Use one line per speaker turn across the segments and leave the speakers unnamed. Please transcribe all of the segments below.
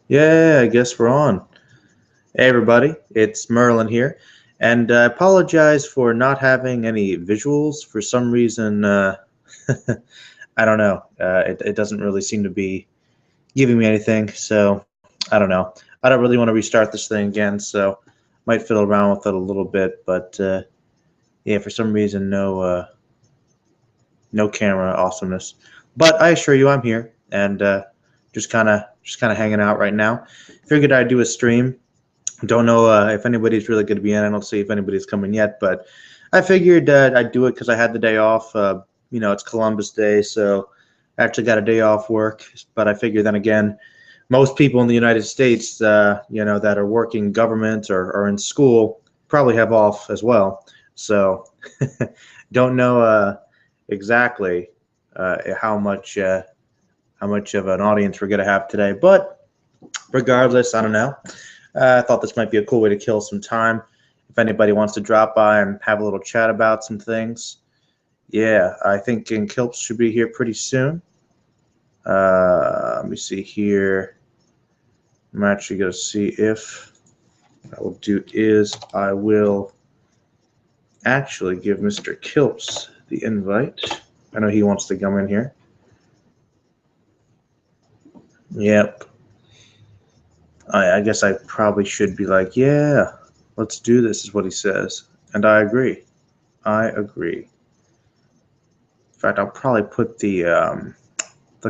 Yeah, I guess we're on. Hey, everybody, it's Merlin here, and I apologize for not having any visuals. For some reason, I don't know. It doesn't really seem to be giving me anything, so I don't know. I don't really want to restart this thing again, so might fiddle around with it a little bit. But yeah, for some reason, no camera awesomeness. But I assure you, I'm here and just kind of hanging out right now. Figured I'd do a stream. Don't know if anybody's really going to be in. I don't see if anybody's coming yet, but I figured I'd do it because I had the day off. It's Columbus Day, so I actually got a day off work. But I figure then again, most people in the United States, that are working government or in school probably have off as well. So don't know exactly how much of an audience we're going to have today, but regardless, I don't know. I thought this might be a cool way to kill some time. If anybody wants to drop by and have a little chat about some things, yeah, I think King Kilps should be here pretty soon. Let me see here. I'm actually going to see if what I will do is I will actually give Mr. Kilps the invite. I know he wants to come in here. Yep. I guess I probably should be like, yeah, let's do this, is what he says. And I agree. I agree. In fact, I'll probably put the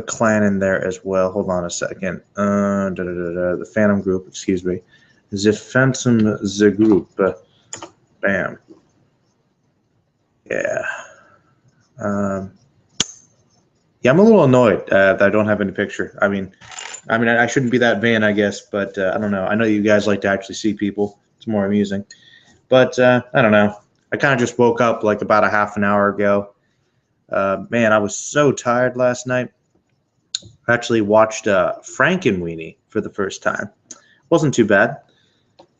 clan in there as well. Hold on a second. The Phantom group, excuse me. The Phantom the group. Bam. Yeah. Um, yeah, I'm a little annoyed that I don't have any picture. I shouldn't be that vain, I guess, but I don't know. I know you guys like to actually see people. It's more amusing. But I don't know. I kind of just woke up like about a half an hour ago. Man, I was so tired last night. I actually watched Frankenweenie for the first time. Wasn't too bad.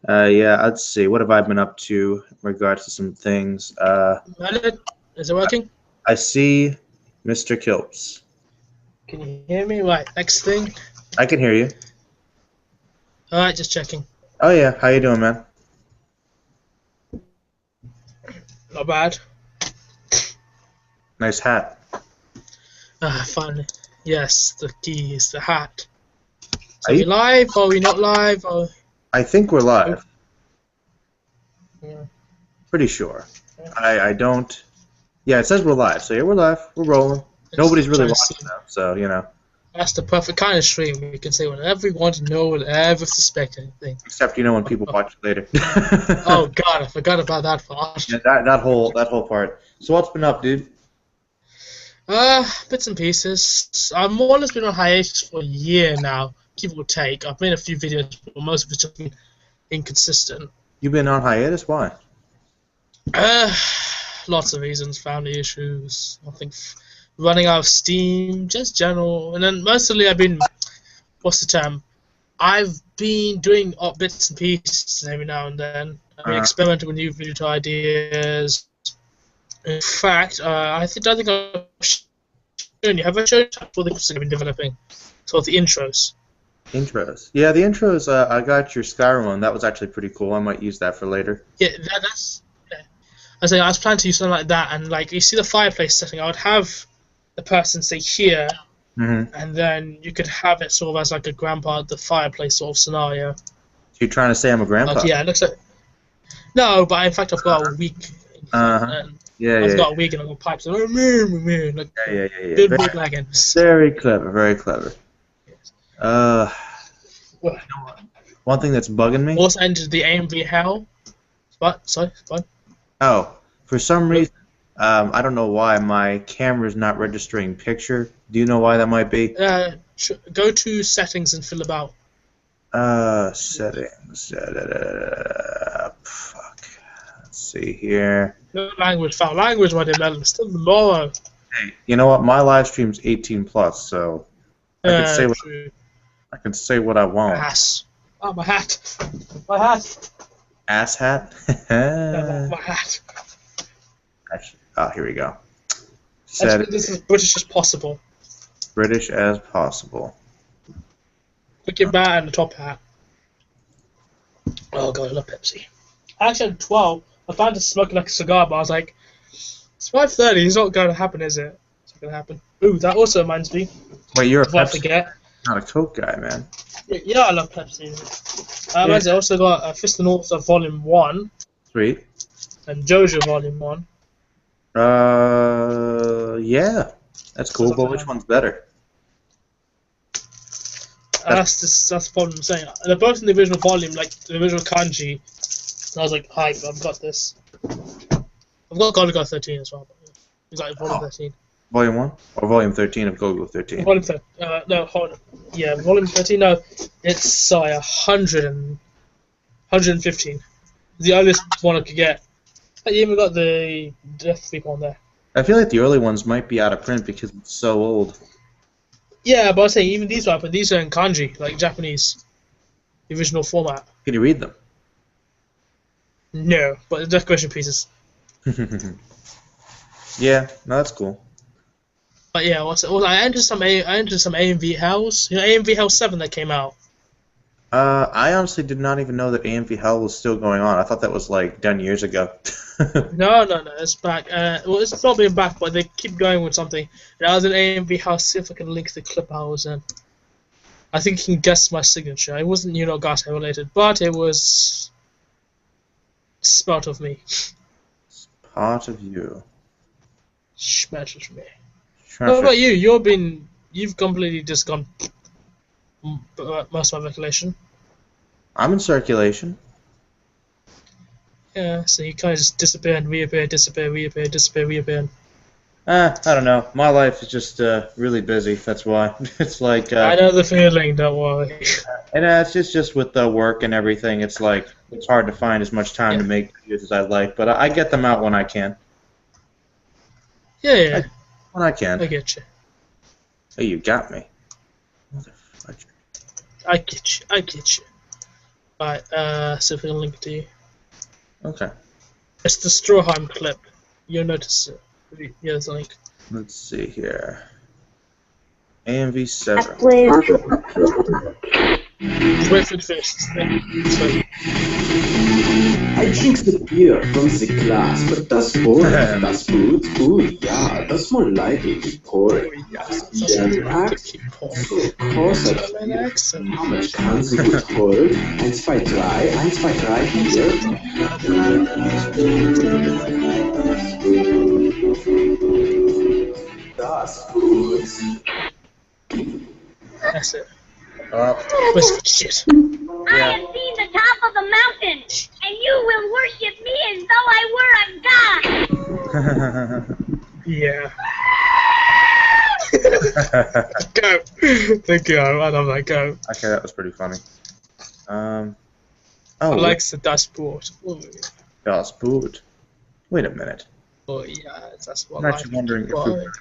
Yeah, let's see. What have I been up to in regards to some things?
Merlin, is it working?
I see Mr. Kilps.
Can you hear me? Right, next thing.
I can hear you.
Alright, just checking.
Oh yeah, how you doing, man?
Not bad.
Nice hat.
Finally. Yes, the keys, the hat. So
Are
are
you?
we live? Or are we not live? Or
I think we're
oh,
live.
yeah.
Pretty sure. I don't. Yeah, it says we're live. So yeah, we're live. We're rolling. Nobody's
Just
really
trying to see.
watching though, so you know.
That's the perfect kind of stream. We can say whatever we want, no one ever suspect anything.
Except when people watch it later.
Oh god, I forgot about that part.
Yeah, that whole part. So what's been up, dude?
Bits and pieces. I've more or less been on hiatus for a year now, give or take. I've made a few videos, but most of it's just been inconsistent.
You've been on hiatus? Why?
Uh, Lots of reasons, family issues, I think running out of steam, just general. And then mostly I've been, what's the term? I've been doing odd bits and pieces every now and then. I've been
Uh,
experimenting with new video ideas. In fact, don't think I've shown you. Have I shown you for the I've been developing? So the intros.
Intros. Yeah, the intros. I got your Skyrim one. That was actually pretty cool. I might use that for later.
Yeah, that's. Yeah. I was planning to use something like that, and like you see the fireplace setting, I would have the person say here,
Mm-hmm. So
and then you could have it sort of as like a grandpa at the fireplace sort of scenario.
you're trying to say I'm a grandpa?
But yeah, it looks like no, but in fact I've got a week.
Uh-huh.
And
Yeah,
I've
yeah,
got a week and I've got pipes like
yeah.
good
Very,
big wagons.
very clever, very clever. Uh,
Well,
One thing that's bugging me.
also entered the AMV hell. What? Sorry, what?
Oh, for some reason, I don't know why my camera's not registering picture. Do you know why that might be?
Go to settings and fill about.
Settings. Fuck. Let's see here.
No language, foul language, my dear Merlin. Still tomorrow.
Hey, you know what? My live stream's 18 plus, so
True.
I can say what I want.
Ass. Oh, my hat. My hat.
Ass hat.
My hat.
Actually, oh, here we go.
Let's make this as British as possible.
British as possible.
cricket bat and a top hat. Oh god, I love Pepsi. Actually, at 12, I found it smoking like a cigar, but I was like, it's 5:30. It's not going to happen, is it? It's not going to happen. Ooh, that also reminds me.
Wait, you're a
Before I
Pepsi,
forget.
not a Coke guy, man.
Yeah, I love Pepsi. I also got Fist and North Volume 1
Sweet.
and JoJo Volume 1.
Yeah, that's cool. But which one's better?
That's the problem I'm saying. They're both in the original volume, like the original kanji. And I was like, hype, I've got this. I've got God of God 13 as well. It's like Volume 13.
Volume 1 or Volume 13 of Gogo 13?
Volume 13. No, hold on. Yeah, Volume 13. No, it's 115. The earliest one I could get. I even got the Death Sweep on there.
I feel like the early ones might be out of print because it's so old.
Yeah, but I was saying even these are, but these are in kanji, like Japanese, the original format.
Can you read them?
No, but the decoration pieces.
Yeah, no, that's cool.
But yeah, I entered some AMV House. You know AMV House 7 that came out.
I honestly did not even know that AMV Hell was still going on. I thought that was like done years ago.
No, it's back. Well, it's not being back, but they keep going with something. And I was in AMV House. See if I can link the clip I was in. I think you can guess my signature. It wasn't Gato related, but it was part of me.
Part of you.
Smash of me. What about you? You've completely just gone. Most of my recollection.
I'm in circulation.
Yeah, so you kind of just disappear and reappear, disappear, reappear, disappear, reappear.
I don't know. My life is just really busy. That's why. It's like.
I know the feeling. Don't worry.
And it's just with the work and everything. It's like it's hard to find as much time to make videos as I'd like, but I get them out when I can.
Yeah.
When I can.
I get you.
Hey, you got me. Motherfucker.
I get you. Right, see if we can link it to you.
Okay.
It's the Stroheim clip. You'll notice it. Yeah, there's a link.
Let's see here. AMV 7.
Wait for the finish.
I drink the beer from the glass, but das Boot, yeah, das mal likely to pour it. So course I how much kann sie gut holen? 1, 2, 3, 1, 2, 3, hier. Das Boot.
That's it.
Oh,
Shit.
I have seen the top of the mountain, and you will worship me as though I were a god.
Yeah. Go. The go. I love that go.
okay, that was pretty funny.
I
Oh,
like the dashboard.
Das Boot. Wait a minute.
Oh yeah, that's what
I'm actually wondering if we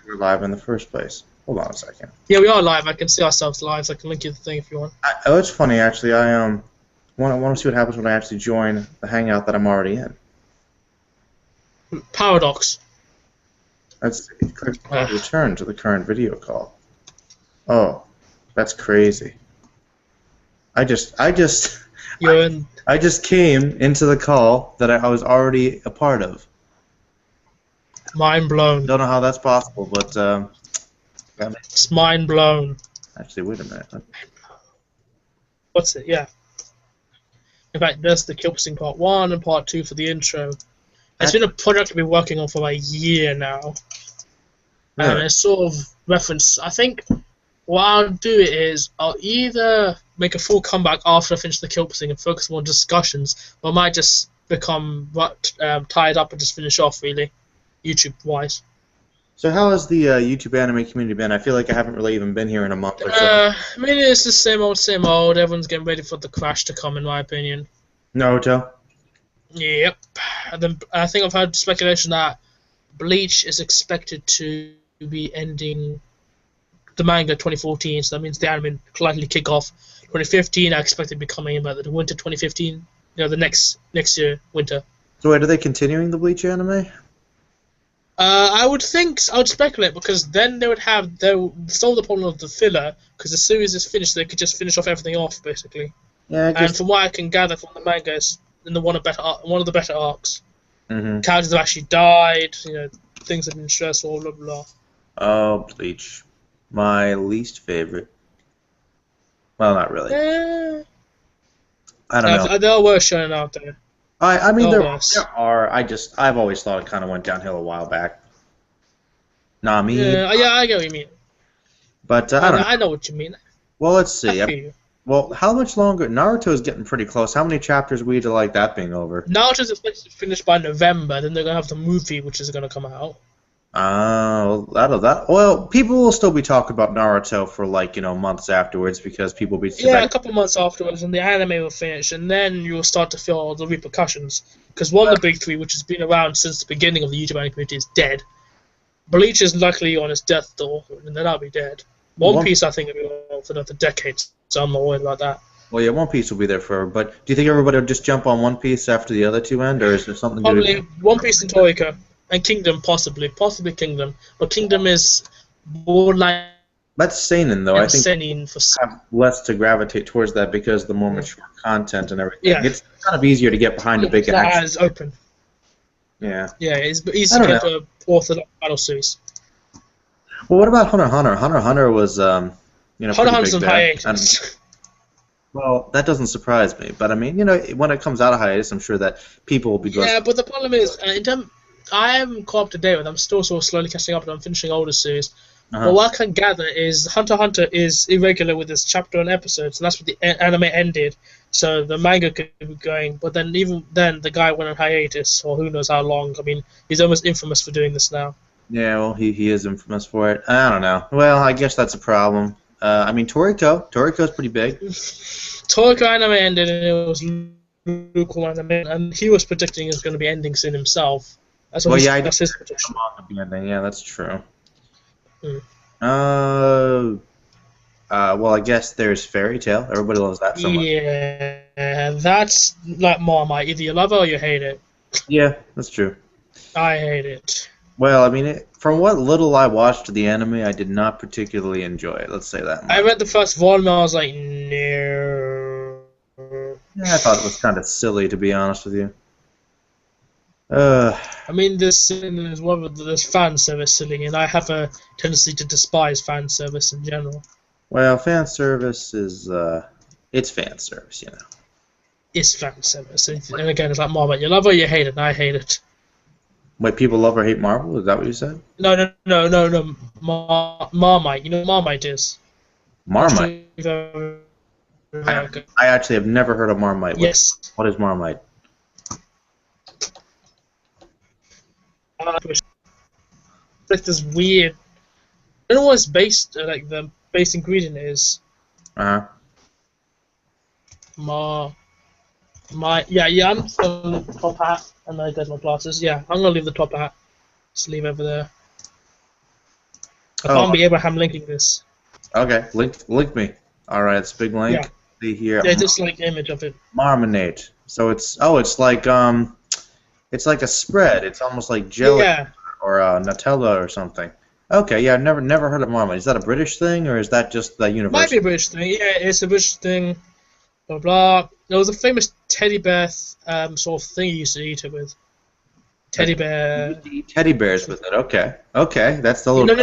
were live in the first place. Hold on a second.
Yeah, we are live. I can see ourselves live, so I can link you the thing if you want.
Oh, it's funny actually. I want to see what happens when I actually join the Hangout that I'm already in.
Paradox.
Let's see. Click return to the current video call. Oh, that's crazy. I just
You're in.
I just came into the call that I was already a part of.
Mind blown.
Don't know how that's possible, but
It's mind blown.
actually, wait a minute.
What's it? Yeah. In fact, there's the Kilpsing Part 1 and Part 2 for the intro. It's been a project I've been working on for like a year now. And
Really?
it's sort of reference. I think what I'll do is I'll either make a full comeback after I finish the Kilpsing and focus more on discussions, or I might just become tied up and just finish off, really, YouTube-wise.
So how has the YouTube anime community been? I feel like I haven't really even been here in a month or so.
I mean, it's the same old, same old. Everyone's getting ready for the crash to come, in my opinion.
Naruto?
Yep. And then I think I've heard speculation that Bleach is expected to be ending the manga 2014, so that means the anime will likely kick off 2015. I expect it to be coming in by the winter 2015, the next year, winter.
So wait, are they continuing the Bleach anime?
I would speculate because then they would solve the problem of the filler because the series is finished. They could just finish off everything off basically.
Yeah,
And from what I can gather from the manga, it's in one of the better arcs. Characters have actually died. Things have been stressful. Blah blah blah.
Oh, Bleach, my least favorite. Well, not really. I don't know.
There are worse showing out there.
I mean, there
worse.
are. I've always thought it kind of went downhill a while back. Nah, me.
Yeah, I get what you mean.
But I don't know.
I know what you mean.
Well, let's see.
I feel you.
Well, how much longer? Naruto's getting pretty close. How many chapters we to like that being over?
Naruto's expected to finish by November. Then they're gonna have the movie, which is gonna come out.
Well, people will still be talking about Naruto for months afterwards because people be
a couple months afterwards, and the anime will finish, and then you'll start to feel the repercussions. Because one of the big three, which has been around since the beginning of the YouTube anime community, is dead. Bleach is likely on its death door, and then I'll be dead. One Piece, I think, will be on for another decade, so I'm not worried about that.
Well, yeah, One Piece will be there forever. But do you think everybody will just jump on One Piece after the other two end, or is there something?
Probably One Piece and Toriko. And Kingdom, possibly Kingdom, but Kingdom is more like.
That's seinen, though. I think
seinen for
have less to gravitate towards that because of the more mature content and everything.
Yeah.
It's kind of easier to get behind a big action.
It's open.
Yeah.
Yeah, it's easy to get the orthodox battle series.
Well, what about Hunter x Hunter? Hunter x Hunter was,
Hunter x Hunter's on hiatus.
Well, that doesn't surprise me, but I mean, when it comes out of hiatus, I'm sure that people will be.
Yeah, but the problem is, I haven't caught up to date with. I'm still sort of slowly catching up, and I'm finishing older series. But what I can gather is Hunter x Hunter is irregular with its chapter and episodes, and that's what the anime ended. So the manga could be going, but then even then the guy went on hiatus, or who knows how long. I mean, he's almost infamous for doing this now. Yeah,
well, he is infamous for it. I don't know. Well, I guess that's a problem. I mean, Toriko's pretty big.
Toriko anime ended, and it was lukewarm anime, and he was predicting it's going to be ending soon himself. That's his prediction.
Yeah, that's true.
Mm.
Well, I guess there's Fairy Tail. Everybody loves that so much.
Yeah, that's like Marmite. Either you love it or you hate it.
Yeah, that's true.
I hate it.
Well, I mean, from what little I watched of the anime, I did not particularly enjoy it. Let's say that much.
I read the first volume and I was like, no.
Yeah, I thought it was kind of silly, to be honest with you.
I mean, this fan service silly, and I have a tendency to despise fan service in general.
Well, fan service is, it's fan service,
It's fan service. And again, it's like Marmite. You love it or you hate it, and I hate it.
Wait, people love or hate Marvel? Is that what you said?
No. Marmite. You know what Marmite is?
Marmite? I actually have never heard of Marmite.
Yes.
What is Marmite?
It's like this weird. I don't know what it's based. Like the base ingredient is.
Yeah.
I'm still top hat, and I did my glasses. Yeah, I'm gonna leave the top hat. Just leave over there. I can't be Abraham linking this.
Okay, link me. All right, it's a big link.
Yeah.
See here.
Yeah, just like image of it.
Marminate. So it's like it's like a spread. It's almost like jelly or Nutella or something. Okay, yeah, I've never heard of Marmite. Is that a British thing or is that just the universal?
Might be a British thing. Yeah, it's a British thing. Blah blah. There was a famous teddy bear sort of thing you used to eat it with. Teddy bear.
Teddy bears with it. Okay, that's the little.
No.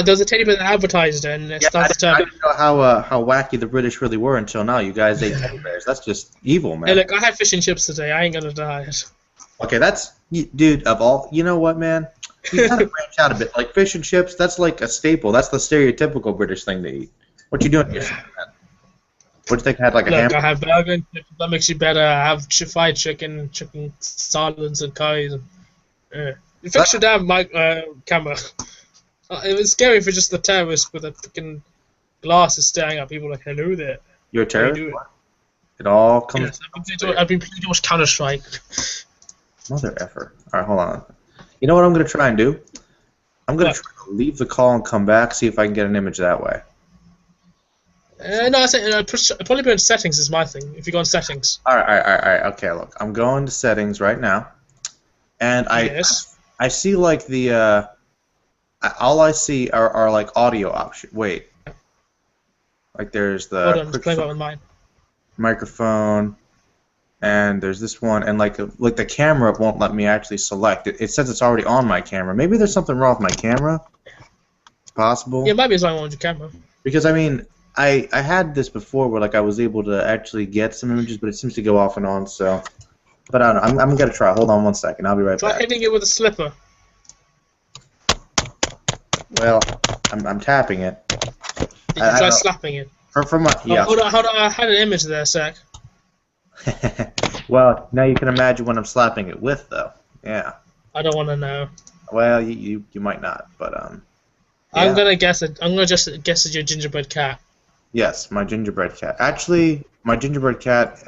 There was a teddy bear that advertised it, and it started to.
I didn't know how wacky the British really were until now. You guys ate teddy bears. That's just evil, man.
Hey, look, I had fish and chips today. I ain't gonna die.
Okay, dude. Of all, you know what, man? You gotta branch out a bit. Like fish and chips, that's like a staple. That's the stereotypical British thing to eat. What you doing? What do you think? I had like a hamburger?
I have burger and chips. That makes you better. I have fried chicken salads and curries. And, fix your damn camera. It was scary for just the terrorist with a freaking glasses staring at people like, hello there.
You're a terrorist? It all comes...
Yes, I've been playing too much Counter-Strike.
Mother effer. Alright, hold on. You know what I'm going to try and do? I'm going to try to leave the call and come back, see if I can get an image that way.
No, I said probably go in settings is my thing. If you go in settings.
Alright. Okay, look. I'm going to settings right now. And I see like the all I see are like audio options. Wait, like there's
Hold
the
on, just
quick
playing with mine.
microphone, and there's this one, and like the camera won't let me actually select it. It says it's already on my camera. Maybe there's something wrong with my camera. It's possible.
Yeah, maybe it's on your camera.
Because I mean, I had this before where like I was able to actually get some images, but it seems to go off and on. So, but I don't know. I'm gonna try. Hold on 1 second. I'll be right
Try
back.
hitting it with a slipper.
Well, I'm tapping it.
You can try slapping it.
For my yeah.
Hold on, I had an image there, sec.
Well, now you can imagine what I'm slapping it with, though. Yeah.
I don't want to know.
Well, you might not, but yeah.
I'm gonna guess it. I'm gonna just guess it's your gingerbread cat.
Yes, my gingerbread cat. Actually, my gingerbread cat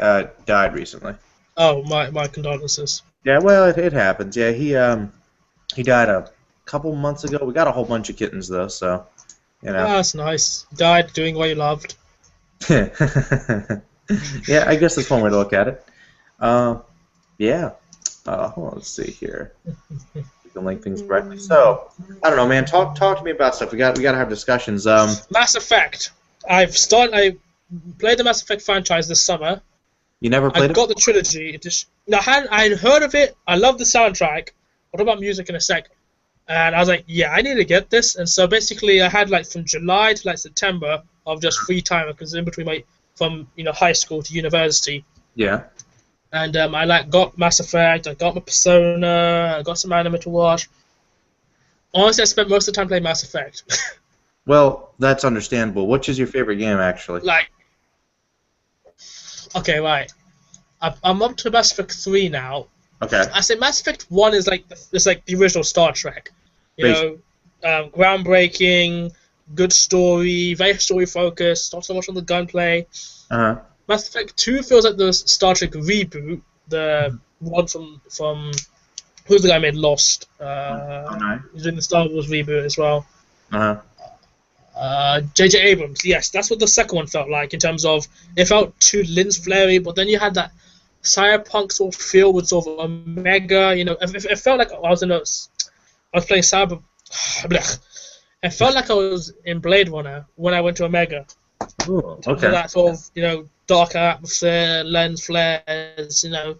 died recently.
Oh, my condolences.
Yeah, well, it happens. Yeah, he died a couple months ago. We got a whole bunch of kittens though, so you know.
Oh, that's nice. Died doing what you loved.
Yeah, I guess that's one way to look at it. Yeah. Hold on, let's see here. We can link things correctly. So, I don't know, man. Talk to me about stuff. We got to have discussions.
Mass Effect. I played the Mass Effect franchise this summer.
You never played
I got the trilogy. I'd heard of it. I love the soundtrack. What about music in a sec? And I was like, yeah, I need to get this. And so basically, I had like from July to like September of just free time because in between from high school to university.
Yeah.
And I like got Mass Effect. I got my Persona. I got some anime to watch. Honestly, I spent most of the time playing Mass Effect.
Well, that's understandable. Which is your favorite game, actually?
Like, okay, right. I'm up to Mass Effect 3 now.
Okay.
I say Mass Effect 1 is like the original Star Trek. Groundbreaking, good story, very story focused, not so much on the gunplay.
Uh-huh.
Mass Effect 2 feels like the Star Trek reboot, the one from who's the guy who made Lost? He's doing the Star Wars reboot as well.
Uh-huh.
J.J. Abrams, yes, that's what the second one felt like in terms of it felt too lens flary, but then you had that cyberpunk sort of feel with sort of Omega. It felt like I was playing cyber. It felt like I was in Blade Runner when I went to Omega.
Ooh, okay.
That sort of darker atmosphere, lens flares, And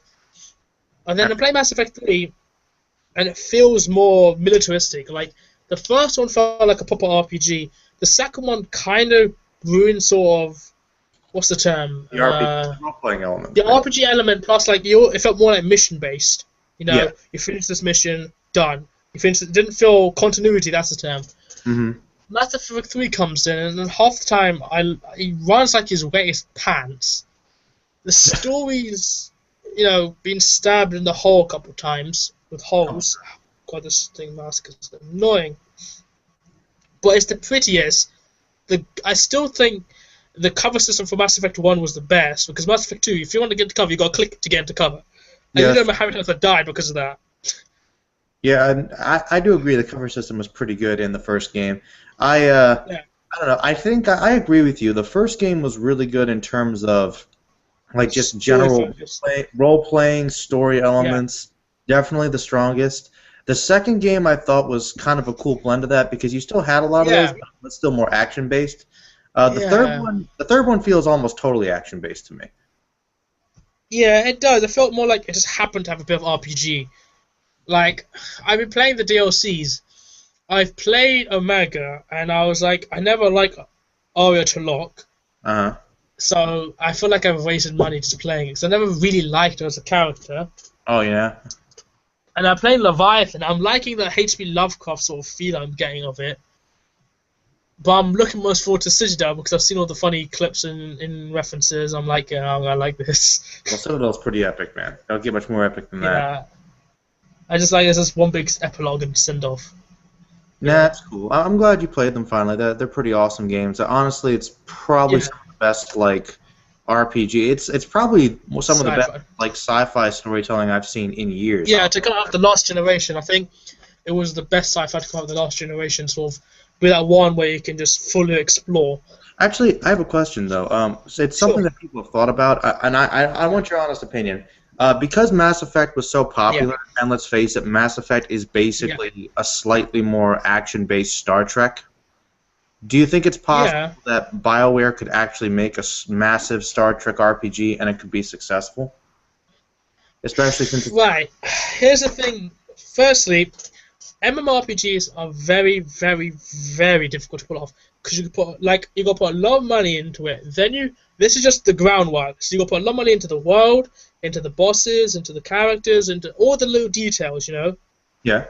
then I play Mass Effect 3, and it feels more militaristic. Like the first one felt like a proper RPG. The second one kind of ruined sort of, what's the term?
The RPG role-playing element.
The RPG element plus it felt more like mission-based.
Yeah.
You finish this mission, done. You finish it. Didn't feel continuity. That's the term.
Mm-hmm.
Mass Effect 3 comes in, and then half the time he runs like his wet his pants. The story's, being stabbed in the hole a couple of times with holes. God, this thing mask is annoying. But it's the prettiest. I still think the cover system for Mass Effect 1 was the best, because Mass Effect 2, if you want to get the cover, you got to click to get into cover. And you don't know how many times I died because of that.
Yeah, and I do agree the cover system was pretty good in the first game. I don't know. I think I agree with you. The first game was really good in terms of like just general role-playing, story elements. Yeah. Definitely the strongest. The second game I thought was kind of a cool blend of that because you still had a lot of those, but still more action-based. The third one feels almost totally action-based to me.
Yeah, it does. It felt more like it just happened to have a bit of RPG. Like, I've been playing the DLCs. I've played Omega, and I was like, I never liked Aria to Lock.
Uh-huh.
So I feel like I've wasted money just playing it, because I never really liked her as a character.
Oh, yeah?
And I played Leviathan. I'm liking the H.P. Lovecraft sort of feel I'm getting of it. But I'm looking most forward to Citadel, because I've seen all the funny clips and references. I'm like, I like this.
Well, Citadel's pretty epic, man. Don't get much more epic than that.
Yeah. I just like there's this one big epilogue and send-off.
Nah, that's cool. I'm glad you played them finally. They're pretty awesome games. Honestly, it's probably some of the best RPG. It's probably some of the best sci-fi storytelling I've seen in years.
Yeah, to come out of the Last Generation, I think it was the best sci-fi to come out of the Last Generation. Sort of with that one where you can just fully explore. Actually,
I have a question though. So it's something that people have thought about, and I want your honest opinion. Because Mass Effect was so popular, and let's face it, Mass Effect is basically a slightly more action-based Star Trek. Do you think it's possible that BioWare could actually make a massive Star Trek RPG and it could be successful? Especially since it's...
Right. Here's the thing. Firstly, MMORPGs are very, very, very difficult to pull off because you got to put a lot of money into it. This is just the groundwork. So you got to put a lot of money into the world, into the bosses, into the characters, into all the little details, you know.
Yeah.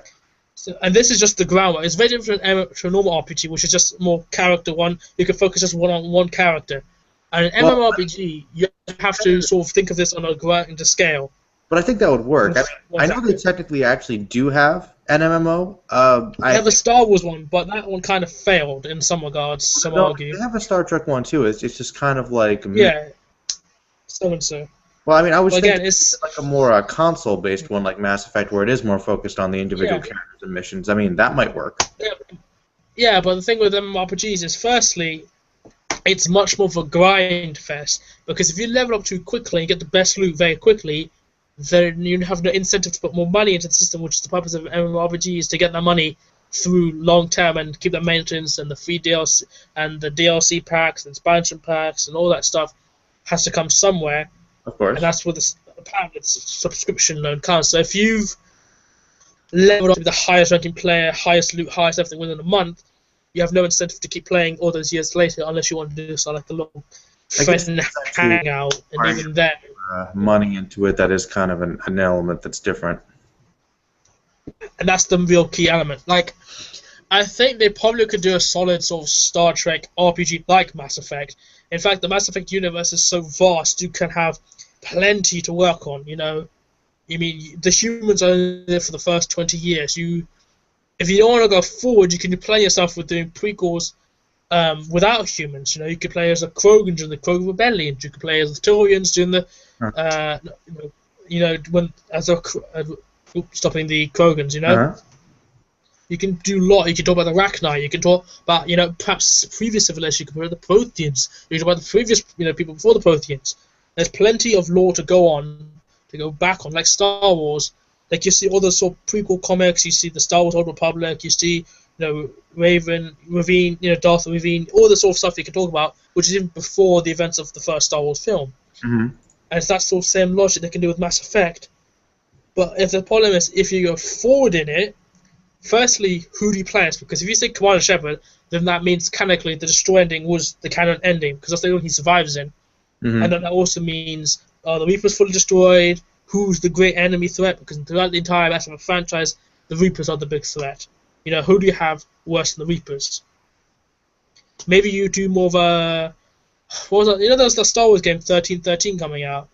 So, and this is just the groundwork. It's very different to a normal RPG, which is just more character one. You can focus just on one character. And an MMORPG, you have to sort of think of this on a grander scale.
But I think that would work. I know they technically actually do have an MMO.
They have a Star Wars one, but that one kind of failed in some regards, some argue.
They have a Star Trek one too. It's just kind of like...
Yeah, so and so.
Well, I mean, I was thinking
again, it's
like a more console-based one like Mass Effect where it is more focused on the individual characters and missions. I mean, that might work.
Yeah, but the thing with MMORPGs is, firstly, it's much more of a grind fest, because if you level up too quickly and get the best loot very quickly, then you have no incentive to put more money into the system, which is the purpose of MMORPG, is to get that money through long term and keep that maintenance and the free DLC and the DLC packs and expansion packs and all that stuff has to come somewhere.
Of course.
And that's where the subscription loan comes. So if you've leveled up to be the highest ranking player, highest loot, highest everything within a month, you have no incentive to keep playing all those years later unless you want to do something like a little friend hangout, and even then.
Money into it, that is kind of an element that's different.
And that's the real key element. Like, I think they probably could do a solid sort of Star Trek RPG like Mass Effect. In fact, the Mass Effect universe is so vast, you can have plenty to work on, you know. I mean, the humans are only there for the first 20 years. If you don't want to go forward, you can play yourself with doing prequels without humans. You know, you could play as the Krogans in the Krogan Rebellion. You could play as the Turians doing the, stopping the Krogans. You know, you can do a lot. You can talk about the Rachni. You can talk about, you know, perhaps previous civilizations. You can talk about the Protheans. You can talk about the previous, you know, people before the Protheans. There's plenty of lore to go on, to go back on, like Star Wars. Like, you see all the sort of prequel comics. You see the Star Wars Old Republic. You see, you know, Ravine, you know, Darth Ravine, all the sort of stuff you can talk about, which is even before the events of the first Star Wars film. And it's that sort of same logic they can do with Mass Effect. But if the problem is, if you go forward in it, firstly, who do you play as? Because if you say Commander Shepard, then that means canonically the Destroy ending was the canon ending, because that's the only one he survives in. And then that also means, the Reaper's fully destroyed, who's the great enemy threat? Because throughout the entire Mass Effect franchise, the Reapers are the big threat. You know, who do you have worse than the Reapers? Maybe you do more of a... What was that? You know, there was the Star Wars game 1313 coming out.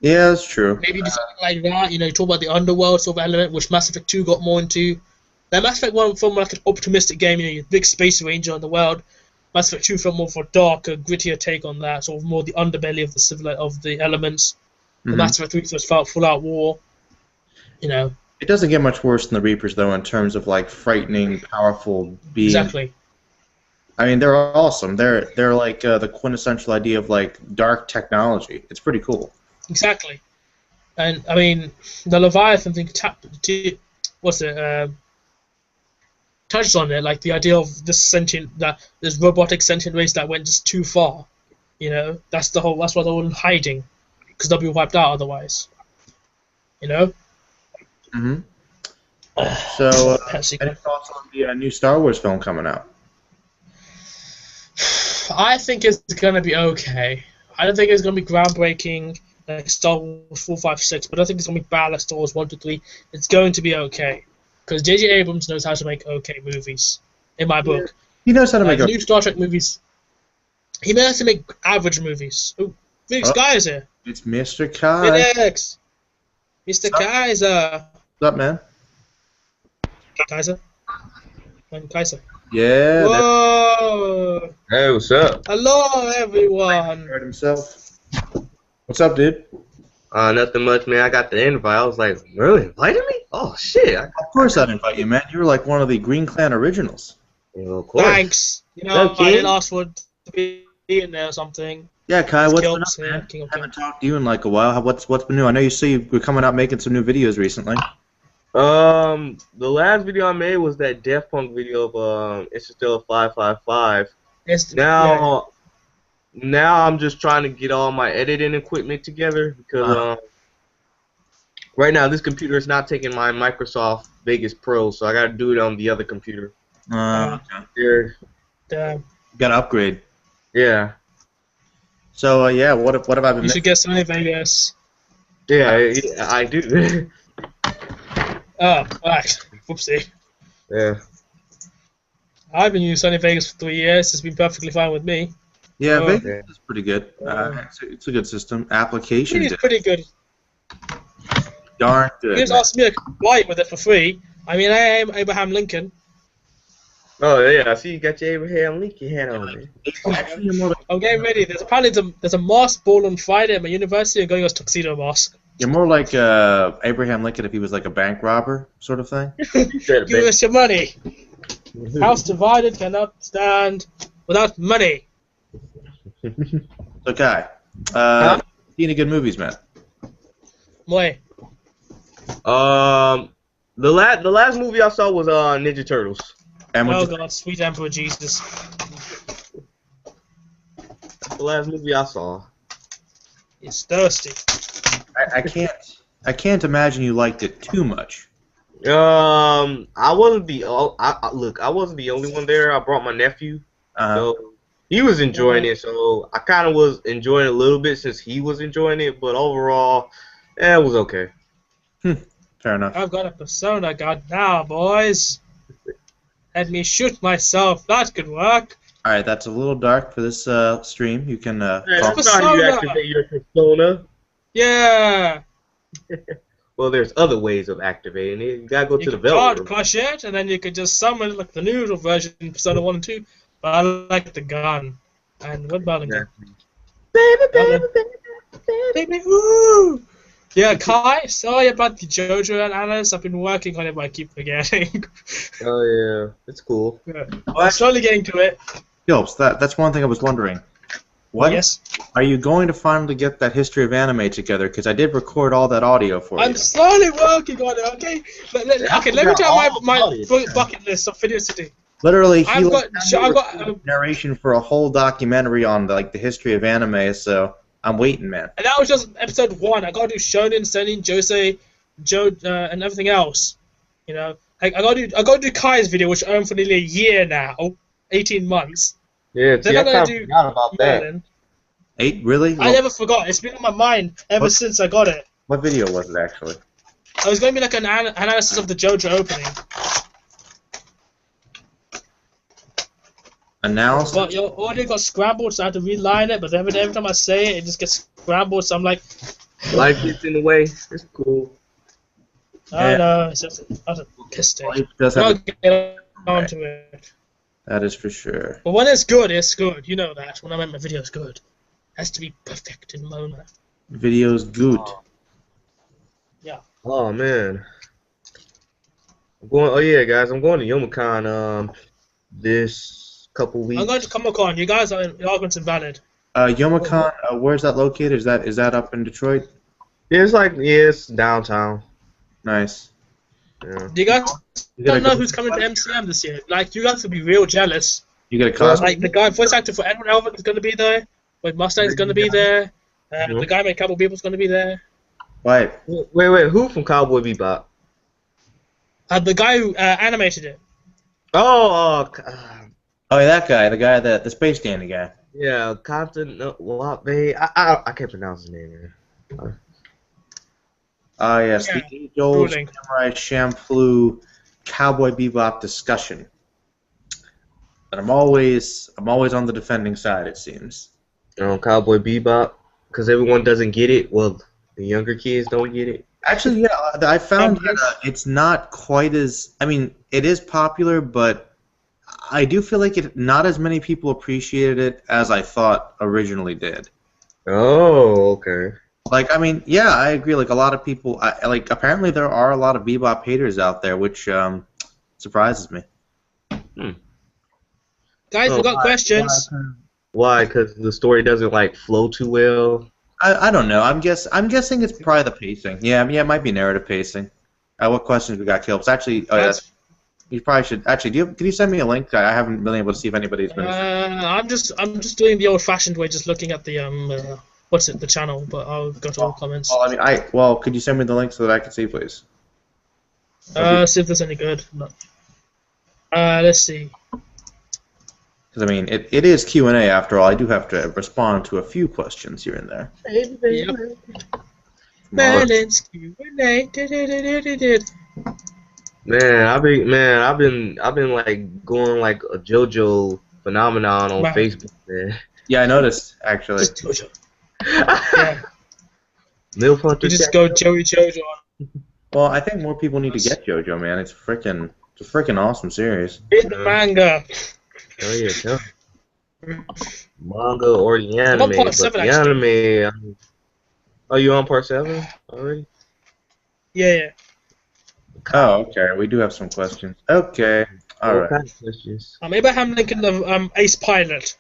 Yeah, that's true.
Maybe do something like that. You know, you talk about the underworld sort of element, which Mass Effect 2 got more into. Now, Mass Effect 1 from like an optimistic game, you know, your big space ranger in the world. Mass Effect 2 felt more for a darker, grittier take on that, sort of more the underbelly of the elements. The Mass Effect 3 just felt full-out war. You know.
It doesn't get much worse than the Reapers, though, in terms of like frightening, powerful beings.
Exactly.
I mean, they're awesome. They're like the quintessential idea of like dark technology. It's pretty cool. Exactly.
And I mean, the Leviathan thing touches on it, like the idea of this robotic sentient race that went just too far. You know, that's why they're all hiding, because they'll be wiped out otherwise. You know.
So, any thoughts on the new Star Wars film coming out?
I think it's gonna be okay. I don't think it's gonna be groundbreaking like Star Wars 4, 5, 6, but I think it's gonna be bad like Star Wars 1, 2, 3. It's going to be okay, because J.J. Abrams knows how to make okay movies. In my book,
he knows how to make
new Star Trek movies. He knows how to make average movies. Oh, Phoenix Guy is here.
It's Mr. Kai.
Phoenix. Mr. Kaiser.
What's up, man?
Kaiser. I'm Kaiser.
Yeah.
Whoa.
Hey, what's up?
Hello, everyone.
Heard himself. What's up, dude?
Nothing much, man. I got the invite. I was like, Merlin invited me? Oh, shit.
Of course I'd invite you, man. You were like one of the Green Clan originals.
Well, of course.
Thanks. You know, I didn't ask for it to be in there or something.
Yeah, Kai,
It's
what's
Kelps,
been up,
yeah,
man?
King of
Haven't talked to you in like a while. What's been new? I know you say you're coming out making some new videos recently.
The last video I made was that Death Punk video of Interstellar 555.
It's,
Now I'm just trying to get all my editing equipment together because right now this computer is not taking my Microsoft Vegas Pro, so I got to do it on the other computer.
Okay.
Here,
Damn.
Got to upgrade.
yeah,
So yeah, what have I been
You should
missing?
get Sony Vegas.
yeah, I do.
Oh, alright. Whoopsie.
Yeah.
I've been using Sony Vegas for 3 years. It's been perfectly fine with me.
Yeah,
Oh.
Vegas is pretty good. It's a good system. Application
It's pretty good.
darn
You
good.
just asked me to comply with it for free. I mean, I am Abraham Lincoln.
Oh yeah, I see you got your Abraham Lincoln hat on there.
Actually, you're more like,
I'm getting ready. There's apparently there's a mask ball on Friday at my university. I'm going as tuxedo mask.
you're more like Abraham Lincoln if he was like a bank robber sort of thing.
Give us your money. House divided cannot stand without money.
So Kai, seen any good movies, man?
Boy,
The last movie I saw was Ninja Turtles.
And
oh
what you-
God, sweet Emperor Jesus.
The last movie I saw.
It's thirsty.
I can't imagine you liked it too much.
I wasn't the I wasn't the only one there. I brought my nephew, so he was enjoying it. So I kind of was enjoying it a little bit since he was enjoying it. But overall, it was okay.
Fair enough.
I've got a persona god now, boys. Let me shoot myself. That could work.
All right, that's a little dark for this stream. You can
Hey,
call-
that's how you
Persona.
activate your persona.
Yeah.
Well, there's other ways of activating it. You gotta go
You
to the
could guard
developer.
crush it, and then you could just summon it like the noodle version in Persona 1 and 2. But I like the gun. And what about the gun? Baby, woo! Yeah, Kai, sorry about the JoJo and Alice. I've been working on it, but I keep forgetting.
Oh yeah, it's cool.
I'm slowly getting to it.
Gilbs, that's one thing I was wondering. What
Yes.
are you going to finally get that history of anime together? Because I did record all that audio for
I'm
you.
slowly working on it, okay? Okay, let me tell my bucket list of Video City.
Literally, he
I've got
narration for a whole documentary on the history of anime. So I'm waiting, man.
and that was just episode 1. I gotta do Shonen, Senin, Josei, and everything else. You know, I gotta do Kai's video, which I own for nearly a year now, 18 months.
Yeah,
Then
see, I
I'm gonna
kind of
do
forgot about that.
Merlin.
8, really?
I never forgot. It's been on my mind ever since I got it.
What video was it actually?
It was going to be like an analysis of the JoJo opening.
Analysis?
But your audio got scrambled, so I had to reline it. But every time I say it, it just gets scrambled. So I'm like,
Life gets in the way. It's cool.
I
Yeah.
know. It's just I was pissed.
Life does
I'll
have
get onto it.
that is for sure.
But when it's good, it's good. You know that. When I make my videos good, it has to be perfect in Mona.
Video's good.
Oh man. Oh yeah, guys, I'm going to Youmacon this couple weeks.
I'm going to Comic-Con. You guys are your argument's invalid.
Youmacon, where's that located? Is that up in Detroit?
Yeah, it's downtown.
Nice.
Yeah.
Do you guys
You
don't
gotta
know
go-
who's coming to MCM this year? Like, you guys will be real jealous.
You get a costume?
Like, the guy, voice actor for Edward Elvin is going to be there. Wade Mustang's going to be there. The guy made Cowboy Bebop's going to be there.
Wait.
Wait, who from Cowboy Bebop?
The guy who animated it.
Oh,
Oh, yeah, that guy, the space dandy guy.
yeah, Compton. I can't pronounce his name. Man.
Oh, yes,
Yeah,
the age-old
ruling.
Samurai Champloo Cowboy Bebop discussion. And I'm always on the defending side, it seems.
Cowboy Bebop, because everyone doesn't get it. Well, the younger kids don't get it.
Actually, yeah, I found that it's not quite as. I mean, it is popular, but I do feel like not as many people appreciated it as I thought originally did.
Oh, okay.
Like, I mean, yeah, I agree. Like, a lot of people, apparently there are a lot of Bebop haters out there, which surprises me.
Guys, we've got questions.
Why? Because the story doesn't like flow too well.
I don't know. I'm guessing it's probably the pacing. Yeah, it might be narrative pacing. What questions we got, Kilps? Actually, you probably should. Actually, can you send me a link? I haven't been able to see if anybody's been.
I'm just doing the old-fashioned way, just looking at the the channel. But I'll go to all comments.
Well, could you send me the link so that I can see, please?
See if there's any good. No. Let's see.
Because I mean, it is Q&A after all. I do have to respond to a few questions here and there.
Yep. Merlin's Q&A.
Man, I've been like going like a JoJo phenomenon on Facebook, man.
Yeah, I noticed actually.
Just JoJo. Yeah.
Milf Hunter.
You just go Joey JoJo on.
Well, I think more people need to get JoJo, man. It's a freaking awesome series.
Read the manga.
Oh yeah, tell manga or the anime.
I'm on part 7,
the anime. Oh, you on part 7 already?
Yeah.
Oh, okay. We do have some questions. Okay. All right.
Kind of questions?
Abraham Lincoln of Ace Pilot.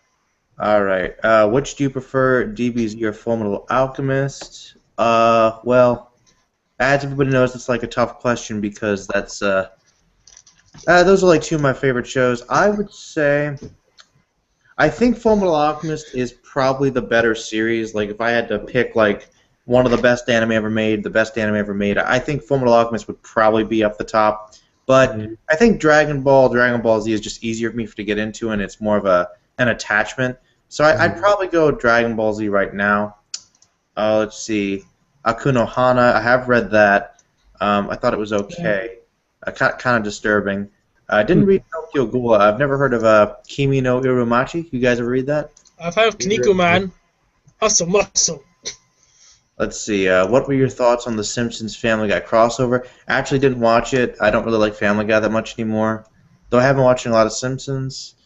All right. Which do you prefer, DBZ or Fullmetal Alchemist? Well, as everybody knows, it's like a tough question because that's those are like two of my favorite shows. I would say, I think Fullmetal Alchemist is probably the better series. Like, if I had to pick like one of the best anime ever made, I think Fullmetal Alchemist would probably be up the top. But I think Dragon Ball Z is just easier for me to get into, and it's more of an attachment. So I'd probably go Dragon Ball Z right now. Let's see, Akunohana. I have read that. I thought it was okay. Kind of disturbing. I didn't read Tokyo Ghoul. I've never heard of Kimi no Irumachi. You guys ever read that?
I've heard of Kinnikuman. Hustle.
Let's see. What were your thoughts on the Simpsons Family Guy crossover? I actually didn't watch it. I don't really like Family Guy that much anymore, though I have been watching a lot of Simpsons.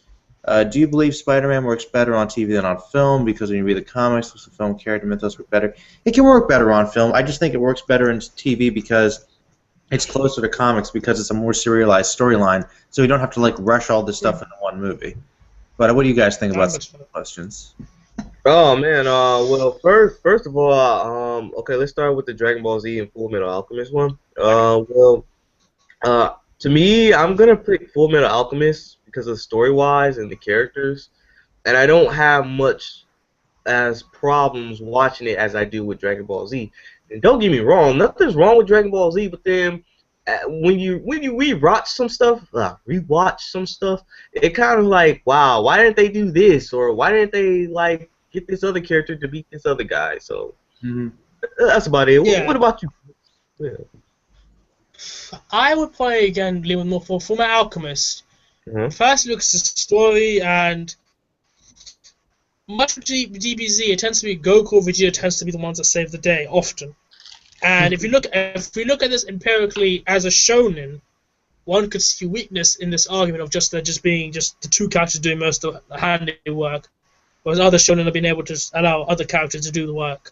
Do you believe Spider-Man works better on TV than on film? Because when you read the comics, the film character mythos work better. It can work better on film. I just think it works better in TV because it's closer to comics, because it's a more serialized storyline, so you don't have to like rush all this stuff into one movie. But what do you guys think about some questions?
Oh man, well first of all, okay, let's start with the Dragon Ball Z and Fullmetal Alchemist one. To me, I'm gonna pick Fullmetal Alchemist because of story-wise and the characters, and I don't have much as problems watching it as I do with Dragon Ball Z. And don't get me wrong, nothing's wrong with Dragon Ball Z, but then when you rewatch some stuff, it kind of like, wow, why didn't they do this, or why didn't they like get this other character to beat this other guy? So that's about it.
Yeah.
What about you? Yeah.
I would play again, Leon, more for Fullmetal Alchemist. First, looks at the story, and much of DBZ, it tends to be Goku or Vegeta tends to be the ones that save the day often. And if we look at this empirically as a shonen, one could see weakness in this argument of just being the two characters doing most of the handiwork, whereas other shonen have been able to allow other characters to do the work.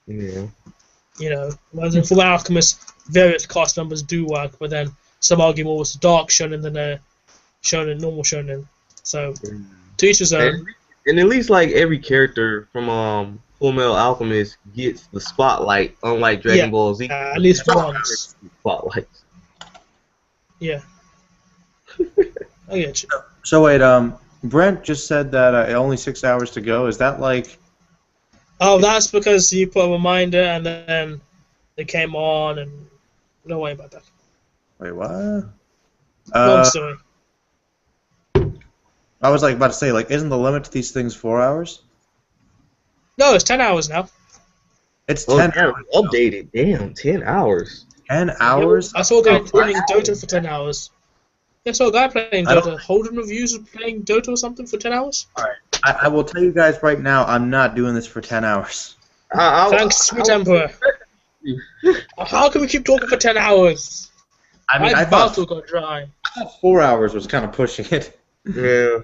Yeah.
You know, whereas in Full Alchemist, various cast members do work, but then some argue more with dark shonen than a normal shonen. So, to each his own.
And at least like every character from Fullmetal Alchemist gets the spotlight, unlike Dragon Ball Z.
At least once.
Spotlight.
Yeah. I get you.
So wait, Brent just said that only 6 hours to go. Is that like?
Oh, that's because you put a reminder and then it came on, and don't worry about that.
Wait, what?
Long story.
I was like about to say, like, isn't the limit to these things 4 hours?
No, it's 10 hours now.
It's 10
hours. Updated. Damn, 10 hours.
10 hours?
I saw a guy playing Dota for 10 hours. I saw a guy playing Dota. Holden Reviews was playing Dota or something for 10 hours.
Alright. I will tell you guys right now, I'm not doing this for 10 hours.
Thanks, sweet Emperor. How can we keep talking for 10 hours?
I mean,
My
I thought
mouth got dry.
4 hours was kind of pushing it.
Yeah.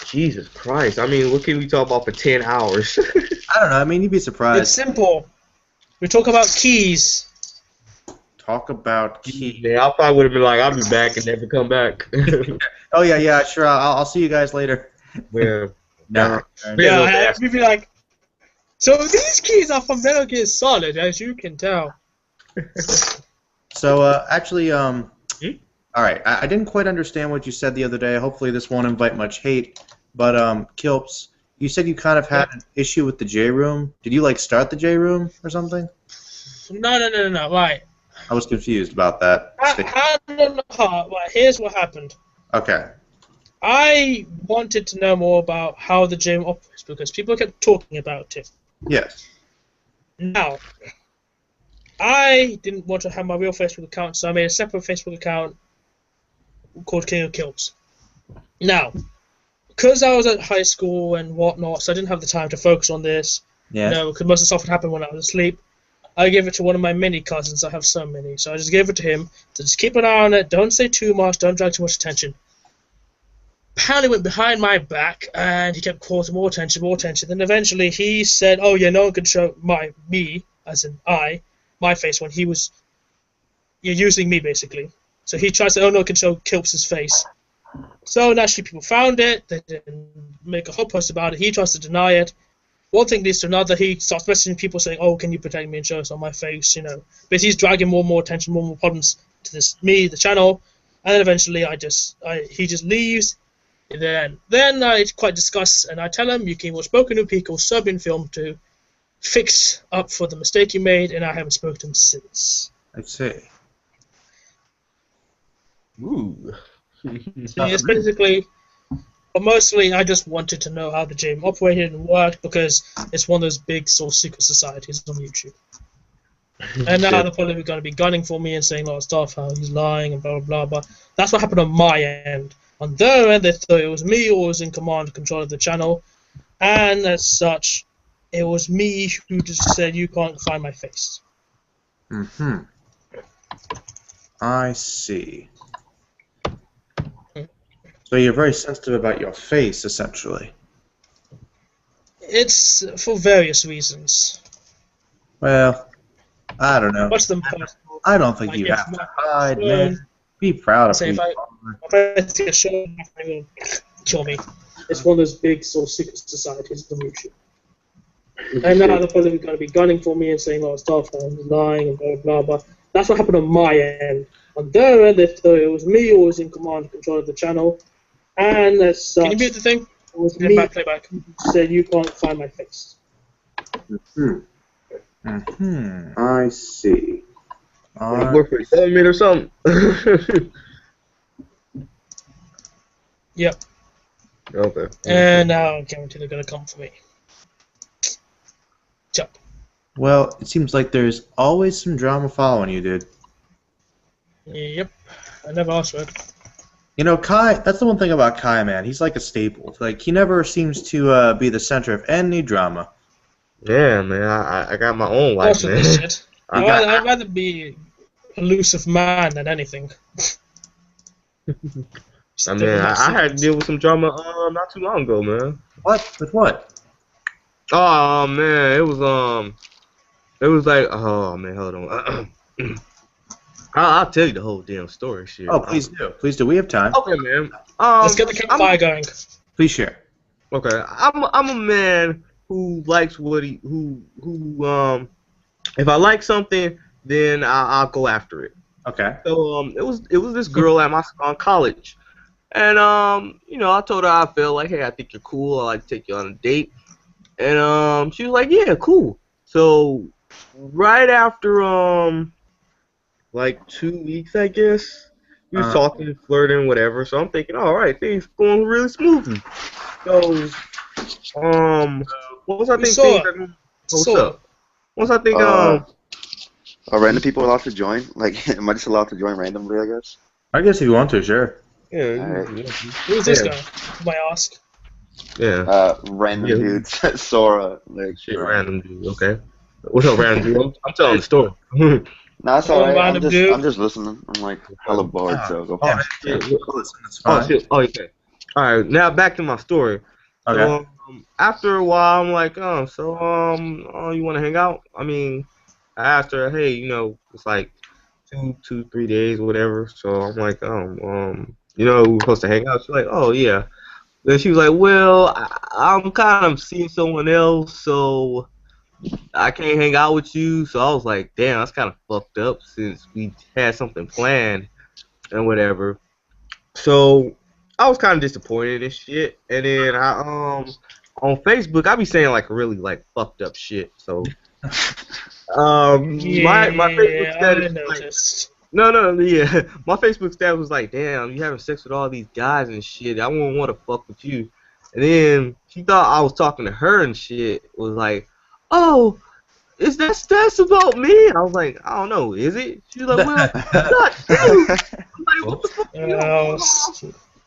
Jesus Christ. I mean, what can we talk about for 10 hours?
I don't know. I mean, you'd be surprised.
It's simple. We talk about keys.
Talk about keys.
Yeah, I probably would have been like, I'll be back and never come back.
Oh, yeah, sure. I'll see you guys later.
Yeah.
Never.
Yeah, we'd be like, so these keys are from Metal Gear Solid, as you can tell.
So actually, all right. I didn't quite understand what you said the other day. Hopefully, this won't invite much hate. But Kilps, you said you kind of had an issue with the J room. Did you like start the J room or something?
No. Right.
I was confused about that.
Right, here's what happened.
Okay.
I wanted to know more about how the gym operates because people kept talking about it.
Yes.
Now, I didn't want to have my real Facebook account, so I made a separate Facebook account called King of Kills. Now, because I was at high school and whatnot, so I didn't have the time to focus on this.
Yes.
Because most of the stuff would happen when I was asleep. I gave it to one of my many cousins. I have so many, so I just gave it to him to just keep an eye on it. Don't say too much. Don't drag too much attention. Apparently went behind my back, and he kept causing more attention. Then eventually he said, "Oh yeah, no one could show me, as in my face when he was using me basically." So he tried to say, "Oh no, one can show Kilps' face." So naturally people found it. They didn't make a whole post about it. He tries to deny it. One thing leads to another. He starts messaging people saying, "Oh, can you protect me and show us on my face?" But he's dragging more and more attention, more and more problems to the channel, and then eventually he just leaves. Then I quite discuss, and I tell him, "You can watch Boku no Pico Serbian film to fix up for the mistake you made," and I haven't spoken to him since.
I see.
Ooh.
So it's basically, but mostly I just wanted to know how the gym operated and worked because it's one of those big sort of secret societies on YouTube. And now they're probably going to be gunning for me and saying a lot of stuff, how he's lying and blah blah blah. But that's what happened on my end. On their end, they thought it was me who was in command and control of the channel, and as such, it was me who just said, "You can't find my face."
I see. So you're very sensitive about your face, essentially.
It's for various reasons.
Well, I don't know.
Much of them personal.
I don't think you have to hide, man. Be proud of
Say
people.
if I see a show, they will kill me. It's one of those big sort of secret societies on YouTube. And now they're probably going to be gunning for me and saying a lot of stuff, and lying and blah blah blah. But that's what happened on my end. On their end, they thought it was me who was in command and control of the channel, and as such, can you mute the thing? It was me playback. Who said, "You can't find my face."
I see.
Work for the government or something.
Yep.
Okay.
And now I'm guaranteed they're going to come for me. Jump.
Well, it seems like there's always some drama following you, dude.
Yep. I never asked for it.
You know, Kai, that's the one thing about Kai, man. He's like a staple. Like, he never seems to be the center of any drama.
Yeah, man. I got my own life, man.
Shit. I'd rather be elusive man than anything.
I mean, I had to deal with some drama not too long ago, man.
What? With what?
Oh man, it was like, oh man, hold on. I'll tell you the whole damn story, shit.
Oh, please do. Please do. We have time.
Okay, man.
Let's get the campfire going.
Please share.
Okay, I'm a man who likes what if I like something, then I'll go after it.
Okay.
So it was this girl at my college, and I told her I felt like, hey, I think you're cool. I'd like to take you on a date, and she was like, yeah, cool. So right after like 2 weeks, I guess, we was talking, flirting, whatever. So I'm thinking, all right, things going really smoothly. So once I think what's up? Once I think
Are random people allowed to join? Like, am I just allowed to join randomly, I guess?
I guess if you want to, sure.
Yeah.
Alright.
Who's this guy? May I ask?
Yeah.
Random dudes. Sora. Like,
Shit, random dude. Okay. What's up, random dude? I'm telling the story.
No, it's alright.
Random dude.
I'm just listening. I'm like hella bored, so go.
Oh, shit. Listen, that's fine.
Oh, shit. Oh, okay. All right. Now back to my story.
Okay.
So, after a while, I'm like, you want to hang out? I mean, I asked her, hey, it's like 3 days, whatever. So I'm like, we're supposed to hang out. She's like, oh yeah. Then she was like, well, I'm kind of seeing someone else, so I can't hang out with you. So I was like, damn, that's kind of fucked up since we had something planned and whatever. So I was kind of disappointed and shit. And then on Facebook, I be saying like really like fucked up shit. So my Facebook
I
status was like,
noticed.
no, yeah, my Facebook status was like, damn, you having sex with all these guys and shit. I wouldn't want to fuck with you. And then she thought I was talking to her and shit. Was like, oh, is that stats about me? I was like, I don't know, is it? She was like, well, it's not true. I'm like, what the fuck?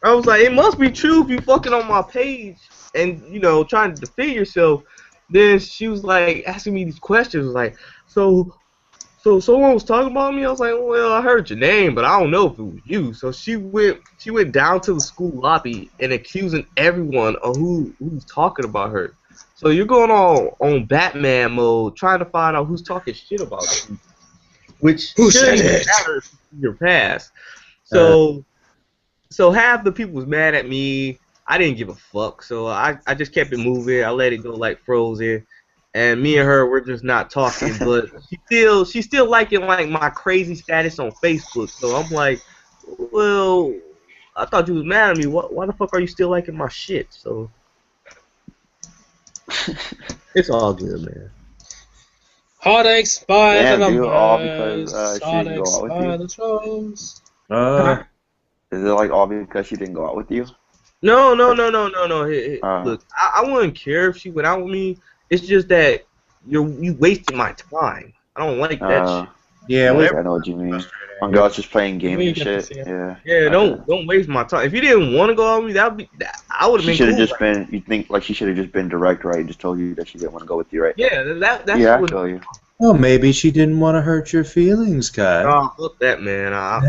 I was like, it must be true if you fucking on my page and trying to defend yourself. Then she was like asking me these questions, like, so someone was talking about me. I was like, well, I heard your name, but I don't know if it was you. So she went down to the school lobby and accusing everyone of who's talking about her. So you're going on Batman mode, trying to find out who's talking shit about you, which shouldn't even matter in your past. So half the people was mad at me. I didn't give a fuck, so I just kept it moving. I let it go like frozen. And me and her, we're just not talking, but she's still liking like my crazy status on Facebook. So I'm like, well, I thought you was mad at me. Why the fuck are you still liking my shit? So it's all good, man.
Heartaches by
Damn,
the
dude, all
numbers.
because she didn't go
Heartaches
out with
by
you?
the drums.
Is it like all because she didn't go out with you?
No. Look, I wouldn't care if she went out with me. It's just that you wasted my time. I don't like that shit.
Yeah,
I know what you mean. When girls just playing games and shit. Yeah.
Yeah, don't waste my time. If you didn't want to go out with me, I would have been.
She should have
cool.
just been. You think like she should have just been direct, right? Just told you that she didn't want to go with you, right?
Yeah, that's
yeah, I
what.
feel you.
Well, maybe she didn't want to hurt your feelings, Kai.
Oh, fuck that, man. I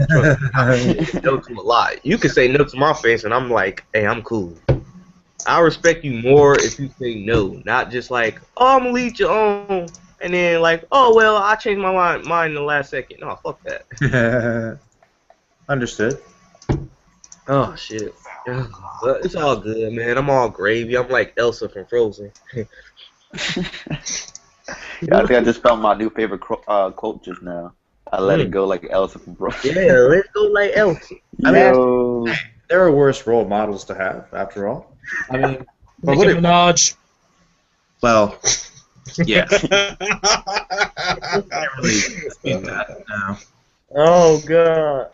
say no to a lot. You can say no to my face, and I'm like, hey, I'm cool. I respect you more if you say no, not just like, oh, I'm gonna lead you on, and then like, oh well, I changed my mind in the last second. No, fuck that.
Understood.
Oh shit. But it's all good, man. I'm all gravy. I'm like Elsa from Frozen.
Yeah, I think I just found my new favorite quote just now. I let it go like Elsa from Frozen.
Yeah, let's go like Elsa.
Yo.
There are worse role models to have, after all. I mean,
Nicki Minaj.
well, yeah. I can't really mean that, no.
Oh god.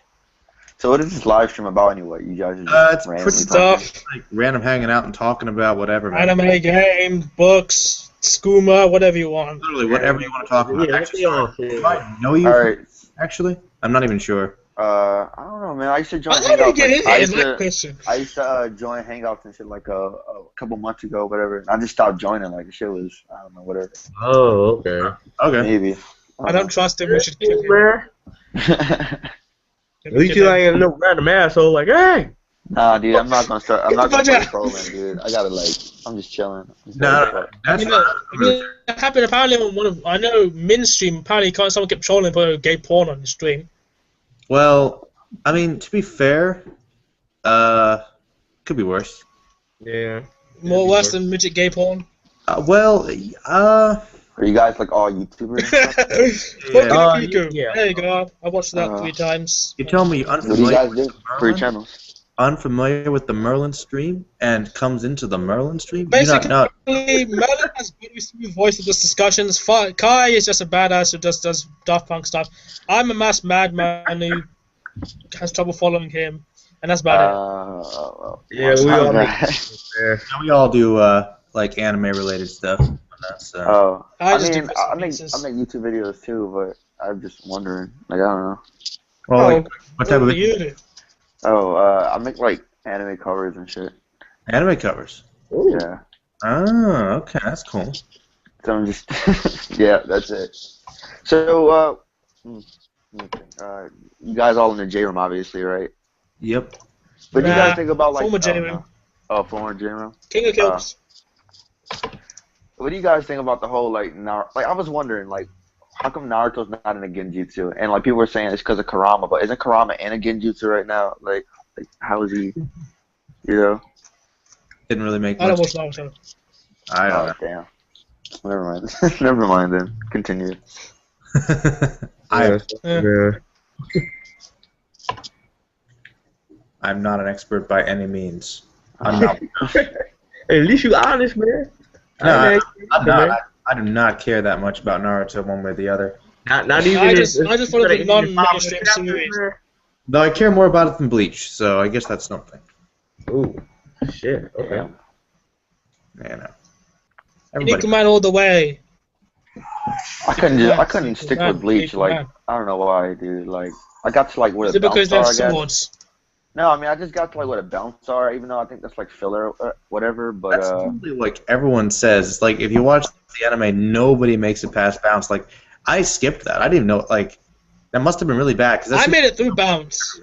So what is this live stream about anyway? You guys are just
It's
randomly
pretty
talking?
Stuff.
like random hanging out and talking about whatever, man.
Anime, games, books, skooma, whatever you want.
Literally whatever you want to talk about.
Yeah,
Actually, do I know you?
All right.
Actually, I'm not even sure.
I don't know, man. I used to join
How did you
Hangouts.
get in
Like,
there? Is my question.
I used to join Hangouts and shit like a couple months ago, whatever. I just stopped joining. Like the shit was, I don't know, whatever.
Oh, okay.
Okay.
Maybe.
I don't trust him. We should kill him.
Man. At least you ain't no random asshole like, hey.
Nah, dude, I'm not gonna start. I'm not gonna
Get the
start trolling, dude. I gotta like. I'm just chilling.
No, that's
It happened apparently on one of. I know mainstream. Apparently, someone kept trolling for gay porn on the stream.
Well, I mean, to be fair, could be worse.
Yeah.
More worse than midget gay porn.
Are you guys like all YouTubers? And stuff?
Yeah.
There you go. I watched that 3 times.
You tell me you're
What do you guys
unfamiliar,
do for your channels?
unfamiliar with the Merlin stream and comes into the Merlin stream? You
Basically,
not know.
Merlin has very smooth voice in just discussions. Kai is just a badass who just does Daft Punk stuff. I'm a mass madman who has trouble following him, and that's about it.
Yeah, we all
We all do like anime related stuff. So.
I
I
just do
mean,
bits and
I make
pieces.
YouTube videos too, but I'm just wondering. Like, I don't know.
Well, like, what type
What
of
do you do?
I make like anime covers and shit.
anime covers?
Yeah.
Oh, okay, that's cool.
So I'm just, yeah, that's it. So, let me think. You guys all in the J room, obviously, right?
Yep.
But you
Nah,
guys think about like
former J room.
Former J room.
King of Kills.
What do you guys think about the whole like like I was wondering like how come Naruto's not in a Genjutsu and like people were saying it's because of Kurama, but isn't Kurama in a Genjutsu right now? Like how is he? You know?
Didn't really make
I don't
much.
watch Naruto.
I don't know.
Damn. Never mind. Never mind then. Continue.
I'm
Yeah.
not an expert by any means. I'm not.
At least you honest, man.
No, I'm not. I do not care that much about Naruto one way or the other.
Not even.
I just follow the non-mainstream series.
Though I care more about it than Bleach, so I guess that's something.
Ooh, shit. Okay.
Yeah, no. Everybody.
Ikuman all the way.
I couldn't stick with Bleach. Like, I don't know why, dude. Like, I got to like what
Is
a
it because
bounce
they're
are, I guess.
swords?
No, I mean I just got to like what a bounce are, even though I think that's like filler or whatever. But
That's totally like everyone says. It's like if you watch the anime, nobody makes it past bounce. Like I skipped that. I didn't even know. Like that must have been really bad because
I made it through bounce.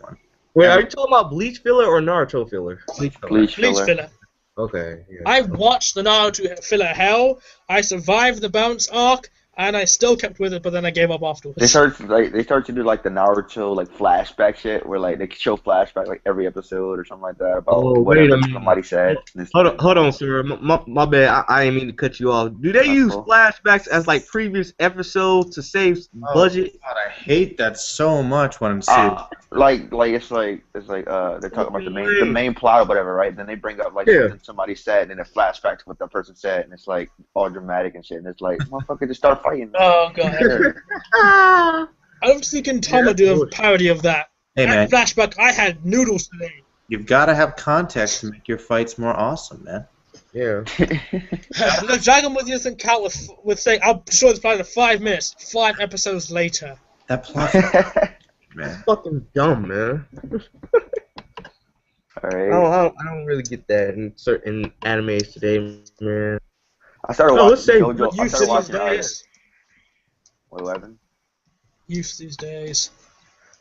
Wait, are you talking about Bleach filler or Naruto filler?
Bleach
Bleach
filler.
filler.
Okay. Yeah.
I watched the Naruto filler hell. I survived the bounce arc, and I still kept with it, but then I gave up afterwards.
They start to do like the Naruto like flashback shit where like they show flashback like every episode or something like that about whatever somebody said.
Hold on, sir. My bad. I didn't mean to cut you off. Do they use flashbacks as like previous episodes to save budget?
God, I hate that so much when I'm seeing.
Like it's like they're talking about the main plot or whatever, right? Then they bring up like something somebody said and it flashback to what that person said, and it's like all dramatic and shit, and it's like motherfucker just start fighting.
Oh god. I don't think Gintama do a parody of that.
Hey man,
Flashback. I had noodles today.
you've got to have context to make your fights more awesome, man.
Yeah.
The Dragon Ball doesn't count with saying I'll destroy this planet in 5 minutes. 5 episodes later.
That plot, man.
Fucking dumb, man.
Alright.
I don't really get that in certain animes today, man.
I started watching JoJo. I
Youth
started
these
watching
days.
What 11?
Youth these days.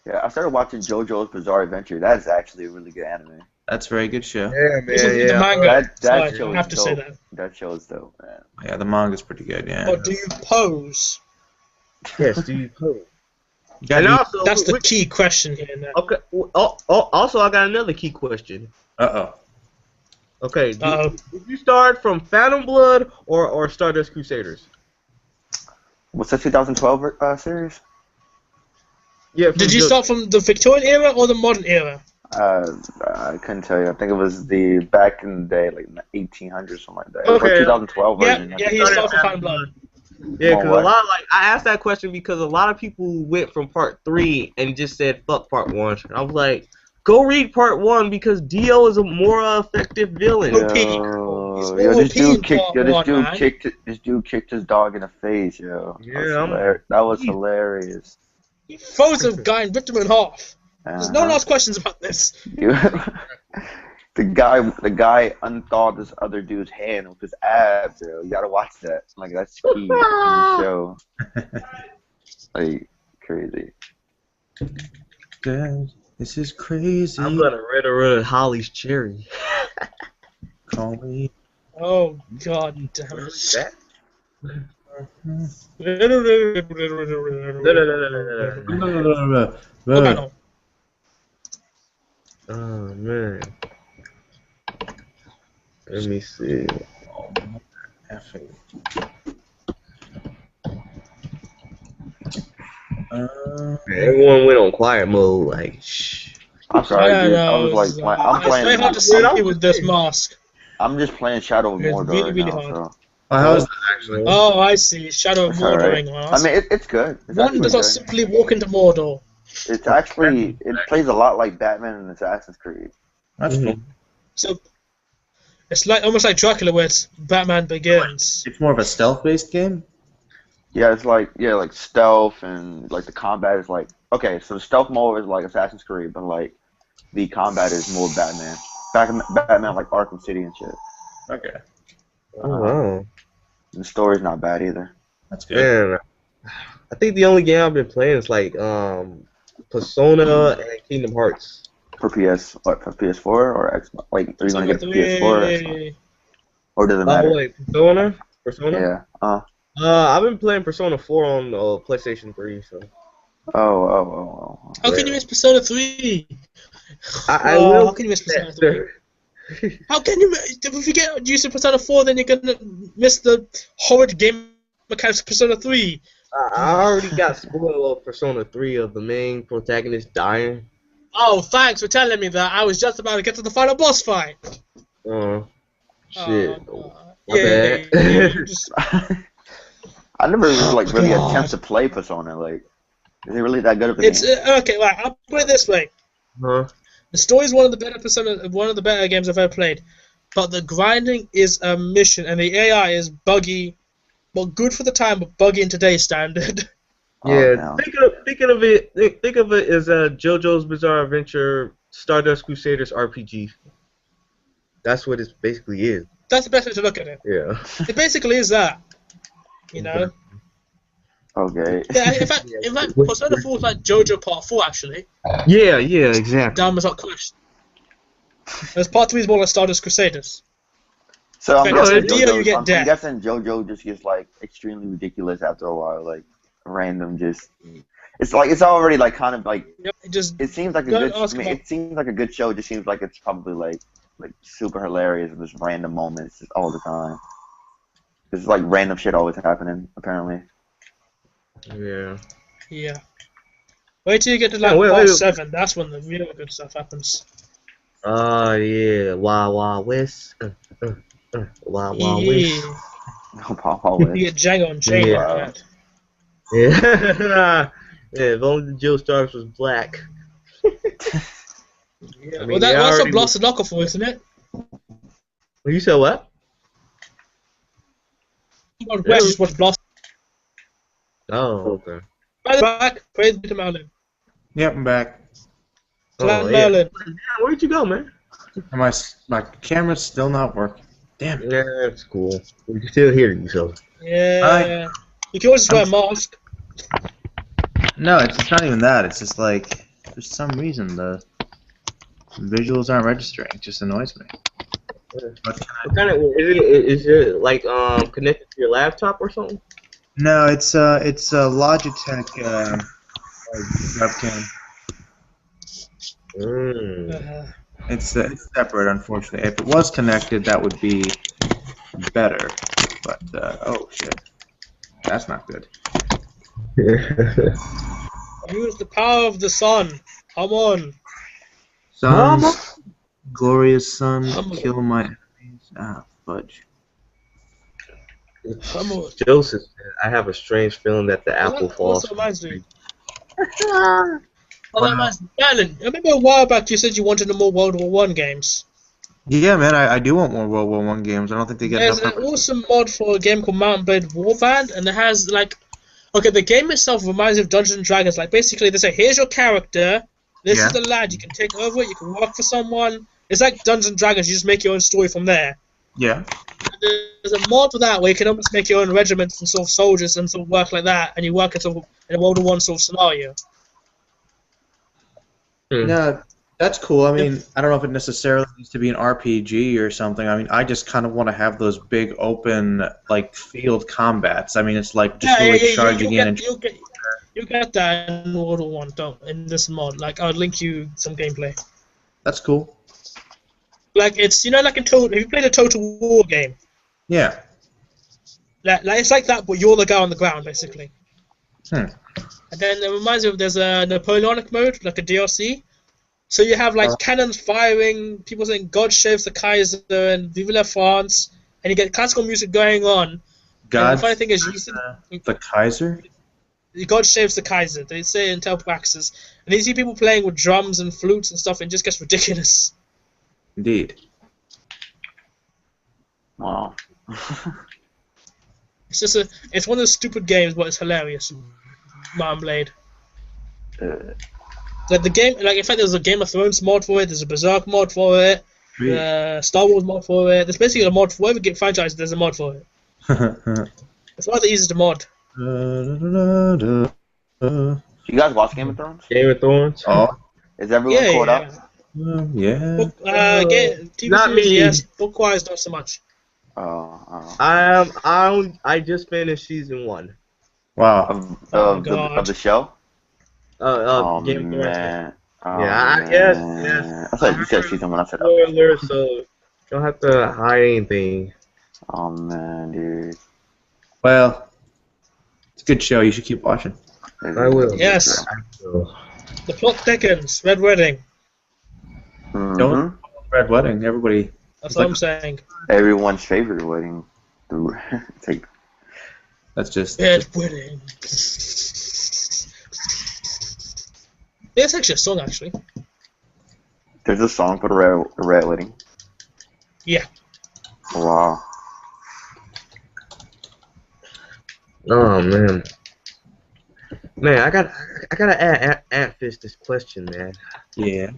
Yeah, I started watching JoJo's Bizarre Adventure. That is actually a really good anime.
That's a very good show.
Yeah,
This is
man.
the
Yeah.
manga.
That
so
show
I have
is
to
dope.
say that.
That show is dope, man.
Yeah, the manga's pretty good. Yeah.
Or do you pose?
Yes, do you pose?
And
also,
That's the key question here now.
Okay. Also, I got another key question.
Uh-oh.
Okay. Did you start from Phantom Blood or Stardust Crusaders?
What's the 2012 series?
Yeah.
Did you start from the Victorian era or the modern era?
I couldn't tell you. I think it was the back in the day, like 1800s, something like that.
Okay.
It was 2012 version.
Yeah, he started from Phantom Blood.
Yeah, because
what?
a lot of, like, I asked that question because a lot of people went from part 3 and just said fuck part 1. And I was like, go read part 1 because Dio is a more effective villain.
This dude kicked his dog in the face, yo.
Yeah,
that was hilarious.
He froze a guy and ripped him in half. There's no one asked questions about this.
The guy unthawed this other dude's hand with his abs, yo. You gotta watch that. Like, that's key in the show. Like, crazy.
Dad, this is crazy.
I'm gonna rid Holly's cherry.
Call me.
Oh god damn it.
Oh man. Let me see. Everyone went on quiet mode, like shh.
I'm sorry, dude. I was like, I'm playing.
It's very hard to see you with this mask.
I'm just playing Shadow of Mordor
really
right now,
hard.
so.
How is that actually?
Oh, I see. Shadow of Mordor going on.
I mean, it's good. It's
One does not
good.
simply walk into Mordor.
It's actually, it plays a lot like Batman and Assassin's Creed.
That's cool.
So it's like almost like Dracula, where it's Batman Begins.
It's more of a stealth-based game.
Yeah, it's like stealth and like the combat is like so the stealth mode is like Assassin's Creed, but like the combat is more Batman. Batman like Arkham City and shit.
Okay.
Oh wow.
The story's not bad either.
That's good.
Man, I think the only game I've been playing is like Persona and Kingdom Hearts.
For PS4 or Xbox? Like, are you gonna get the PS4 or Xbox? Or does it matter?
Wait, Persona?
Yeah.
I've been playing Persona 4 on PlayStation 3, so.
Oh.
How can you miss Persona 3?
I will.
How can you miss Persona 3? How can you? If you get used to Persona 4, then you're gonna miss the horrid game mechanics of Persona 3.
I already got spoiled of Persona 3 of the main protagonist dying.
Oh, thanks for telling me that. I was just about to get to the final boss fight.
Shit. My
Yeah,
bad.
just,
I never like really had a chance to play Persona. Like, is it really that good of a
it's
game?
okay. Right, I'll put it this way:
Huh?
the story is one of the better one of the better games I've ever played, but the grinding is a mission, and the AI is buggy. Well, good for the time, but buggy in today's standard.
Yeah,
no.
think of it as a JoJo's Bizarre Adventure Stardust Crusaders RPG. That's what it basically is.
That's the best way to look at it.
Yeah.
It basically is that. You know.
Okay.
Yeah, in fact, Persona 4 is like JoJo Part 4 actually.
Yeah, exactly.
Down was not crushed. Whereas Part 3 is more like Stardust Crusaders.
So I'm
Okay,
guessing,
that's the deal, you get
I'm
death.
guessing JoJo just gets like extremely ridiculous after a while, like random just. It's like it's already like kind of like.
Yep, it
seems like a
don't
good.
ask about-
It seems like a good show. It just seems like it's probably like super hilarious and just random moments just all the time. There's like random shit always happening apparently.
Yeah.
Yeah. Wait till you get to like
wait,
Part
wait.
7. That's when the real good stuff happens.
Oh yeah, Wild Wild West. Wild Wild West.
Yeah.
No problem.
You get Django and Jane
Yeah.
like that.
Yeah. Yeah, if only the Joe Stars was black.
Yeah.
I mean,
Well,
they
that's what
already-
Blasted knockoff for, isn't it?
You said what?
West is what Blasted.
Oh, okay.
Back. Praise be to Merlin.
Yep, I'm back.
Clan
yeah.
Merlin.
Yeah, where'd you go, man?
And my camera's still not working. Damn it.
Yeah, that's cool. We can still hear you, so.
Yeah. You can always just wear a mask.
No, it's not even that. It's just like for some reason the visuals aren't registering. It just annoys me. What can I
What kind of is it like connected to your laptop or something?
No, it's a Logitech webcam. It's separate, unfortunately. If it was connected, that would be better. But oh shit, that's not good.
Use the power of the sun. Come on.
Sun, glorious sun,
Come on.
kill my enemies. Ah, fudge.
Come on.
Joseph said, I have a strange feeling that the apple
That
falls.
also reminds me. Oh, that reminds me. Merlin, I remember a while back you said you wanted more World War I games.
Yeah, man, I do want more World War I games. I don't think they get
There's
enough.
an awesome mod for a game called Mountain Blade Warband, and it has like, okay, the game itself reminds me of Dungeons and Dragons. Like basically, they say, here's your character. This is the lad. You can take over it. You can work for someone. It's like Dungeons and Dragons. You just make your own story from there.
Yeah.
There's a mod for that where you can almost make your own regiments and sort of soldiers and sort of work like that, and you work in, sort of, in a World War I sort of scenario.
No, that's cool. I mean, I don't know if it necessarily needs to be an RPG or something. I mean, I just kind of want to have those big open, like, field combats. I mean, it's like just really charging in.
You'll get that in World War I, don't, in this mod. Like, I'll link you some gameplay.
That's cool.
Like, it's, you know, like in Total, have you played a Total War game?
Yeah.
Like it's like that, but you're the guy on the ground, basically.
Hmm.
And then it reminds me of there's a Napoleonic mode, like a DLC. So you have like cannons firing, people saying "God saves the Kaiser" and "Vive la France," and you get classical music going on.
God.
And the funny thing is,
the Kaiser.
God saves the Kaiser. They say in telepraxis, and you see people playing with drums and flutes and stuff, and it just gets ridiculous.
Indeed.
Wow.
It's one of those stupid games, but it's hilarious. Mountain Blade. Like the game, like in fact, there's a Game of Thrones mod for it. There's a Berserk mod for it. Star Wars mod for it. There's basically a mod for every game franchise. There's a mod for it. It's rather easy to mod.
You guys watch Game of Thrones?
Game of Thrones?
Oh.
Is everyone caught up?
Yeah.
Book, TV
Not
series,
me.
yes. Book-wise, not so much.
I just finished season 1.
Wow.
Of
God.
the show? Oh,
Game of Thrones.
man.
Yeah, yes.
I thought you said season 1. I said
Spoiler, so Don't have to hide anything.
Oh man, dude.
Well, it's a good show. You should keep watching.
I will.
Yes.
I will.
The plot thickens. Red Wedding.
Don't Red Wedding. Everybody.
That's what I'm saying.
Everyone's favorite wedding. It's like,
That's just.
Red Wedding. Yeah, it's actually a song, actually.
there's a song for the red wedding.
Yeah.
Wow.
Oh man. Man, I gotta add Fish this question, man.
Yeah.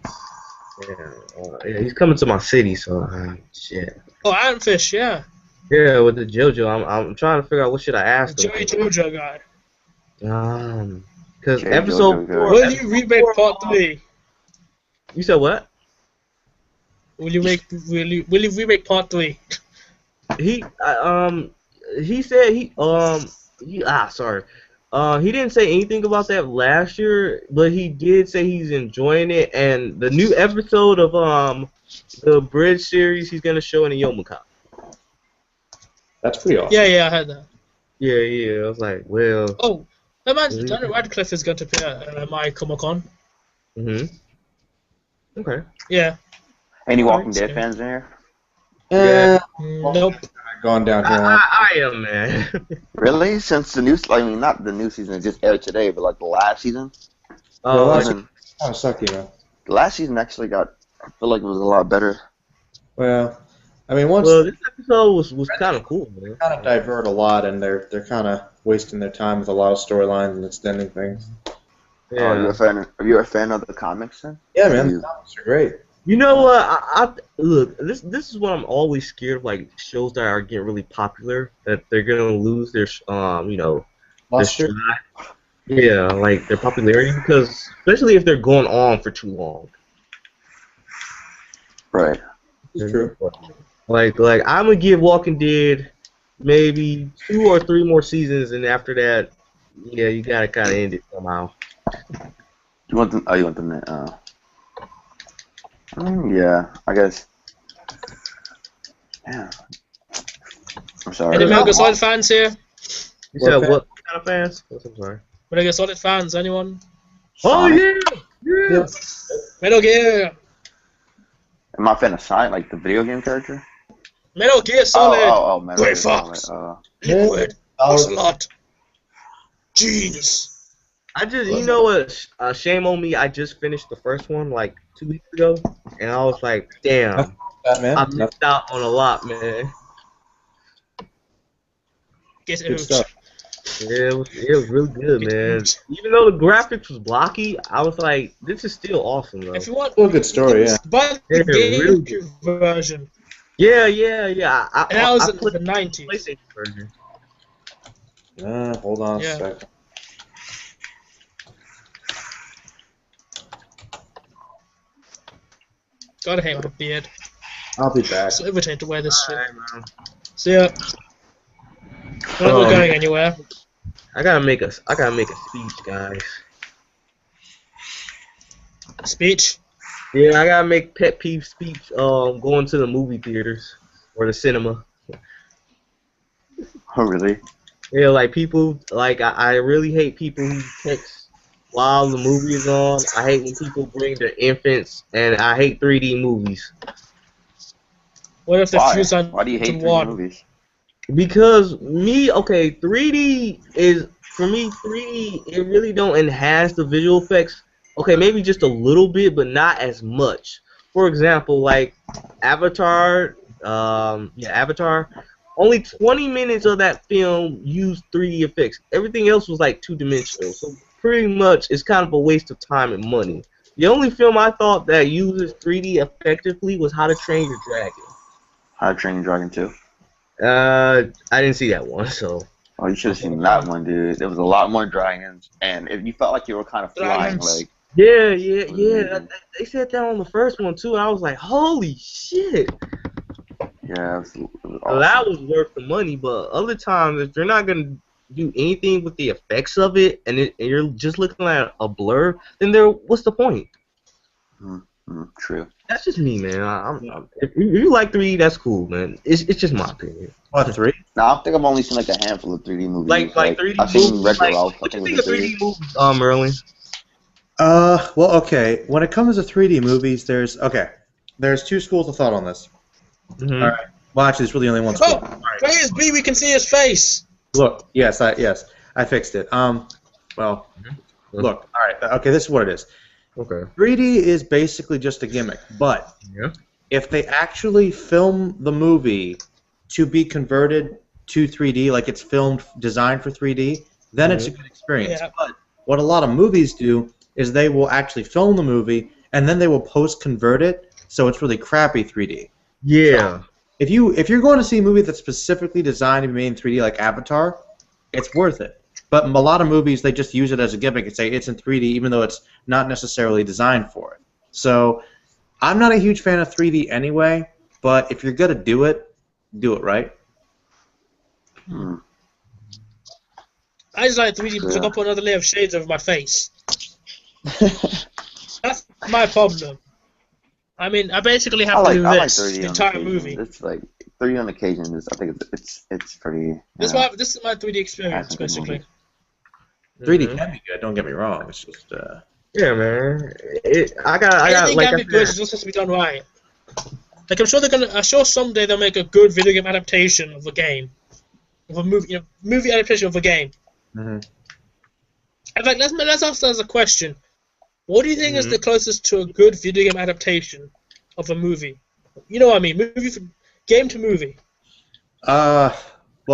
Yeah, he's coming to my city, so shit.
Oh, Antfish, yeah.
Yeah, with the JoJo, I'm trying to figure out what should I ask him.
Joey JoJo guy.
Because
Jay
episode
JoJo
4.
guy.
Will you remake part 3?
You said what?
Will you remake part 3?
He said sorry. He didn't say anything about that last year, but he did say he's enjoying it, and the new episode of the Bridge series he's gonna show in the Yomuka.
That's pretty awesome.
Yeah, I heard that.
Yeah. I was like, well.
Oh, that man, Daniel Radcliffe is going to appear at my Comic-Con.
Okay.
Yeah.
Any Walking Dead fans in here?
Nope.
Going down here.
I am, man.
Really? Since the new, I mean, not the new season, it just aired today, but like the last season.
Last
Even-
kind of sucky, man.
The last season actually I feel like it was a lot better.
Well, I mean, once
Well, this episode was kind of cool, man.
kind of divert a lot, and they're kind of wasting their time with a lot of storylines and extending things.
Yeah.
Are you a fan of the comics then?
Yeah, man,
You-
the comics are great.
You know what? I look. This is what I'm always scared of. Like shows that are getting really popular, that they're gonna lose their their
Luster?
stride. Yeah, like their popularity, because especially if they're going on for too long.
Right.
It's true.
Like I'm gonna give Walking Dead maybe 2 or 3 more seasons, and after that, yeah, you gotta kind of end it somehow.
You want them? Oh, you want them to? Yeah, I guess. Yeah. I'm sorry.
Any Metal Gear Solid fans here?
You said what kind of fans? I'm sorry.
Metal Gear Solid fans, anyone?
Oh
Sonic.
yeah.
Metal Gear!
Am I a fan of Sonic, like the video game character?
Metal Gear Solid!
Oh, Metal
Gray
Gear Solid,
Fox! Liquid! Ocelot! Genius!
I just, you know what? Shame on me. I just finished the first one like 2 weeks ago, and I was like, damn,
Batman.
I missed out on a lot, man.
Get
Good
out.
stuff.
Yeah, it was really good, man. Even though the graphics was blocky, I was like, this is still awesome, though.
If you want,
Still a good story, yeah.
buy the
Yeah, really
GameCube version.
Yeah.
And that was
I
in
put
the 90s.
PlayStation version.
Hold on
Yeah.
a second.
Gotta hate my beard.
I'll be back.
So irritating to wear this shit.
Alright, man.
See ya. We're not going anywhere.
I gotta make a speech, guys.
Speech.
Yeah, I gotta make pet peeve speech. Going to the movie theaters or the cinema.
Oh, really?
Yeah, like people, like I really hate people who text while the movie is on. I hate when people bring their infants, and I hate 3D movies.
What if they
Why?
fuse on
Why do you
to
hate 3D
one?
movies?
Because 3D is, for me, 3D, it really don't enhance the visual effects. Okay, maybe just a little bit, but not as much. For example, like Avatar, Avatar, only 20 minutes of that film used 3D effects. Everything else was like two-dimensional. So pretty much it's kind of a waste of time and money. The only film I thought that uses 3D effectively was How to Train Your Dragon.
How to Train Your Dragon 2?
I didn't see that one, so.
Oh, you should have seen that one, dude. There was a lot more dragons, and if you felt like you were kind of flying,
Dragons.
like.
Yeah. They said that on the first one too, and I was like, holy shit.
Yeah, it was
So
awesome.
that was worth the money, but other times, if you're not gonna do anything with the effects of it, and you're just looking at a blur, then what's the point?
True.
That's just me, man. If you like 3D, that's cool, man. It's just my opinion.
What, 3?
No, I think I've only seen like a handful of 3D movies.
Like 3D
I've seen
movies.
Wreck-It
Like,
Ralph.
what
I
you
think
think
it
of
was
3D movies, Merlin?
Well, okay. When it comes to 3D movies, there's 2 schools of thought on this.
Mm-hmm.
All right. Well, actually, there's really only one school.
Oh, Players B, we can see his face.
Look, yes, I fixed it. Well, look, all right, okay, this is what it is.
Okay.
3D is basically just a gimmick, but if they actually film the movie to be converted to 3D, like it's designed for 3D, then it's a good experience.
Yeah.
But what a lot of movies do is they will actually film the movie and then they will post-convert it, so it's really crappy 3D.
Yeah.
So, if you're going to see a movie that's specifically designed to be made in 3D, like Avatar, it's worth it. But in a lot of movies, they just use it as a gimmick and say it's in 3D, even though it's not necessarily designed for it. So I'm not a huge fan of 3D anyway, but if you're going to do it right.
I just like 3D because I got to put another layer of shades over my face. That's my problem. I mean, I basically have to do this the entire movie.
It's like 3D on occasion. I think it's pretty.
This is my 3D experience, basically.
3D can be good. Don't get me wrong. It's just.
Yeah, man. I
Anything
like
can be good. It just has to be done right. Like I'm sure someday they'll make a good video game adaptation of a game, of a movie, movie adaptation of a game.
Mm-hmm.
In fact, let's ask as a question. What do you think is the closest to a good video game adaptation of a movie? You know what I mean? Game to movie.
Well,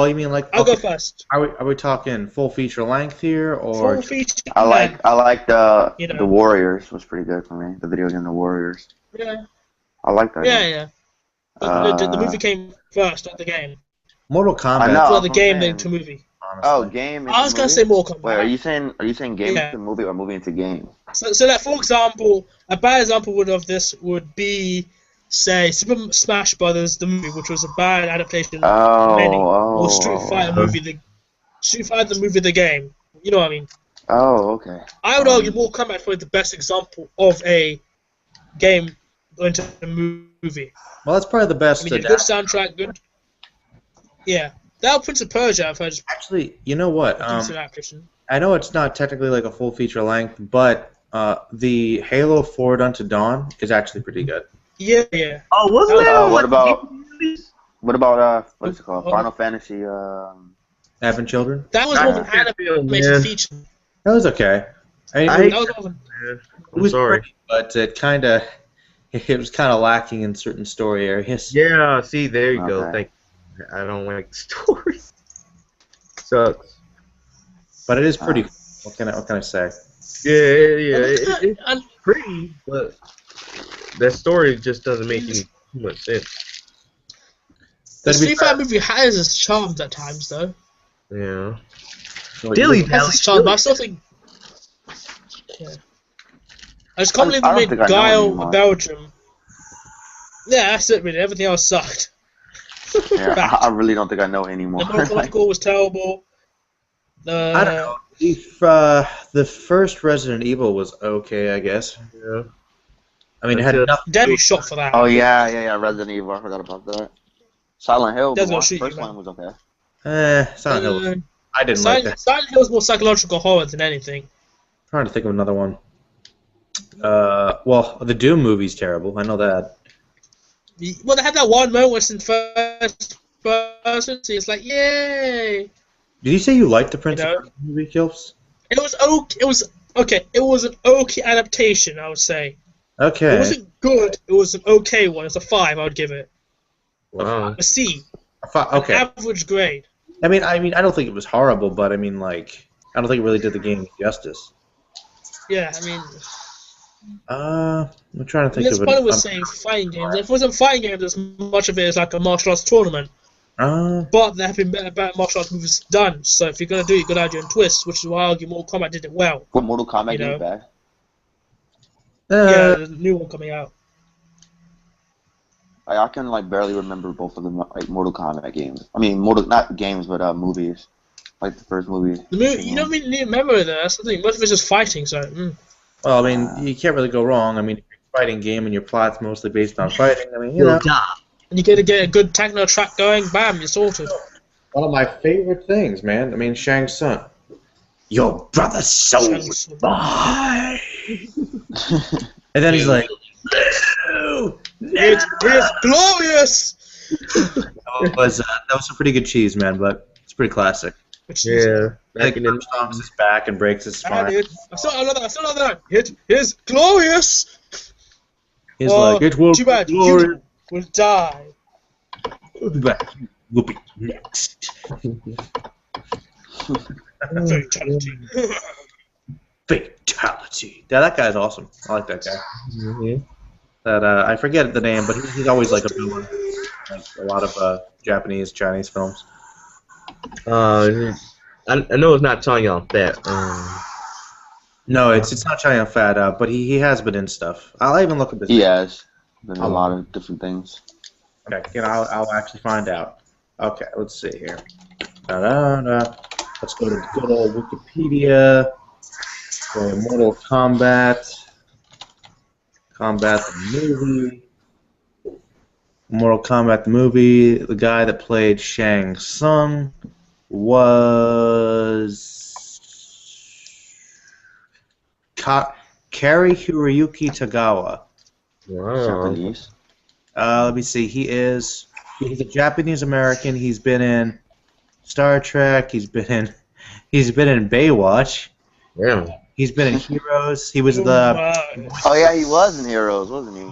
you mean like?
I'll go first.
Are we talking full feature length here, or?
Full feature.
I like the Warriors was pretty good for me. The video game The Warriors.
Yeah.
I like that.
Yeah. The movie came first, not the game.
Mortal Kombat.
I know.
Well, the game then to movie.
Honestly.
Oh, game.
I was gonna say Mortal Kombat.
Wait, are you saying game to movie or movie into game?
So that, for example, a bad example would be, say, Super Smash Brothers the movie, which was a bad adaptation of many, or Street Fighter the movie, the game. You know what I mean?
Oh, okay.
I would argue Mortal Kombat is probably the best example of a game into a movie.
Well, that's probably the best.
I mean, good soundtrack, good. Yeah. That Prince of Persia, I've heard.
Actually, you know what? I know it's not technically like a full feature length, but the Halo Forward Unto Dawn is actually pretty good.
Yeah.
Oh, wasn't that?
What about what's it called? Final Fantasy.
Advent Children.
That was more of an animation feature.
That was okay.
I'm sorry,
pretty, but it was kind of lacking in certain story areas.
Yeah. See, there you go. Thank you. I don't like the story. Sucks.
But it is pretty. What can I say?
Yeah. It's pretty, but that story just doesn't make too much sense.
The Street Fighter movie has its charms at times, though.
Yeah.
Dilly has its charms, but I still think. Yeah. I just can't believe they made Guile Belgium. Yeah, that's it. Really, everything else sucked.
Yeah, I really don't think I know anymore.
The Mortal was terrible.
I don't know. If the first Resident Evil was okay, I guess.
Yeah.
I mean, it had nothing.
Deadly shot for that.
Oh yeah. Resident Evil. I forgot about that. Silent Hill. The first one was okay.
Silent Hill. I didn't like that.
Silent Hill was more psychological horror than anything.
I'm trying to think of another one. Well, the Doom movie's terrible. I know that.
Well, they had that one moment where it's in first person, so it's like, yay!
Did you say you liked the Prince of Persia movie, Kilps?
It was okay. It was an okay adaptation, I would say.
Okay.
It wasn't good. It was an okay one. It's a 5. I would give it.
Wow.
A C.
Okay.
An average grade.
I mean, I don't think it was horrible, but I mean, like, I don't think it really did the game justice.
Yeah, I mean.
I'm trying to think of it.
That's part of saying fighting games. If it wasn't fighting games, as much of it is like a martial arts tournament. But there have been better martial arts movies done. So if you're gonna do it, you gotta add your own twist, which is why I argue Mortal Kombat did it well.
What Mortal Kombat game bad?
Yeah, there's a new one coming out.
I can barely remember both of them Mortal Kombat games. I mean, not games, but movies. Like the first movie.
The movie, you don't need to remember that. That's the thing. Most of it's just fighting. So.
Well, I mean, you can't really go wrong. I mean, if you're fighting game and your plot's mostly based on fighting, I mean, you
You'll
know.
die.
And you get to get a good techno track going, bam, you're sorted.
One of my favorite things, man. I mean, Shang Tsung. Your brother's soul is mine. And then he's like, no,
It is glorious!
that was some pretty good cheese, man, but it's pretty classic.
Yeah.
Like,
Back in the
stomps his back and breaks his spine.
I saw another. It is glorious!
He's like, it will
Too bad,
glory.
you will die.
But will be next.
Fatality.
Fatality. Yeah, that guy's awesome. I like that guy.
Mm-hmm.
That I forget the name, but he's always like a villain. Like a lot of Japanese, Chinese films.
I know it's not Chang Yao Fat.
No, it's not China Fat, but he has been in stuff. I'll even look at this.
He has been in a lot of different things.
Okay, I'll actually find out. Okay, let's see here. Da-da-da. Let's go to good old Wikipedia. For Mortal Kombat. Kombat the movie. Mortal Kombat the movie. The guy that played Shang Tsung was Kari Hiroyuki Tagawa.
Wow.
Japanese.
Let me see. He's a Japanese American. He's been in Star Trek. He's been in Baywatch.
Yeah.
He's been in Heroes. He was
Oh yeah, he was in Heroes, wasn't he?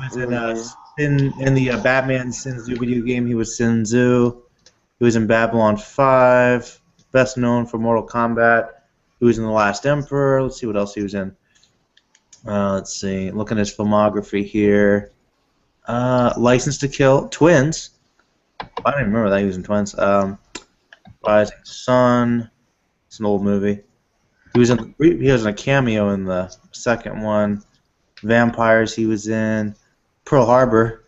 in the Batman Sin Tzu video game. He was Sin Tzu. He was in Babylon 5. Best known for Mortal Kombat. He was in The Last Emperor. Let's see what else he was in. Let's see. Looking at his filmography here. License to Kill. Twins. I don't even remember that he was in Twins. Rising Sun. It's an old movie. He was in a cameo in the second one. Vampires he was in. Pearl Harbor.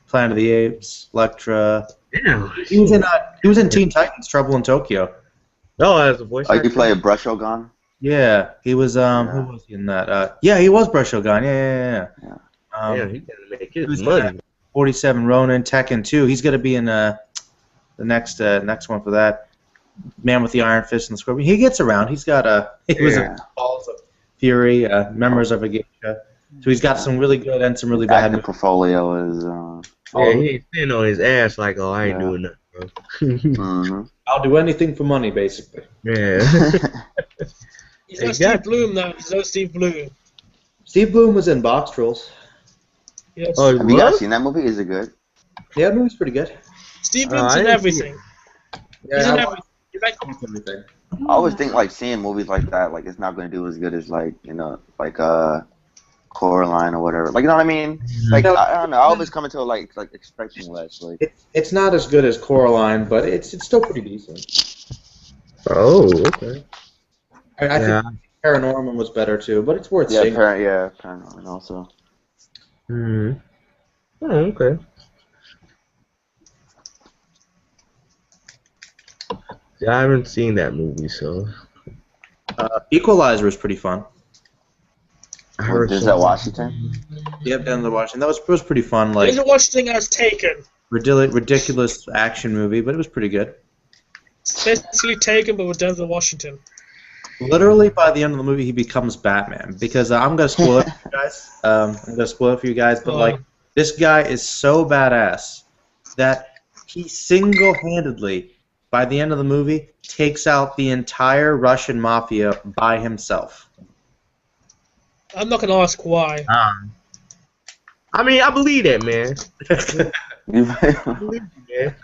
Planet of the Apes. Elektra.
Yeah.
He was in Teen Titans. Trouble in Tokyo.
Oh, as a voice
Oh,
actor?
you play a brush Shogun?
Yeah, he was. Who was he in that? Yeah, he was Brush Shogun. Yeah.
Yeah, he can make
he was
his money.
47 Ronin, Tekken 2. He's gonna be in the next one for that. Man with the Iron Fist and the Scorpion. He gets around. He's got he was in Balls of Fury, Members of a Geisha. So he's got some really good and some really bad.
Active portfolio is.
Yeah, he ain't sitting on his ass like, oh, I ain't doing nothing, bro.
Mm-hmm.
I'll do anything for money, basically.
Yeah.
He's no Steve Bloom, though. He's no Steve Bloom.
Steve Bloom was in Box Trolls.
Yes.
Oh,
Have you guys seen that movie? Is it good?
Yeah, that movie's pretty good.
Steve Bloom's
I
in
didn't
everything.
Yeah,
He's in
I
everything. He's like,
watched everything.
I always think like seeing movies like that, like it's not going to do as good as like like Coraline or whatever. Like you know what I mean? Like I don't know. I always come into it like expecting less. Like
It's not as good as Coraline, but it's still pretty decent.
Oh, okay.
I think Paranorman was better too, but it's worth seeing.
Paranorman also.
Hmm. Oh, okay. Yeah, I haven't seen that movie, so.
Equalizer was pretty fun.
I heard
Denzel
something.
Washington.
Yep, Denzel Washington. That was pretty fun. Like
Denzel Washington has Taken.
ridiculous action movie, but it was pretty good.
It's basically Taken, but with Denzel Washington.
Literally, by the end of the movie, he becomes Batman. Because I'm gonna spoil it for you guys. But like, this guy is so badass that he single-handedly, by the end of the movie, takes out the entire Russian mafia by himself.
I'm not gonna ask why.
I mean, I believe that, man. I believe it, man.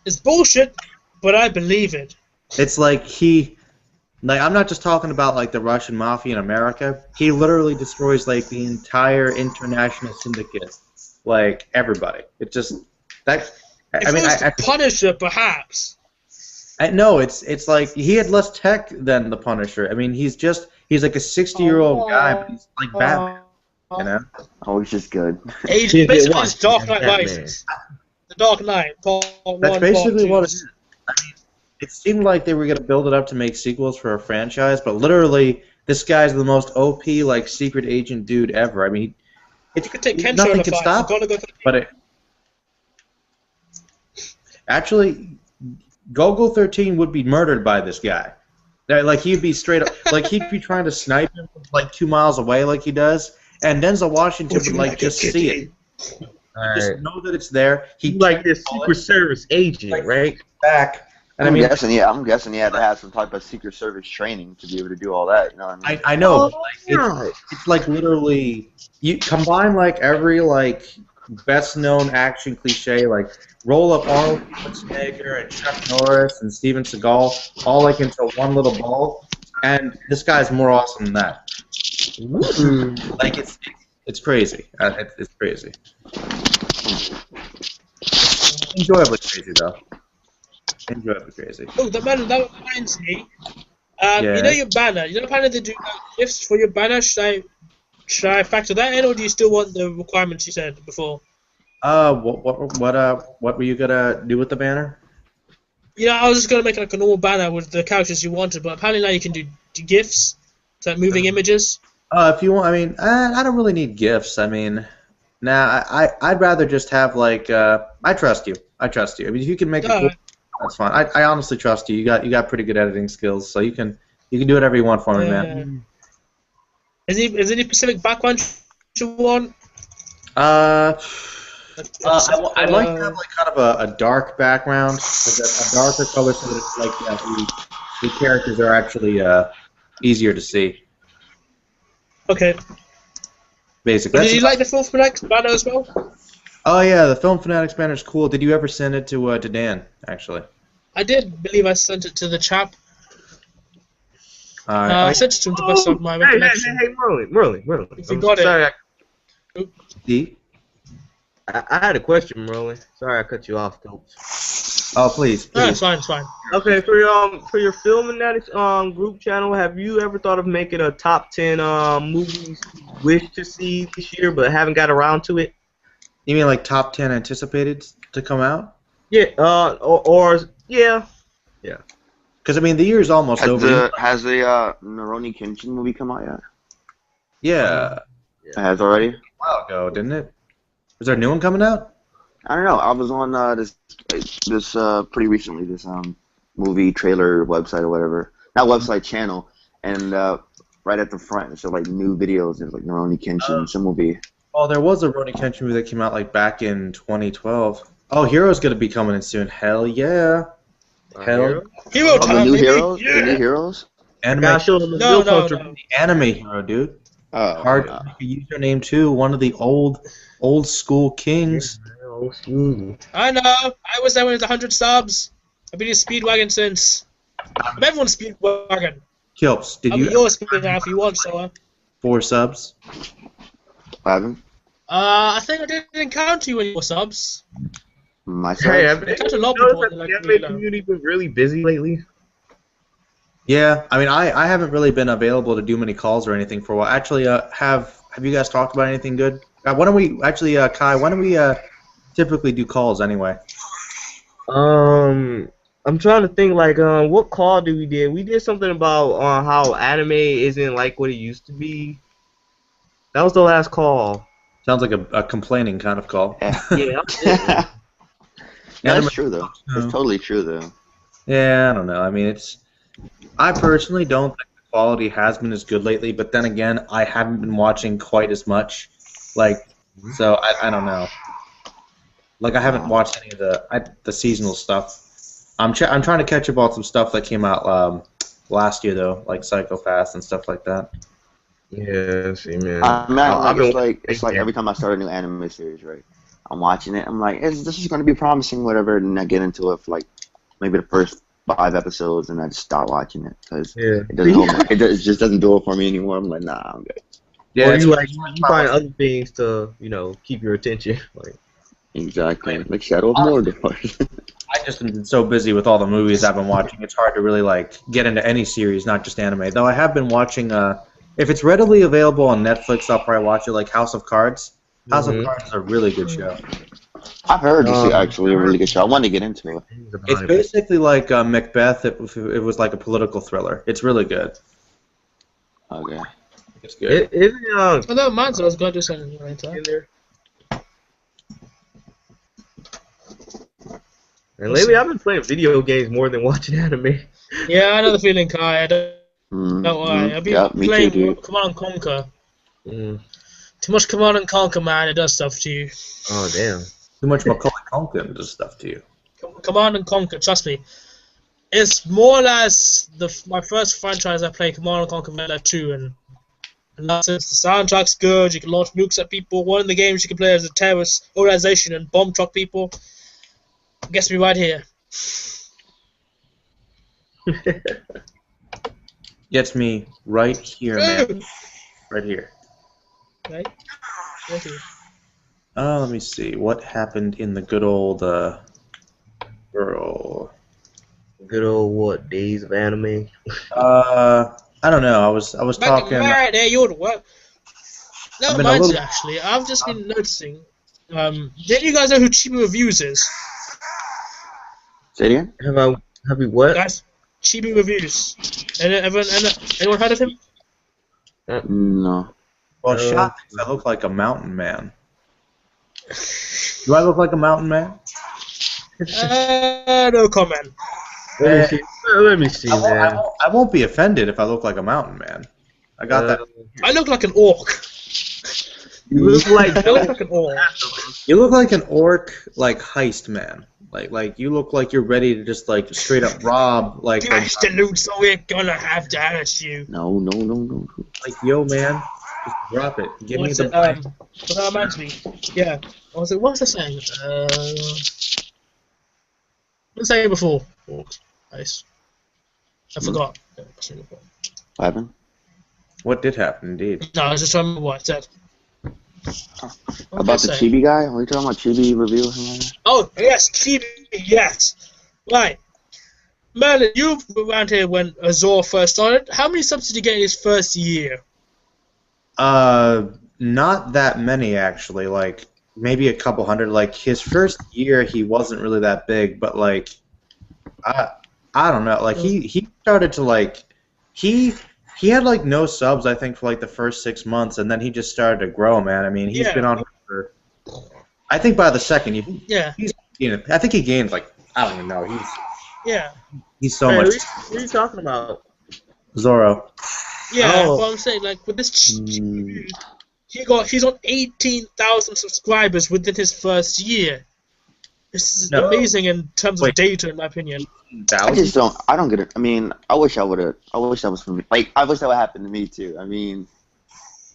It's bullshit, but I believe it.
It's like I'm not just talking about like the Russian mafia in America. He literally destroys like the entire international syndicate, like everybody. It just that.
If it was the Punisher, perhaps.
No, it's like he had less tech than the Punisher. I mean, he's like a 60-year-old guy, but he's like Batman, you know?
Oh, he's just good.
Basically, it's Dark Knight Rises. The Dark Knight, part 1,
That's basically
part 2.
what it is. I mean, it seemed like they were going to build it up to make sequels for a franchise, but literally, this guy's the most OP, like, secret agent dude ever. I mean,
You could take Kensho in
nothing
a
can
fight.
stop.
You've got to go for the
But it, actually, Gogo 13 would be murdered by this guy. Like he'd be straight up, like he'd be trying to snipe him from like 2 miles away, like he does, and Denzel Washington would like just see it, just know that it's there.
He's like this Secret Service agent, right?
Back. And
I'm
I mean,
guessing, yeah, I'm guessing he had to have some type of Secret Service training to be able to do all that. You know what I mean?
I know. It's like literally you combine like every like best known action cliche, like roll up Arnold Schwarzenegger and Chuck Norris and Steven Seagal all like into one little ball, and this guy's more awesome than that. Like it's crazy. It's crazy. Enjoyably crazy though. Enjoyably crazy.
Oh, that reminds me. You know your banner. You know the banner they do gifts for your banner. Should I factor that in, or do you still want the requirements you said before?
What were you gonna do with the banner?
I was just gonna make like a normal banner with the characters you wanted, but apparently now you can do GIFs, so like moving images.
If you want, I mean, I don't really need GIFs. I mean, I'd rather just have like, I trust you. I mean, if you can make it cool, that's fine. I honestly trust you. You got pretty good editing skills, so you can do whatever you want for me, man.
Is there any specific background you want?
I'd like to have like kind of a dark background, like a darker color, so that it's like the characters are actually easier to see.
Okay.
Basically.
Did you like the Film Fanatics banner as well?
Oh yeah, the Film Fanatics banner is cool. Did you ever send it to Dan? Actually.
I did believe I sent it to the chap.
I
sent it to him to best of my recollection.
Hey, Merlin.
If you got
sorry,
it.
I had a question, Merlin. Sorry I cut you off, Topes.
Oh, please.
No, it's fine.
Okay, for your Film Fanatics group channel, have you ever thought of making a top 10 movies you wish to see this year but haven't got around to it?
You mean like top 10 anticipated to come out?
Yeah. Yeah.
Because I mean the year's almost over.
Has the Naroni Kenshin movie come out yet?
Yeah.
It has already?
A while ago, didn't it? Is there a new one coming out?
I don't know. I was on this pretty recently, this movie trailer website or whatever. Not website, channel. And right at the front, it showed like new videos. There's like Naroni Kenshin, some movie.
Oh, there was a Rurouni Kenshin movie that came out like back in 2012. Oh, Hero's gonna be coming in soon. Hell yeah. Hero
time,
the new
baby.
Heroes?
Yeah.
The new Heroes?
Anime.
No.
The anime hero, dude.
Oh,
Hard to make a username too. One of the old school kings.
I know. I was there when it was 100 subs. I've been in Speedwagon since. I'm everyone's Speedwagon.
Kilps, did
I'll
you?
be yours now if you want, so.
4 subs.
11?
I think I didn't encounter you in your subs.
Myself?
Hey,
I encountered a lot of people.
the anime community been really busy lately?
Yeah, I mean, I haven't really been available to do many calls or anything for a while. Actually, have you guys talked about anything good? Why don't we actually, Kai? Why don't we typically do calls anyway?
I'm trying to think like what call did we did? We did something about how anime isn't like what it used to be. That was the last call.
Sounds like a complaining kind of call.
Yeah.
That's true though. It's totally true though.
Yeah, I don't know. I mean, I personally don't think the quality has been as good lately, but then again, I haven't been watching quite as much. So I don't know. Like, I haven't watched any of the seasonal stuff. I'm trying to catch up on some stuff that came out last year, though, like Psycho Pass and stuff like that.
Yeah, see, man.
It's like every time I start a new anime series, right? I'm watching it. I'm like, this is going to be promising, whatever, and I get into it for like maybe the first 5 episodes, and I just stop watching it because it just doesn't do it for me anymore. I'm like, nah, I'm good.
Yeah, or you find other things to keep your attention. Like
exactly, like Shadow of Mordor.
I just been so busy with all the movies I've been watching. It's hard to really get into any series, not just anime. Though I have been watching. If it's readily available on Netflix, I'll probably watch it. Like House of Cards. House of Cards is a really good show.
I've heard it's actually a really good show. I want to get into it.
It's basically like Macbeth if it was like a political thriller. It's really good.
Okay.
It's good.
Oh no, mine's I was glad to send it right
in there. And lately, I've been playing video games more than watching anime.
Yeah, I know the feeling, Kai. I don't lie. I've been playing Command and Conquer. Too much Command and Conquer, man. It does stuff to you.
Oh damn.
Too much Macaulay Culkin does stuff to you.
Command and Conquer, trust me. It's more or less my first franchise I played, Command and Conquer Vanilla 2, and since the soundtrack's good, you can launch nukes at people. One of the games you can play as a terrorist organization and bomb truck people. Gets me right here.
Gets me right here, man. Right here.
Right? Right here.
Let me see. What happened in the good old girl?
Good old what? Days of anime?
I don't know. I was talking.
Right there, you're the what? No, mine's actually. I've just been noticing. Did you guys know who Chibi Reviews is?
Say it again?
Have we what?
Guys, Chibi Reviews. Anyone heard of him?
No.
Well, shot thinks I look like a mountain man. Do I look like a mountain man?
No comment.
Let me see, man.
I won't be offended if I look like a mountain man. I got that.
I look like an orc.
You look like
I look like an orc.
You look like an orc, like heist man. Like you look like you're ready to just like straight up rob. Like
Flash the loot, so we're gonna have to ask you.
No.
Like yo, man, just drop it. Give me the.
But that reminds me. Yeah. What was I saying? What was I saying before? Orcs. Nice. I forgot.
What happened?
What did happen, indeed?
No, I was just trying to remember what I said.
About the Chibi guy? Are you talking about Chibi review or something like that?
Oh, yes, Chibi, yes. Right. Merlin, you were around here when Azor first started. How many subs did he get in his first year?
Not that many, actually. Like, maybe a couple hundred. Like, his first year, he wasn't really that big, but, like, I don't know. Like, he started to, like, he had, like, no subs, I think, for, like, the first 6 months, and then he just started to grow, man. I mean, he's been on here for, I think by the second, I think he gained, like, I don't even know. He's so much.
What are you talking about?
Zoro.
Yeah, what I'm saying, like, with this he's on 18,000 subscribers within his first year. This is amazing in terms of data, in my opinion.
I don't get it. I mean, I wish that was for me. Like, I wish that would happen to me too. I mean,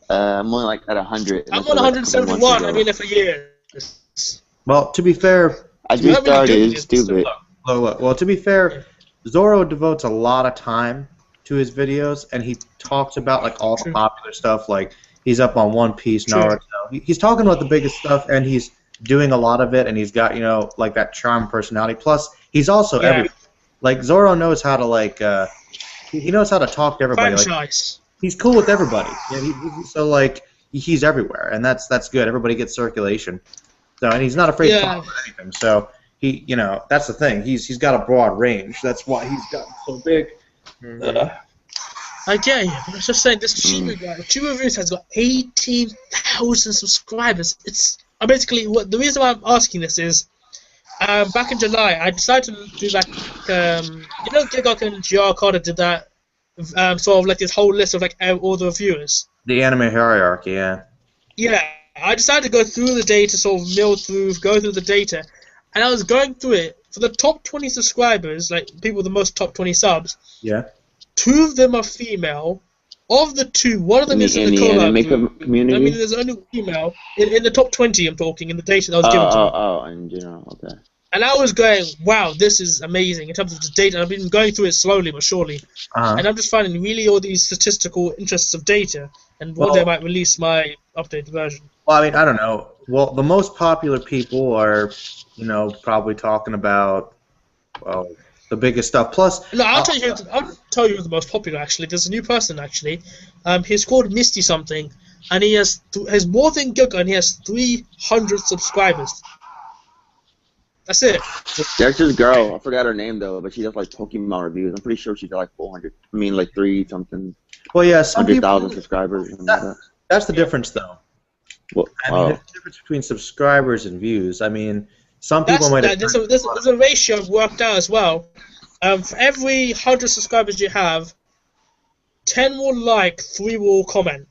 I'm only like at 100.
I'm on 171. I've been there for years.
Well, to be fair,
I just started. It's stupid.
Look. Well, to be fair, Zoro devotes a lot of time to his videos, and he talks about like all the popular stuff. Like he's up on One Piece, Naruto. He's talking about the biggest stuff, and he's doing a lot of it, and he's got like that charm personality. Plus, he's also everything. Like Zoro knows how to like he knows how to talk to everybody. Like, he's cool with everybody. Yeah, so like he's everywhere, and that's good. Everybody gets circulation. So and he's not afraid to talk about anything. So he that's the thing. He's got a broad range. That's why he's gotten so big.
I get you. I was just saying this Chibi guy. Chibi Reviews has got 18,000 subscribers. It's basically the reason why I'm asking this is. Back in July, I decided to do like, Gigok and GR Carter did that, sort of like this whole list of like all the reviewers.
The anime hierarchy, yeah.
Yeah, I decided to go through the data, sort of go through the data, and I was going through it for the top 20 subscribers, like people with the most top 20 subs.
Yeah.
2 of them are female. Of the 2, one of them is in the collab
community.
I mean, there's only one female in the top 20. I'm talking in the data that was given to me.
In general, okay.
And I was going, wow, this is amazing in terms of the data. I've been going through it slowly but surely. And I'm just finding really all these statistical interests of data. And one day I might release my updated version.
Well, I mean, I don't know. Well, the most popular people are, probably talking about, the biggest stuff. Plus,
no, I'll tell you who's the most popular, actually. There's a new person, actually. He's called Misty something. And he has more than Giga, and he has 300 subscribers. That's it.
There's this girl. I forgot her name though, but she does like Pokemon reviews. I'm pretty sure she's got like 400. I mean, like 3 something.
Well, yeah, some people.
100,000 subscribers. And all that.
That's the difference, though.
Well,
I mean, there's a difference between subscribers and views. I mean, some people might.
There's a ratio worked out as well. For every 100 subscribers you have, 10 will like, 3 will comment.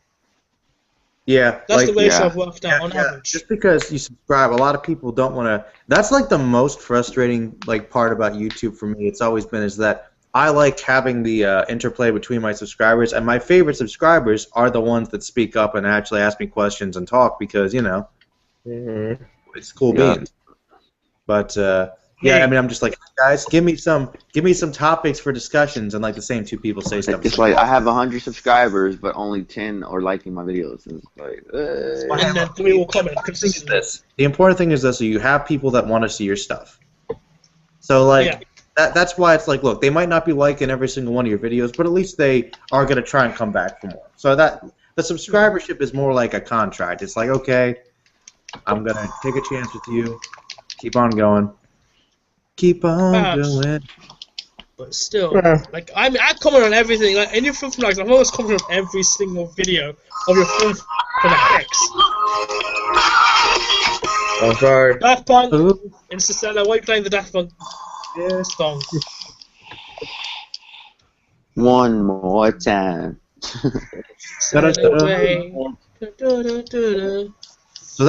Yeah,
that's
like,
the ratio I've worked out on average.
Just because you subscribe, a lot of people don't want to. That's like the most frustrating part about YouTube for me. It's always been is that I like having the interplay between my subscribers, and my favorite subscribers are the ones that speak up and actually ask me questions and talk because it's cool beans. But I mean, I'm just like, guys, give me some topics for discussions, and like the same two people say stuff.
It's like I have 100 subscribers, but only 10 are liking my videos. And it's like,
and then 3 will comment consistently.
The important thing is this: so you have people that want to see your stuff. So like that's why it's like, look, they might not be liking every single one of your videos, but at least they are gonna try and come back for more. So that the subscribership is more like a contract. It's like, okay, I'm gonna take a chance with you, keep on going. Keep on doing.
But still, like I comment on everything. Like in your film likes, I've always commented on every single video of your film X.
I'm sorry.
Daft Punk, Interstellar. Why are you playing the Daft Punk song?
One more time.
So that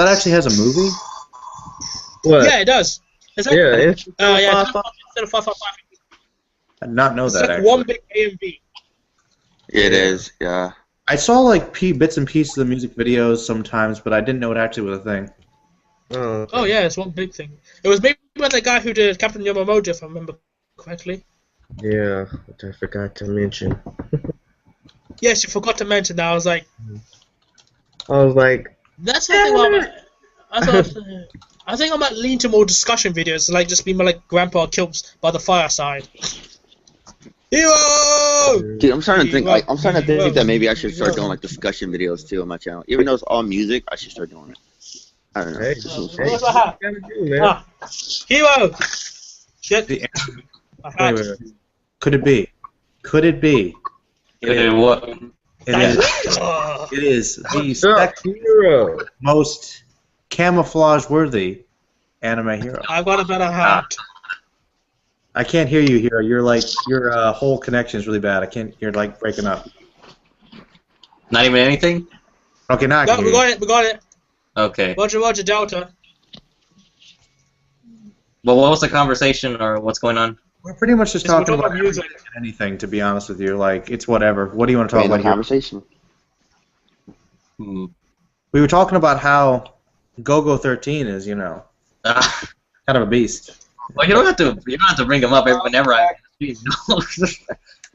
actually has a movie?
What?
Yeah, it does. Is that
it's
instead of 555.
I did not know
it's
that.
Like
actually.
one big A and B.
It is, yeah.
I saw like bits and pieces of music videos sometimes, but I didn't know it actually was a thing.
Oh yeah, it's one big thing. It was made by the guy who did Captain Yamamoto, if I remember correctly.
Yeah, which I forgot to mention.
Yes, you forgot to mention that. I was like, that's something. I think I might lean to more discussion videos, like just be more like Grandpa Kilps by the fireside. Hero!
Dude, I'm starting to think that maybe I should start doing like discussion videos too on my channel. Even though it's all music, I should start doing it. I don't know.
Hey,
Where's my hat? Hero! Shit. My hat.
Wait. Could it be? Could it be?
What?
It is the second most camouflage-worthy anime hero.
I got a better hat.
I can't hear you, Hero. Your whole connection is really bad. I can't. You're like breaking up.
Not even anything?
Okay, now I can hear you.
We got it.
Okay.
Roger, Delta.
Well, what was the conversation, or what's going on?
We're pretty much just talking about
music.
Anything, to be honest with you. Like, it's whatever. What do you want to talk about here?
Conversation.
We were talking about how Go-Go 13 is, kind of a beast.
Well, you don't have to bring him up whenever I speak.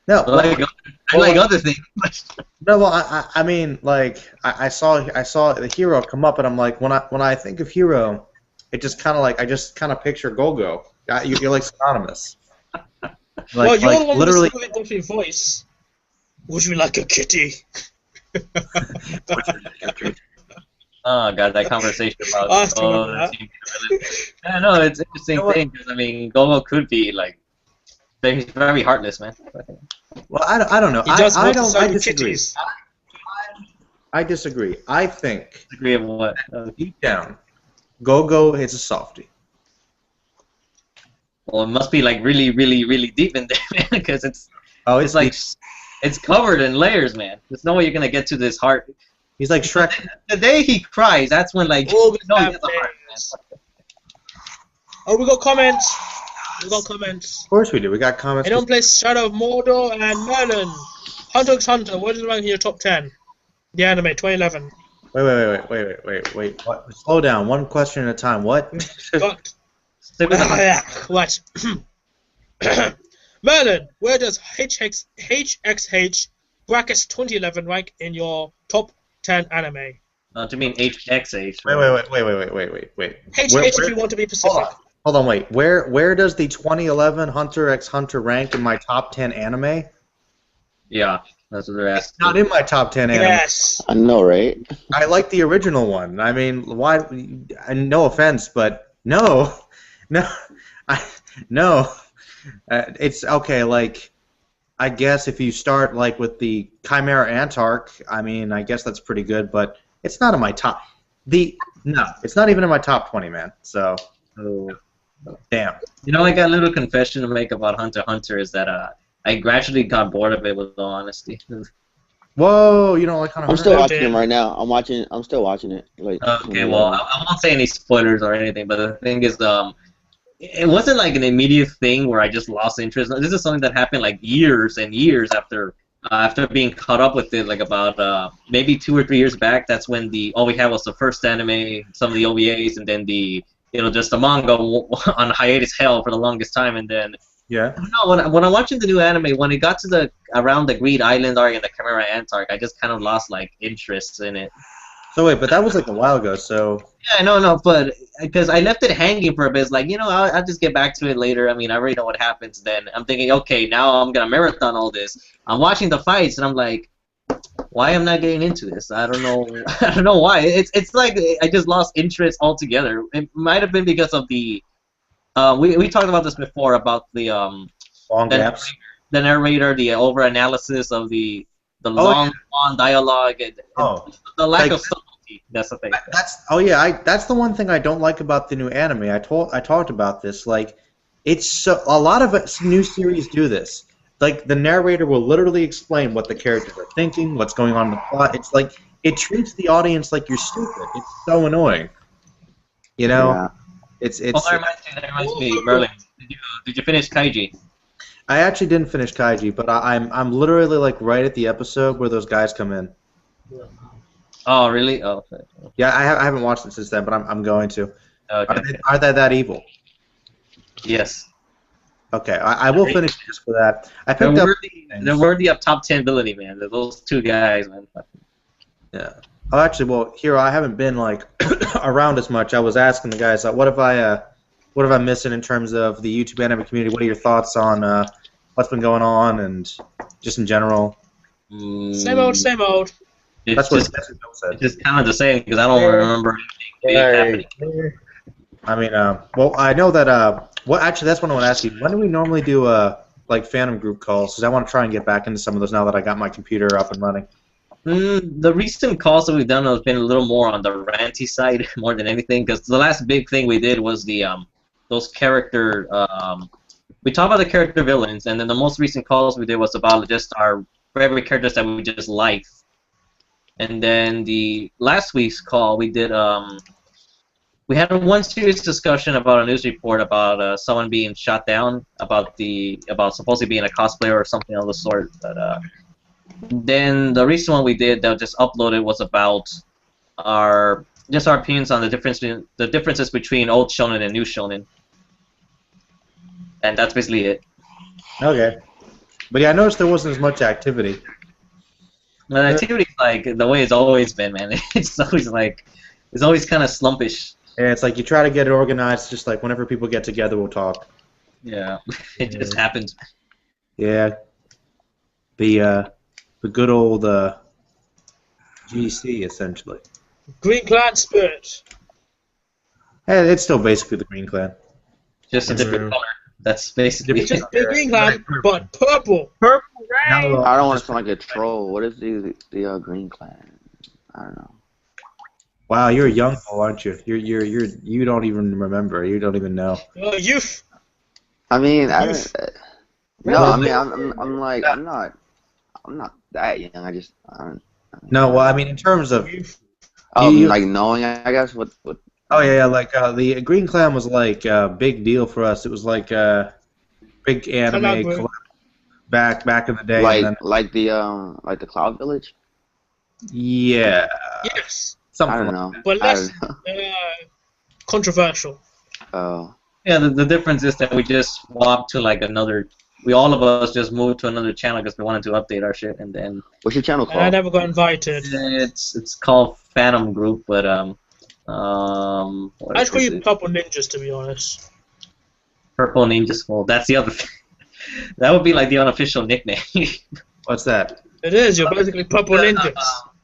No,
I like other things.
No, well, I mean, like, I saw the Hero come up, and I'm like, when I think of Hero, it just kind of like I just kind of picture Go-Go. You're like synonymous.
Well, you're the one
literally.
with the really voice. Would you like a kitty?
Oh god, that conversation about I know it's an interesting thing because I mean, Go-Go could be like he's very heartless, man.
Well, I don't know. I disagree. I disagree. I think.
Disagree of what?
Deep down, Go-Go is a softie.
Well, it must be like really, really, really deep in there, man, because it's like it's covered in layers, man. There's no way you're gonna get to this heart.
He's like Shrek.
The day he cries, that's when like
Oh,
he has a heart, man.
Oh, we got comments.
Of course we do. We got comments.
Anyone plays Shadow of Mordor and Merlin. Hunter x Hunter. What is ranking in your top 10? The anime 2011.
Wait. What? Slow down. One question at a time. What?
What? Merlin, where does HXH brackets 2011 rank in your top 10 anime?
To mean HXH.
Wait.
HH if you want to be specific.
Hold on, wait. Where does the 2011 Hunter x Hunter rank in my top 10 anime?
Yeah, that's what they're asking.
It's not in my top 10 anime.
Yes.
I know, right?
I like the original one. I mean, why? No offense, but no. It's okay. Like, I guess if you start like with the Chimera Antark, I mean, I guess that's pretty good, but it's not in my top. No, it's not even in my top 20, man. So, damn.
You know, I got a little confession to make about Hunter x Hunter is that I gradually got bored of it, with all honesty.
Whoa, you don't like Hunter?
I'm still watching him right now. I'm still watching it. Like.
Okay, well, I won't say any spoilers or anything, but the thing is, it wasn't like an immediate thing where I just lost interest. This is something that happened like years and years after being caught up with it, like about maybe 2 or 3 years back. That's when all we had was the first anime, some of the OVAs, and then just the manga on hiatus hell for the longest time, and then
yeah.
No, when I'm watching the new anime, when it got to around the Greed Island arc and the Chimera Antark, I just kind of lost like interest in it.
So wait, but that was like a while ago, so...
Yeah, no, but because I left it hanging for a bit, it's like, I'll just get back to it later. I mean, I already know what happens then. I'm thinking, okay, now I'm going to marathon all this. I'm watching the fights, and I'm like, why am I not getting into this? I don't know. I don't know why. It's like I just lost interest altogether. It might have been because of the... we talked about this before, about the...
long gaps.
The narrator, the over-analysis of the long dialogue, and the lack of subtlety. That's the thing.
That's the one thing I don't like about the new anime. I talked about this. Like, a lot of new series do this. Like, the narrator will literally explain what the characters are thinking, what's going on in the plot. It's like it treats the audience like you're stupid. It's so annoying.
Yeah.
It's.
That reminds me, Merlin. Did you finish Kaiji?
I actually didn't finish Kaiji, but I'm literally like right at the episode where those guys come in.
Oh, really? Oh, okay.
Yeah, I haven't watched it since then, but I'm going to.
Okay.
Are they that evil?
Yes.
Okay, I will finish just for that. I picked up.
They're worthy of top 10 ability, man. Those two guys, man.
Yeah. Oh, actually, well, Hero, I haven't been like around as much. I was asking the guys, what have I missing in terms of the YouTube anime community? What are your thoughts on what's been going on and just in general?
Same old.
That's what
Phil said. It's just kind of the same because I don't remember anything happening.
I mean, well, I know that. Well, actually, that's what I want to ask you. When do we normally do like Phantom group calls? Because I want to try and get back into some of those now that I got my computer up and running.
The recent calls that we've done have been a little more on the ranty side more than anything. Because the last big thing we did was those character. We talked about the character villains, and then the most recent calls we did was about just our favorite characters that we just liked. And then the last week's call, we did we had one serious discussion about a news report about someone being shot down, about supposedly being a cosplayer or something of the sort. But then the recent one we did that just uploaded was about our opinions on the differences between old shonen and new shonen. And that's basically it.
Okay. But yeah, I noticed there wasn't as much activity.
The activity's like the way it's always been, man. It's always kind of slumpish.
Yeah, it's like you try to get it organized, just like whenever people get together, we'll talk.
Yeah, it just happens.
Yeah. The good old GC, essentially.
Green Clan spirit.
Hey, it's still basically the Green Clan.
Just a different color. That's basically
It's just the Green Clan, but purple.
I don't want to sound like a troll. What is the Green Clan? I don't know.
Wow, you're a young bull, aren't you? You don't even remember. You don't even know.
Youth.
I mean, I'm not that young. I don't.
No, well, I mean, in terms of
like knowing, I guess what.
Oh yeah, like the Green Clan was like a big deal for us. It was like a big anime collab back in the day.
Like the Cloud Village.
Yeah.
Yes.
I don't know.
But less controversial.
Oh.
Yeah, the difference is that we just swapped to like another. We all of us just moved to another channel because we wanted to update our shit, and then.
What's your channel called?
And I never got invited.
It's called Phantom Group, but
I just call you Purple Ninjas, to be honest.
Purple Ninjas. Well, that's the other thing. That would be like the unofficial nickname.
What's that?
It is. You're basically Purple Ninjas.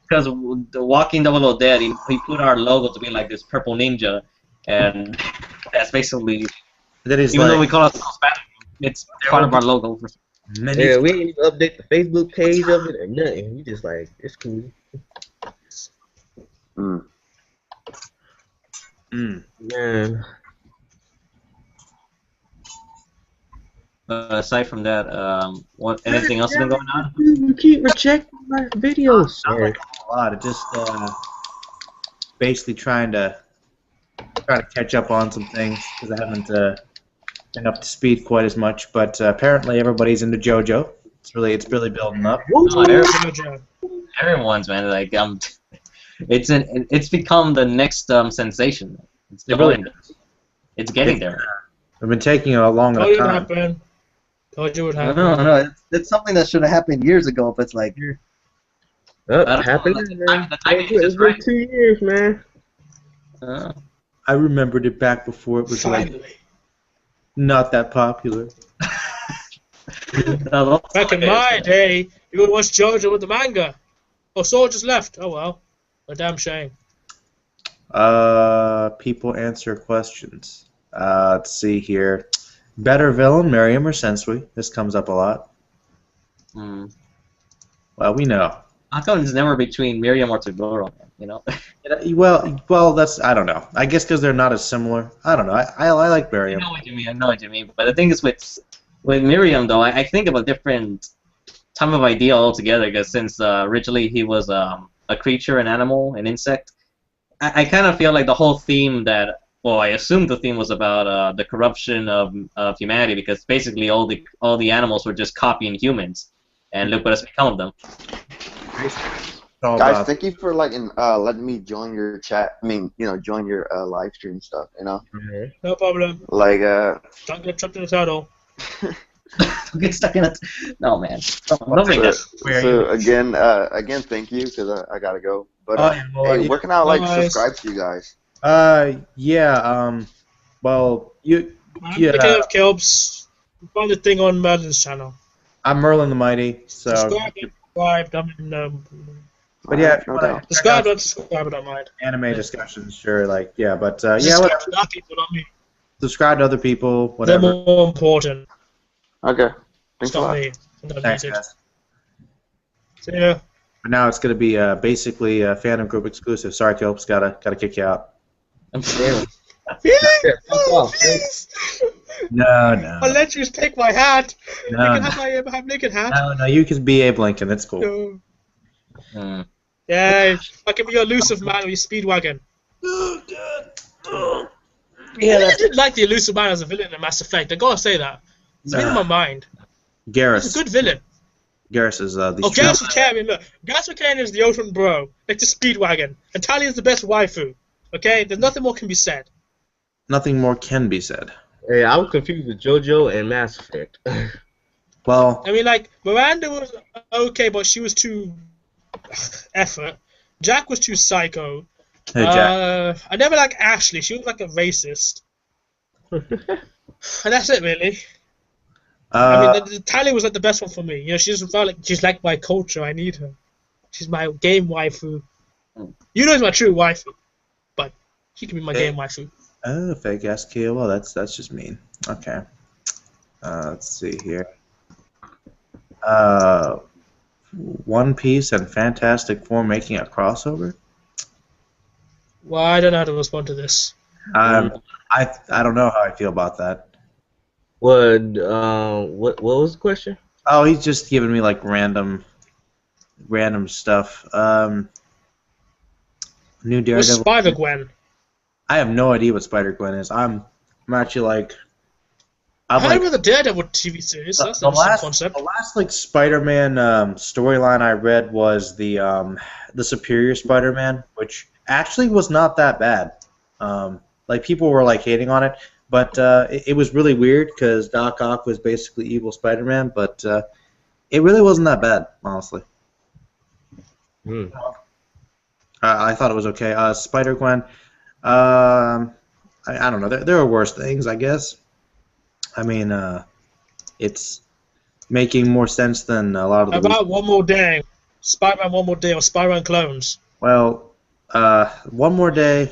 Because the Walking 00 Dead, he put our logo to be like this purple ninja, and that's basically.
That is
even though we call ourselves Phantom, it's part of our logo.
Many.
Yeah, we ain't even update the Facebook page of it or nothing. We just like, it's cool. Man.
Aside from that, what anything else has been going on?
You keep rejecting my videos.
Not like a lot. It just basically trying to catch up on some things because I haven't been up to speed quite as much. But apparently everybody's into JoJo. It's really building up.
Everyone's, man, like it's become the next sensation. It's it's getting there.
I've been taking a long enough time.
Told you what happened.
No, it's something that should have happened years ago. But it's like,
happened. It's been 2 years, man.
I remembered it back before it was like not that popular.
Back in my day, you would watch JoJo with the manga. Oh, Soul just left. Oh well, a damn shame.
People answer questions. Let's see here. Better villain, Miriam or Sensui? This comes up a lot. Well, we know.
How come it's never between Miriam or Toguro, you know?
Well, that's, I don't know. I guess because they're not as similar. I don't know. I like Miriam.
I know what you mean. But the thing is with Miriam, though, I think of a different type of idea altogether. Because since originally he was a creature, an animal, an insect, I kind of feel like the whole theme that. Well, I assumed the theme was about the corruption of humanity, because basically all the animals were just copying humans, and look what has become of them.
Guys, thank you for letting me join your chat. I mean, join your live stream stuff.
No problem.
Like
Don't get trapped in the title.
Don't get stuck in it. No, man. Don't make that.
So again, thank you, because I gotta go. But hey, where can I subscribe to you guys?
Yeah, well, yeah.
Kelps, find the thing on Merlin's channel.
I'm Merlin the Mighty, so.
Subscribe,
but yeah, if you wanna
subscribe, don't mind.
Anime discussions, sure, yeah, but yeah, whatever.
Not people, not me.
Subscribe to other people, whatever.
They're more important.
Okay. Thanks
a lot.
Thanks, guys.
See ya.
But now it's gonna be basically a fandom group exclusive. Sorry, Kelps, gotta kick you out.
I'm scared.
Oh, please!
No.
I'll let you take my hat.
No,
you can have my naked hat.
No, you can be Abe Lincoln. That's cool.
No. Yeah, I can be your elusive man with your speedwagon.
Oh, God.
Yeah, I didn't like the elusive man as a villain in Mass Effect. I gotta say that. It's been in my mind.
Garrus.
He's a good villain.
Garrus is
Garrus was carrying. Look, Garrus McCann is the ocean bro, like the speedwagon, and Talia is the best waifu. Okay, there's nothing more can be said.
Nothing more can be said.
Hey, I was confused with JoJo and Mass Effect.
Well,
I mean, Miranda was okay, but she was too effort. Jack was too psycho.
Hey, Jack.
I never liked Ashley. She was like a racist. And that's it, really. I mean, Talia was like the best one for me. She just felt like she's like my culture. I need her. She's my game waifu. You know, she's my true waifu, but she can be my game waifu.
Oh, fake ass kill. Well, that's just mean. Okay. Let's see here. One Piece and Fantastic Four making a crossover.
Well, I don't know how to respond to this.
I don't know how I feel about that.
What was the question?
Oh, he's just giving me random stuff. New Daredevil.
What's Spider-Gwen?
I have no idea what Spider-Gwen is. I'm actually
I heard about the Daredevil TV series. That's
the
a concept.
The last Spider-Man storyline I read was the Superior Spider-Man, which actually was not that bad. People were hating on it, but it was really weird because Doc Ock was basically evil Spider-Man, but it really wasn't that bad, honestly. I thought it was okay. Spider-Gwen, I don't know. There are worse things, I guess. I mean, it's making more sense than a lot of the...
How about One More Day? Spider-Man One More Day or Spider-Man Clones?
Well, One More Day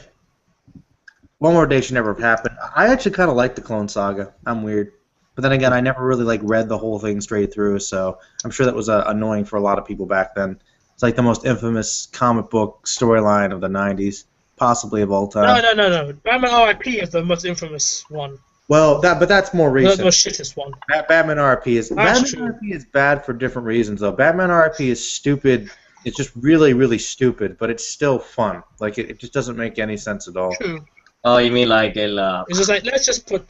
should never have happened. I actually kind of like the Clone Saga. I'm weird. But then again, I never really like read the whole thing straight through, so I'm sure that was annoying for a lot of people back then. It's like the most infamous comic book storyline of the '90s, possibly of all time.
No. Batman R.I.P. is the most infamous one.
Well, but that's more recent.
The most shittest one.
Batman R.I.P. is
That's
R.I.P. is bad for different reasons though. Batman R.I.P. is stupid. It's just really, really stupid, but it's still fun. Like it just doesn't make any sense at all.
True.
Oh, you mean like el?
It's just like let's just put.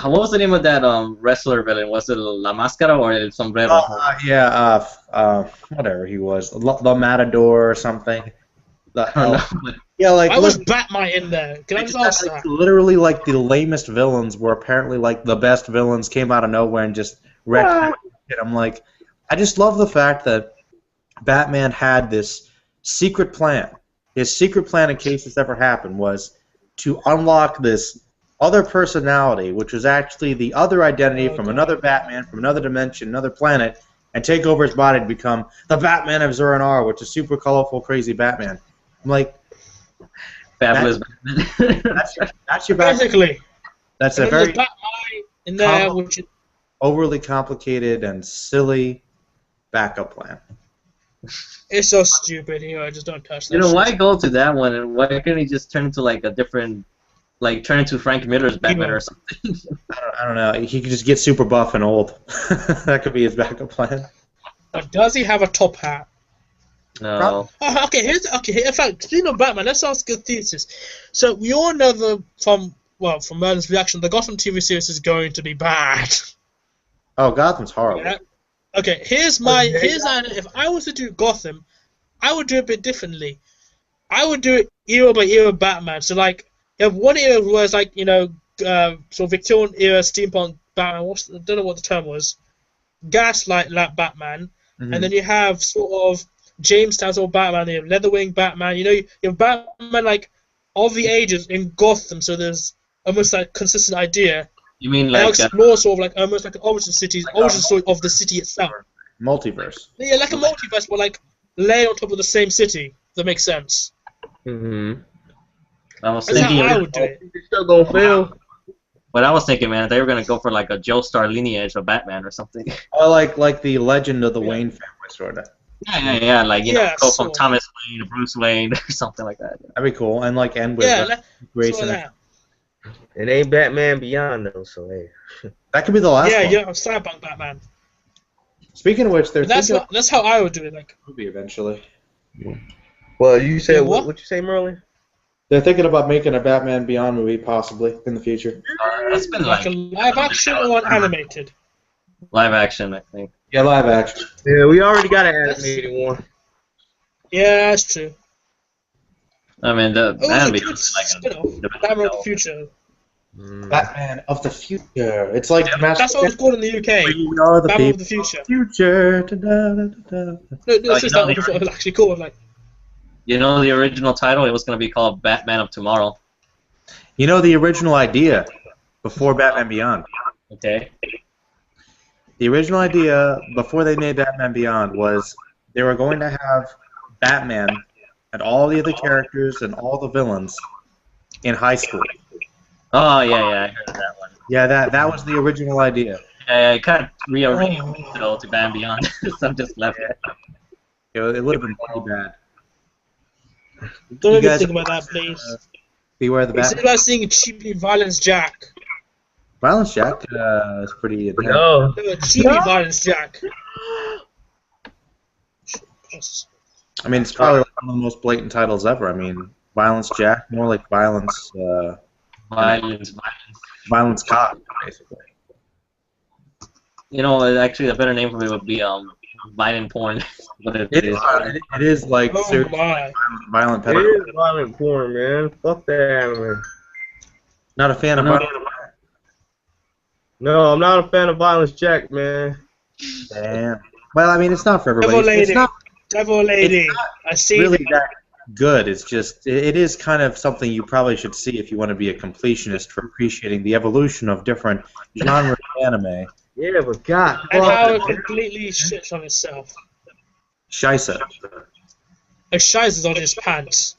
What was the name of that wrestler villain? Was it La Máscara or El Sombrero?
Whatever he was, the Matador or something.
I don't know.
Yeah, like
I was Batman in there. Can I just ask
like,
that?
literally, like the lamest villains were apparently like the best villains, came out of nowhere and just wrecked it. I'm like, I just love the fact that Batman had this secret plan. His secret plan, in case this ever happened, was to unlock this other personality, which was actually the other identity from another Batman, from another dimension, another planet, and take over his body to become the Batman of Zur-En-Arr, which is super colorful, crazy Batman. I'm like,
Fabulous Batman.
that's your Batman.
Basically.
That's
And
a
then
very
there's Batman in there, which is
overly complicated and silly backup plan.
it's so stupid. I just don't touch that.
You know,
shit.
why go to that one? And why couldn't he just turn into like a different, like turn into Frank Miller's Batman or something?
I don't know. He could just get super buff and old. That could be his backup plan.
But does he have a top hat?
No.
Oh, okay. In fact, speaking of Batman, let's ask a thesis. So we all know from Merlin's reaction, the Gotham TV series is going to be bad.
Oh, Gotham's horrible.
Yeah? Okay, here's if I was to do Gotham, I would do it a bit differently. I would do it era by era Batman. So like, you have one era where it's like sort of Victorian era steampunk Batman. I don't know what the term was. Gaslight Batman, and then you have sort of Jamestown sort of Batman. You have Leatherwing Batman. You have Batman like of the ages in Gotham. So there's almost like consistent idea.
You mean
And
like
explore sort of like almost like an origin story of the city itself.
Multiverse.
Yeah, like a multiverse, but like lay on top of the same city. If that makes sense.
Mm-hmm. I was
That's
thinking.
how I would do it.
It's still gonna fail.
But I was thinking, man, they were gonna go for like a Joestar lineage of Batman or something.
Or like the Legend of the Wayne family, sort of.
Yeah, like go
so-
from Thomas Wayne to Bruce Wayne or something like that.
That'd be cool. And like end with Grayson.
that.
It ain't Batman Beyond though, so hey.
That could be the last one.
Yeah, Cyberpunk Batman.
Speaking of which, they're thinking of
That's how I would do it. Like,
a movie eventually.
Well, you said
Yeah,
what?
what?
What you say, Merlin?
They're thinking about making a Batman Beyond movie, possibly in the future.
That's been
like
like
a live action or an animated.
live action, I think.
Yeah, live action.
Yeah, we already got an animated one.
Yeah, that's true.
I mean, the
Oh,
anime
it's a
is like
spin-off. Batman of the Future.
Batman of the future. It's like the
That's what it's called in the UK.
We are the
Batman
people
of the Future.
future.
No,
Oh,
it's
you
just
know
that was what it was actually called. Like,
You know the original title? It was gonna be called Batman of Tomorrow.
You know the original idea before Batman Beyond.
Okay.
The original idea before they made Batman Beyond was they were going to have Batman and all the other characters and all the villains in high school.
Oh yeah, I heard of that one.
Yeah, that was the original idea.
Yeah, I kind of rearranged it to Batman Beyond, so I'm just left.
It would have been pretty bad.
don't
You
even
guys-
think about that, please.
Beware the
It's
Batman.
about seeing cheaply Violence Jack.
Violence Jack is pretty intense.
No.
No, cheaply Violence Jack.
I mean, it's probably like one of the most blatant titles ever. I mean, Violence Jack, more like Violence, Violence Cop, basically.
You know, actually, a better name for it would be violent porn. But it is.
It is like
Oh
seriously
my.
violent
It
pedophile.
is violent porn, man. Fuck that anime.
Not a fan of violent.
No, I'm not a fan of Violence Jack, man.
Damn. Well, I mean, it's not for everybody.
Devil
It's
Lady.
not
Devil Lady.
it's not
I see
really
it.
that good. It's just it is kind of something you probably should see if you want to be a completionist for appreciating the evolution of different genres of anime.
Yeah, but God.
And how it
fuck.
completely shits on itself.
Shisa.
It shies on his pants.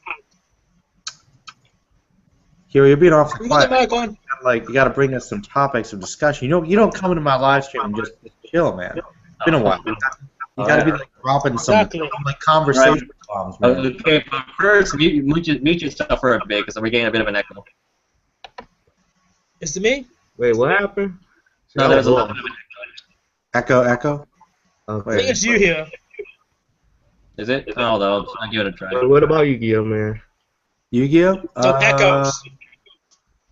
Here, you're being awfully
We got the
quiet.
mic on.
you gotta bring us some topics of discussion. You don't come into my live stream and just chill, man. It's been a while. You gotta be like dropping some like conversation bombs, man.
Okay, but first mute yourself for a bit because we're getting a bit of an echo.
Is it me?
Wait, what happened?
No, there's a little bit of an
Echo.
Okay.
I think it's you here.
Is it? Oh, no, I'll give it a try.
What about Yu-Gi-Oh, man?
Yu-Gi-Oh?
So echoes.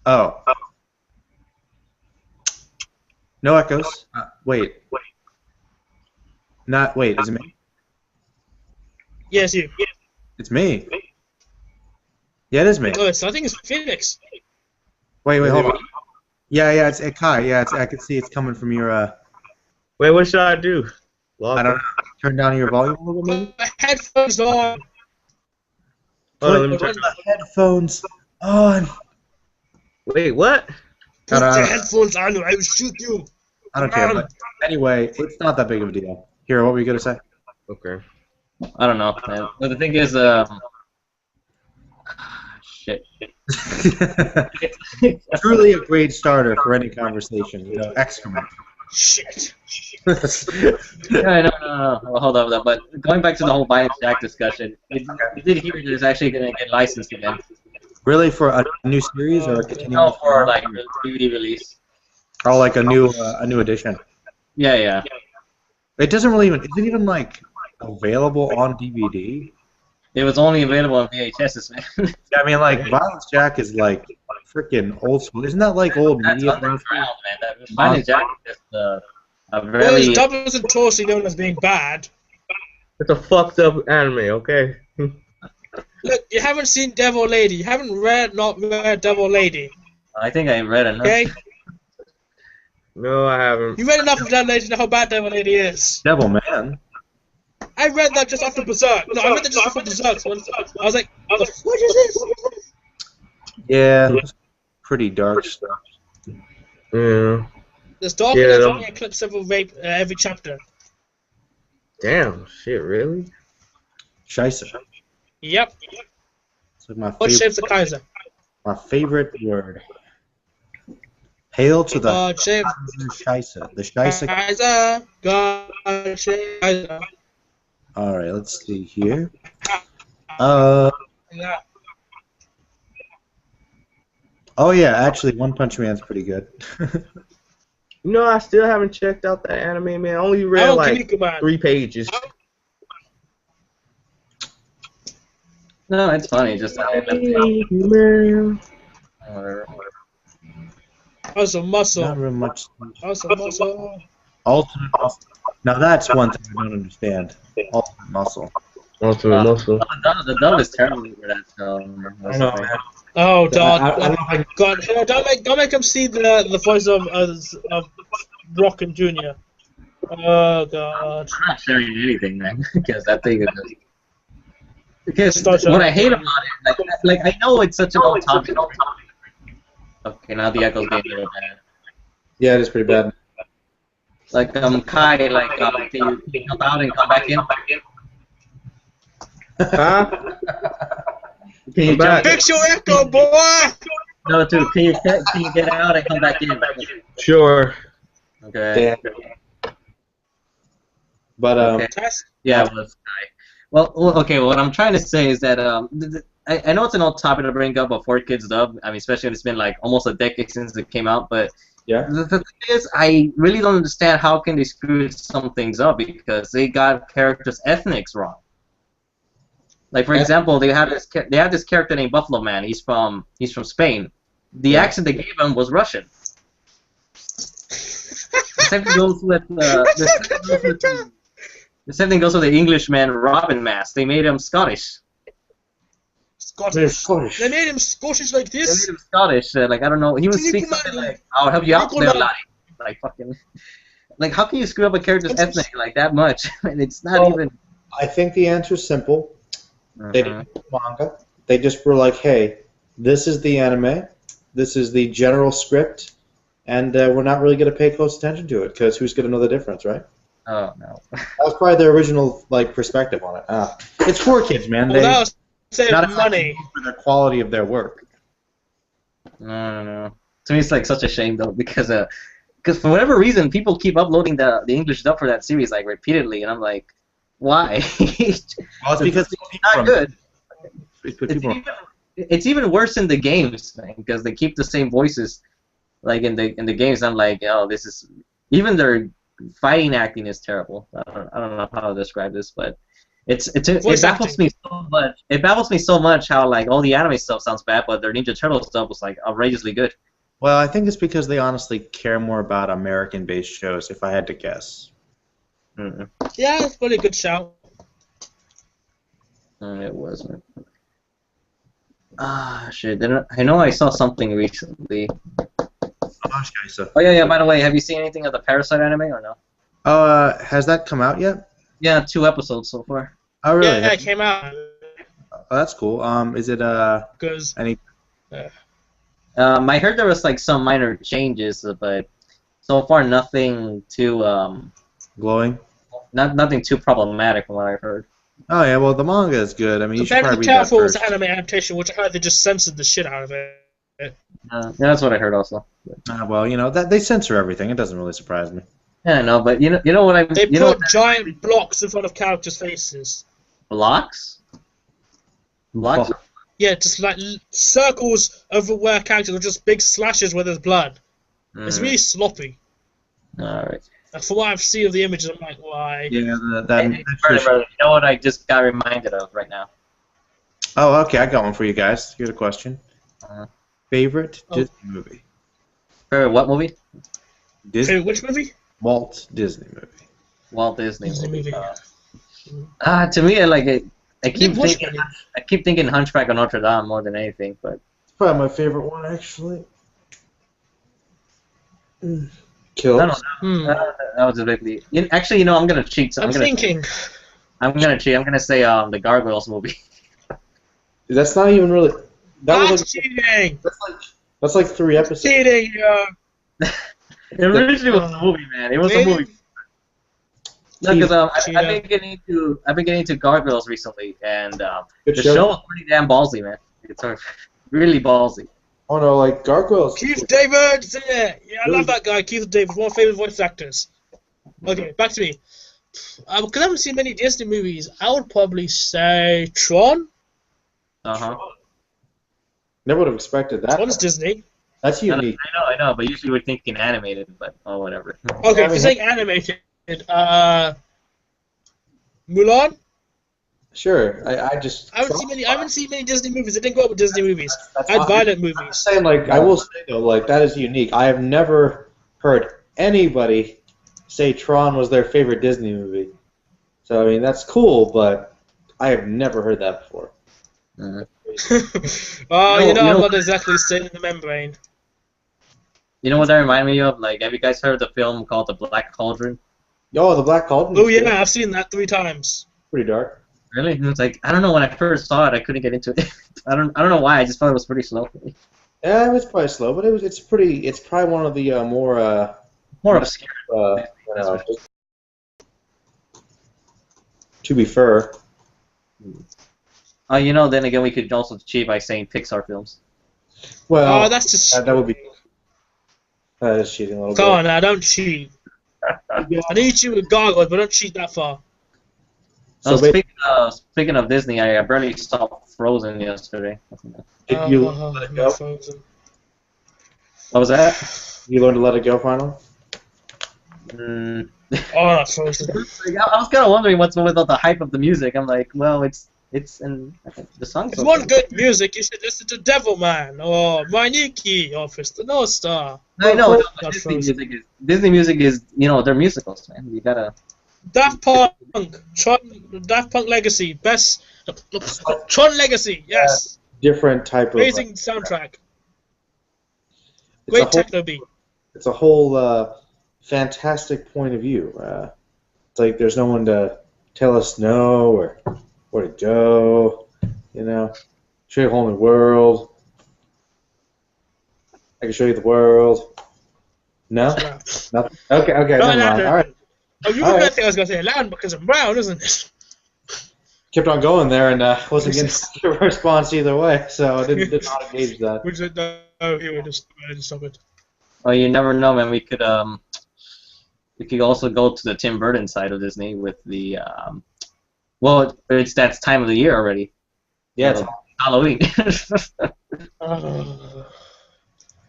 Oh. No echoes. Wait. Wait, is it me?
Yes, you.
It's me. Yeah, it is me.
Oh, I think it's Phoenix.
Wait, hold on. Yeah, it's Kai. Yeah, I can see it's coming from your.
Wait, what should I do?
I don't know. Turn down your volume a little bit, maybe?
Put the headphones on.
Put the headphones on.
Wait, what?
Put the headphones on or I will shoot you.
I don't care, but anyway, it's not that big of a deal. Here, what were you going to say?
Okay.
I don't know, man. But the thing is, shit.
Truly a great starter for any conversation, excrement.
Shit.
Yeah, no. Well, hold on. But going back to the whole Binance Jack discussion, you did hear that it's actually going to get licensed again.
Really, for a new series or a continuing?
No, for like a DVD release.
Oh, like a new edition.
Yeah.
It doesn't really even. Is it even like available on DVD?
It was only available on VHS, man.
Yeah, I mean, like Violence Jack is like freaking old school. Isn't that like old
That's
media?
underground, man. Violence Jack is just a
Well,
very.
it's doubles and totally known as being bad.
It's a fucked up anime, okay?
Look, you haven't seen Devil Lady. You haven't read Devil Lady.
I think I read enough.
Okay?
No, I haven't.
You read enough of Devil Lady to know how bad Devil Lady is.
Devil Man.
I read that just after Berserk. No, I read that just after Berserk. So I was like, what is this?
Yeah, it's pretty dark stuff.
Yeah.
There's dark and there's only a clip of rape every chapter.
Damn, shit, really?
Scheisse.
Yep.
It's like my
What shape's the Kaiser?
My favorite word. Hail to the
James.
Scheisse. The Scheisse.
Kaiser. God, Kaiser.
All right, let's see here.
Yeah.
Oh yeah, actually, One Punch Man's pretty good.
No, I still haven't checked out that anime, man. I only read like 3 pages.
No, it's funny. Just
man.
Whatever.
Awesome muscle.
Not real much.
Awesome muscle.
Ultimate muscle. Now that's one thing I don't understand. Ultimate muscle.
Ultimate muscle.
The dub is terrible for that show.
I know, man.
Oh, God.
I don't know if I can...
God, don't make him see the voice of Rock and Jr. Oh, God.
I'm not sharing anything, man, because that thing is just... Because what I hate about it, like I know it's such an old topic. Okay, now the echo's getting real bad.
Yeah, it is pretty bad.
Like, Kai, can you jump out and come back in?
Huh?
Can you jump?
Fix your echo, boy!
No, dude, can you get out and come back in?
Sure.
Okay.
Yeah. But
okay. Yeah, it was Kai. Well, okay. What I'm trying to say is that I know it's an old topic to bring up before kids dub. I mean, especially when it's been like almost a decade since it came out. But
yeah,
the thing is, I really don't understand how can they screw some things up because they got characters' ethnics wrong. Like for example, they have this character named Buffalo Man. He's from Spain. The accent they gave him was Russian. The same thing goes with the same thing goes with the Englishman Robin Mask. They made him Scottish.
Scottish. They made him Scottish like this?
They made him Scottish. Like, I don't know. He would speak something like, I'll help you out there, laddie. Like, fucking... Like, how can you screw up a character's ethnic like that much? And it's not even...
I think the answer is simple. They didn't do manga. They just were like, hey, this is the anime. This is the general script. And we're not really going to pay close attention to it because who's going to know the difference, right?
Oh, no.
That was probably their original perspective on it. It's for kids, man.
Well, that was saving
not
money
for the quality of their work.
No. To me, it's like such a shame though, because for whatever reason, people keep uploading the English dub for that series like repeatedly, and I'm like, why?
Well, it's because
it's not good. It's even worse in the games, man, because they keep the same voices, like in the games. I'm like, oh, this is even their fighting acting is terrible. I don't know how to describe this, but it baffles me so much. It baffles me so much how like all the anime stuff sounds bad, but their Ninja Turtle stuff was like outrageously good.
Well, I think it's because they honestly care more about American-based shows, if I had to guess.
Mm-hmm.
Yeah, it's probably a good shout.
It wasn't. Shit. I know I saw something recently. Oh yeah. By the way, have you seen anything of the Parasite anime or no?
Has that come out yet?
Yeah, 2 episodes so far.
Oh really?
Yeah, it came out.
Oh, that's cool. Is it any?
I heard there was like some minor changes, but so far nothing too
glowing.
Nothing too problematic from what I've heard.
Oh yeah, well the manga is good. I mean, you should probably read that
first.
first.
Anime adaptation, which I heard they just censored the shit out of it.
Yeah, that's what I heard also.
Well, you know that they censor everything. It doesn't really surprise me.
Yeah, I know, but you know what I.
They put giant blocks in front of characters' faces.
Blocks? Blocks?
Oh.
Yeah, just like circles over where characters are just big slashes where there's blood. It's really sloppy.
Alright.
And from what I've seen of the images, I'm like, why?
Yeah,
you know what I just got reminded of right now?
Oh, okay, I got one for you guys. Here's a question. Favorite Disney movie?
Favorite what movie?
Disney.
Which movie?
Walt Disney movie.
Walt Disney movie.
movie.
To me, I keep thinking Hunchback of Notre Dame more than anything, but
it's probably my favorite one actually. Kill.
I don't know. That was a big. Actually, you know, I'm gonna cheat.
I'm thinking.
I'm gonna cheat. I'm gonna say the Gargoyles movie.
That's not even really.
That's cheating.
That's like 3 episodes.
Cheating.
It originally was a movie, man. It was a movie. No, because I've been getting into Gargoyles recently, and the show was pretty damn ballsy, man. It's really ballsy.
Oh no, like Gargoyles.
Keith David, yeah, I love that guy. Keith David, one of my favorite voice actors. Okay, back to me. Because I haven't seen many Disney movies, I would probably say Tron.
Never would have expected that.
Tron's Disney.
That's unique.
I know, but usually we're thinking animated, but whatever.
Okay, if you're saying animated, Mulan.
Sure, I
haven't seen many Disney movies. I didn't grow up with Disney movies. I had violent movies.
I'm saying, like, I will say though, like that is unique. I have never heard anybody say Tron was their favorite Disney movie. So I mean that's cool, but I have never heard that before.
I'm not exactly staying in the membrane.
You know what that reminded me of? Like, have you guys heard of the film called The Black Cauldron?
Oh, The Black Cauldron.
Oh yeah, I've seen that 3 times.
Pretty dark.
Really? It's like, I don't know, when I first saw it, I couldn't get into it. I don't know why. I just thought it was pretty slow for me.
Yeah, it was probably slow, but it's probably one of the more
obscure.
To be fair.
Then again, we could also cheat by saying Pixar films.
Well,
that's just
that would be. That is cheating a little bit.
Come on now, don't cheat. I need you with Gargoyles, but don't cheat that far.
So speaking of Disney, I barely saw Frozen yesterday.
Did you let it go?
Frozen.
What was that?
You learned to let it go finally?
Not Frozen.
I was kind of wondering what's with all the hype of the music. I'm like, well, it's in the songs.
If you want good music, you should listen to Devilman or My Nikki or Fist North Star.
I know. Disney music is they're musicals, man. You gotta.
Daft Punk, Daft Punk Legacy, best. Tron Legacy, yes.
Different type
amazing soundtrack. Great techno beat.
It's a whole fantastic point of view. It's like there's no one to tell us no or where to go. Show you a whole new world. I can show you the world. No, nothing. Okay, never mind. All right.
Oh, you were going to think I was going to say land because I'm brown, isn't it?
Kept on going there and wasn't getting a response either way, so I did not engage that.
Which he would just stop it.
Well, you never know, man. We could also go to the Tim Burton side of Disney with the well, it's that time of the year already.
Yeah, it's
Halloween.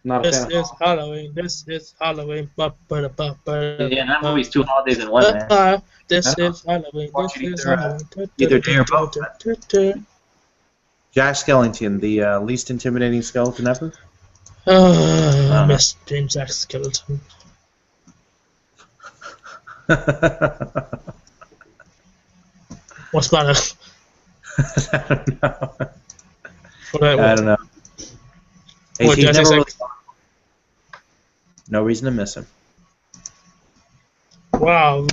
not a
This
fan.
is Halloween. This is Halloween.
Yeah, that movie's 2 holidays in one, man.
This is Halloween.
Watch
This is
either,
Halloween.
either day or both. Jack Skellington, the least intimidating skeleton ever.
I miss James Jack Skeleton. What's the matter?
I don't know.
What
I don't know. He's
What,
never
Jesse
really... No reason to miss him.
Wow,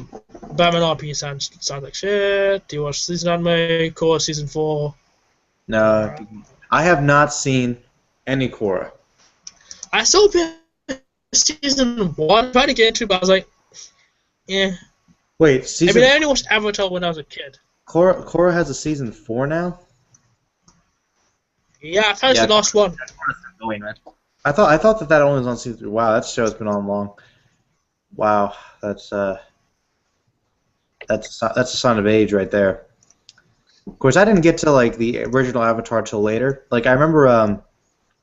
Batman RP sounds like shit. Do you watch season anime? Core season 4.
No, I have not seen any Korra.
I saw season 1. Tried to get into it, but I was like, yeah.
Wait, season...
I only watched Avatar when I was a kid.
Korra has a season 4 now?
Yeah, I finished the last one.
Going, man.
I thought that only was on season 3. Wow, that show's been on long. Wow, that's a sign of age right there. Of course, I didn't get to like the original Avatar till later. Like I remember,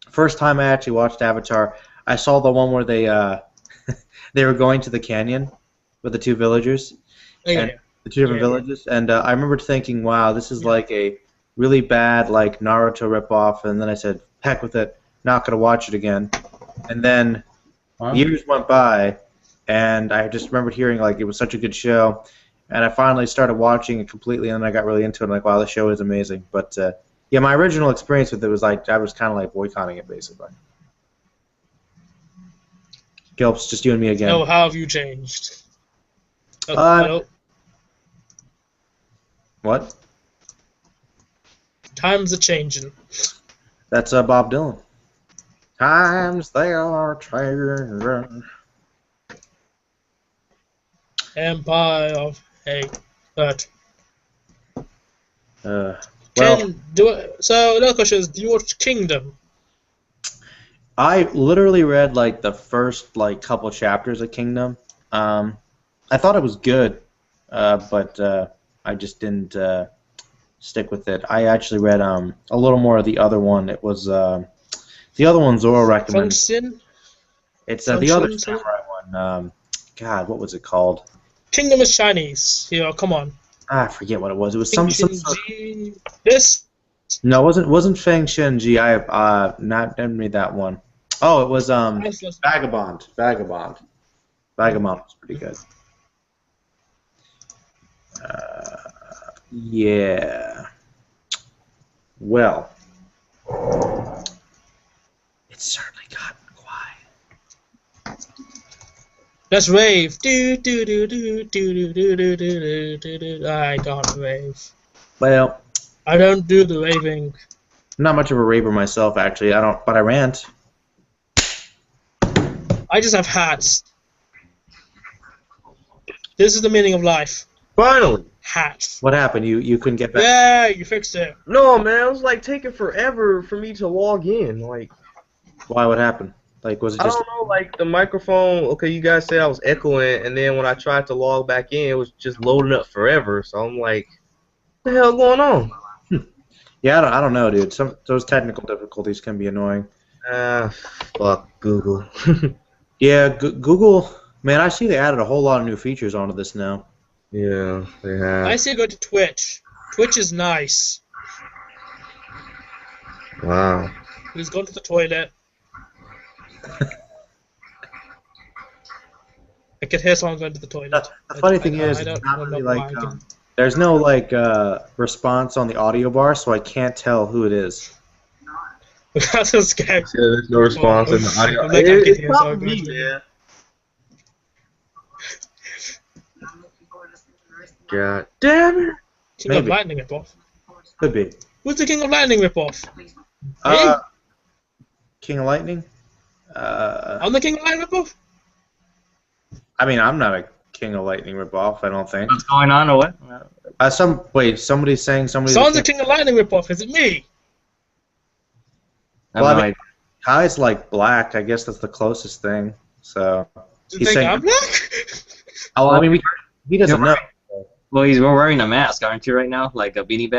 first time I actually watched Avatar, I saw the one where they they were going to the canyon with the two villagers, and the two different villages, and I remember thinking, wow, this is like a really bad like Naruto ripoff. And then I said, heck with it, not gonna watch it again. And then years went by, and I just remembered hearing like it was such a good show, and I finally started watching it completely, and then I got really into it. And like, wow, this show is amazing. But yeah, my original experience with it was like I was kind of like boycotting it basically. Gilps, just you and me again.
Oh, how have you changed?
What?
Times are changing.
That's Bob Dylan. Times they are changing.
Empire of Hate.
Well,
So, another question is, do you watch Kingdom?
I literally read like the first like couple chapters of Kingdom. I thought it was good, but I just didn't stick with it. I actually read a little more of the other one. It was the other one Zoro recommended.
Function?
It's the other samurai one. God, what was it called?
Kingdom is Chinese. Come on.
I forget what it was. It was some sort of...
This?
No, it wasn't Feng Shenji. I didn't read that one. Oh, it was Vagabond. Vagabond was pretty good. Yeah. Well, it's certainly gotten quiet.
Let's rave. Do do do do do do do do do do. I can't rave.
Well,
I don't do the raving.
I'm not much of a raver myself, actually. I don't, but I rant.
I just have hats. This is the meaning of life.
Finally.
Hats.
What happened? You couldn't get back?
Yeah, you fixed it.
No, man, it was like taking forever for me to log in. Like,
why? What happened? Like, was it just?
I don't know. Like the microphone. Okay, you guys said I was echoing, and then when I tried to log back in, it was just loading up forever. So I'm like, what the hell going on?
Yeah, I don't know, dude. Those technical difficulties can be annoying.
Fuck Google.
Yeah, Google. Man, I see they added a whole lot of new features onto this now.
Yeah, they have.
I say go to Twitch. Twitch is nice.
Wow.
He's gone to the toilet. I could hear someone going to the toilet.
The funny thing is, it's not really like there's no like response on the audio bar, so I can't tell who it is.
That's a scary.
Yeah, there's no response in the audio.
Like,
It's probably me, man. God damn it!
King of Lightning ripoff.
Could be.
Who's the King of Lightning ripoff?
King of Lightning?
I'm the King of Lightning ripoff?
I mean, I'm not a King of Lightning ripoff, I don't think.
What's going on, or what?
Somebody's saying somebody.
Someone's the King of Lightning ripoff. Is it me?
Well, Kai's like black. I guess that's the closest thing. So
Do you
he's
think
saying,
I'm black?
oh, I mean, he doesn't know.
Well, we're wearing a mask, aren't you, right now? Like a beanie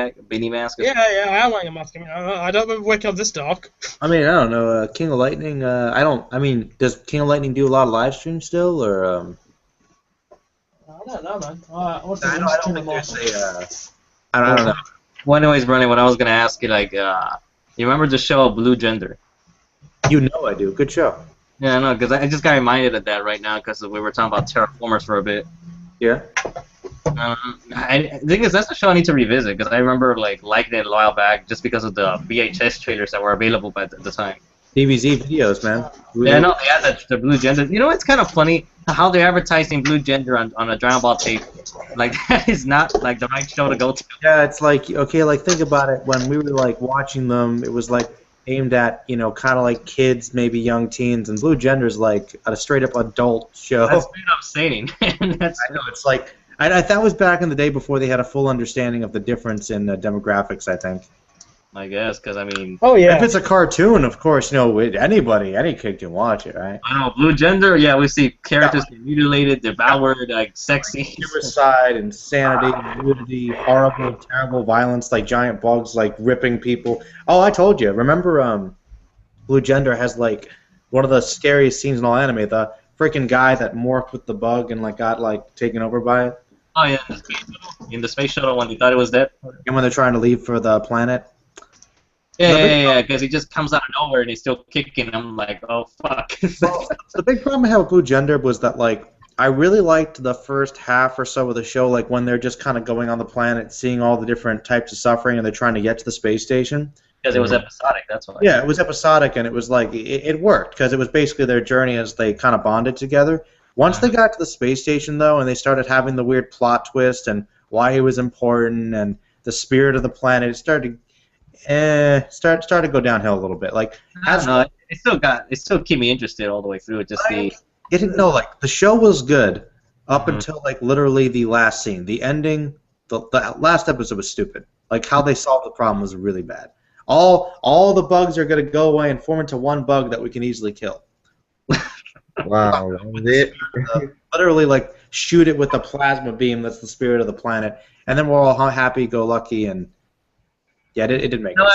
mask?
Yeah, I am wearing a mask. I mean, I don't remember waking up this dark.
I mean, I don't know. King of Lightning. I mean, does King of Lightning do a lot of live streams still, or?
I don't know, man.
I don't think there's a. I don't know.
Well, anyways, Bernie, what I was gonna ask you, like, you remember the show Blue Gender?
You know I do. Good show.
Yeah, I know, because I just got reminded of that right now because we were talking about Terraformers for a bit.
Yeah.
The thing is, that's a show I need to revisit because I remember like liking it a while back just because of the VHS trailers that were available at the time.
DBZ videos, man.
Yeah, no, they had the Blue Gender. You know, it's kind of funny how they're advertising Blue Gender on a Dragon Ball tape. Like, that is not like the right show to go to.
Yeah, it's like, okay, like think about it. When we were like watching them, it was like aimed at, you know, kind of like kids, maybe young teens, and Blue Gender's like a straight up adult show.
That's what I'm saying.
I know, it's like, that was back in the day before they had a full understanding of the difference in demographics, I think.
I guess, because I mean...
Oh, yeah.
If it's a cartoon, of course, you know, any kid can watch it, right?
I know, Blue Gender, yeah, we see characters get mutilated, devoured, like, sexy.
Suicide, insanity, nudity, horrible, terrible violence, like giant bugs, like ripping people. Oh, I told you. Remember, Blue Gender has, like, one of the scariest scenes in all anime, the freaking guy that morphed with the bug and, like, got, like, taken over by it.
Oh, yeah, in the space shuttle when they thought it was dead.
And when they're trying to leave for the planet.
Yeah, because he just comes out of nowhere and he's still kicking. I'm like, oh, fuck.
Well, the big problem I had with Blue Gender was that, like, I really liked the first half or so of the show, like, when they're just kind of going on the planet, seeing all the different types of suffering, and they're trying to get to the space station.
Because it was episodic, that's why.
Yeah, it was episodic, and it was like, it worked, because it was basically their journey as they kind of bonded together. Once they got to the space station, though, and they started having the weird plot twist and why he was important and the spirit of the planet, it started to go downhill a little bit. Like,
it still keep me interested all the way through.
Like, the show was good up until like literally the last scene. The ending, the last episode was stupid. Like, how they solved the problem was really bad. All the bugs are gonna go away and form into one bug that we can easily kill.
Wow.
Literally, like, shoot it with a plasma beam that's the spirit of the planet, and then we're all happy-go-lucky, and yeah, it didn't make sense.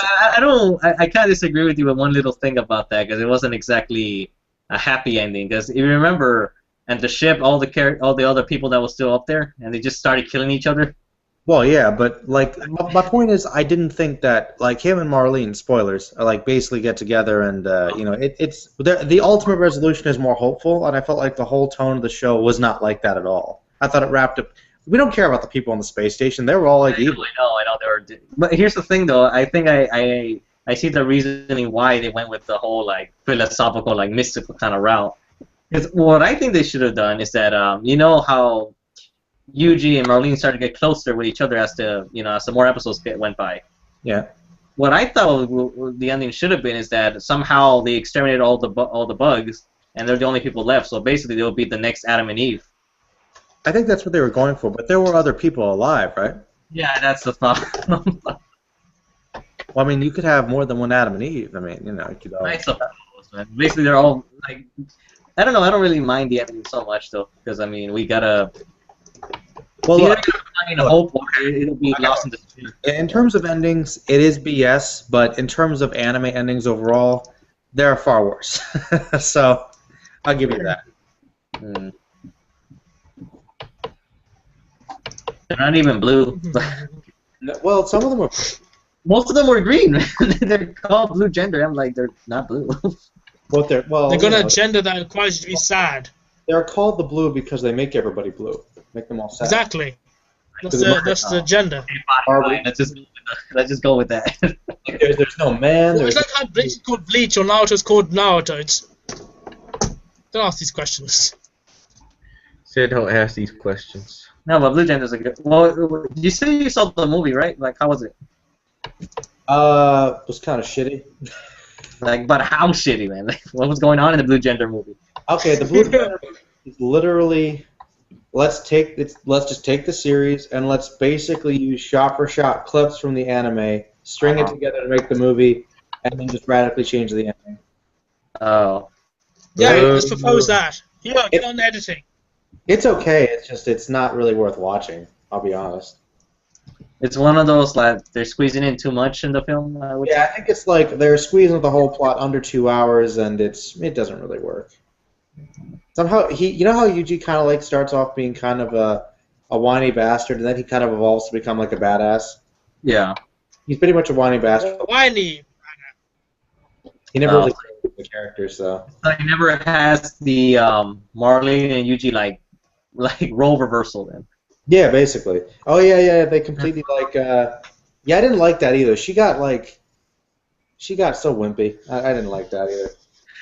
I kind of disagree with you with one little thing about that, because it wasn't exactly a happy ending. Because if you remember, and the ship, all the other people that were still up there, and they just started killing each other.
Well, yeah, but like my point is, I didn't think that like him and Marlene, spoilers, are like basically get together, and you know, it's the ultimate resolution is more hopeful, and I felt like the whole tone of the show was not like that at all. I thought it wrapped up. We don't care about the people on the space station; they were all like evil.
I know they were. But here's the thing, though. I think I see the reasoning why they went with the whole like philosophical, like mystical kind of route. Because what I think they should have done is that you know how Yuji and Merlin started to get closer with each other as the more episodes went by.
Yeah.
What I thought the ending should have been is that somehow they exterminated all the bugs and they're the only people left. So basically, they'll be the next Adam and Eve.
I think that's what they were going for, but there were other people alive, right?
Yeah, that's the thought.
Well, I mean, you could have more than one Adam and Eve. I mean, you know, you could all...
I suppose, man. Basically, they're all like, I don't know. I don't really mind the ending so much though, because I mean, we gotta.
Well, look,
hope it'll be lost in the street.
In terms of endings, it is BS, but in terms of anime endings overall, they're far worse. So, I'll give you that.
They're not even blue.
Well, some of them are.
Most of them were green. They're called Blue Gender. I'm like, they're not blue.
They're gonna gender that requires you to be sad.
They're called the blue because they make everybody blue. Make them all sad.
Exactly. That's the gender.
Let's just go with that.
There's no man.
It's like how Bleach is called Bleach or Naruto is called Naruto. Don't ask these questions.
Said don't ask these questions.
No, but Blue Gender's a good. Well, you say you saw the movie, right? Like, how was it?
It was kind of shitty.
Like, but how shitty, man? Like, what was going on in the Blue Gender movie?
Okay, the Blue Gender is literally let's just take the series and let's basically use shot-for-shot clips from the anime, string it together to make the movie, and then just radically change the ending.
Oh.
Yeah, let's propose that. Yeah, get on editing.
It's okay. It's not really worth watching. I'll be honest.
It's one of those like they're squeezing in too much in the film. I would
Yeah,
say.
I think it's like they're squeezing the whole plot under 2 hours, and it doesn't really work. Somehow you know how Yuji kind of like starts off being kind of a whiny bastard, and then he kind of evolves to become like a badass.
Yeah.
He's pretty much a whiny bastard.
Whiny.
He never really played the character, so.
So he never has the Marlene and Yuji like role reversal then.
Yeah, basically. Oh yeah, they completely like. Yeah, I didn't like that either. She got so wimpy. I didn't like that either.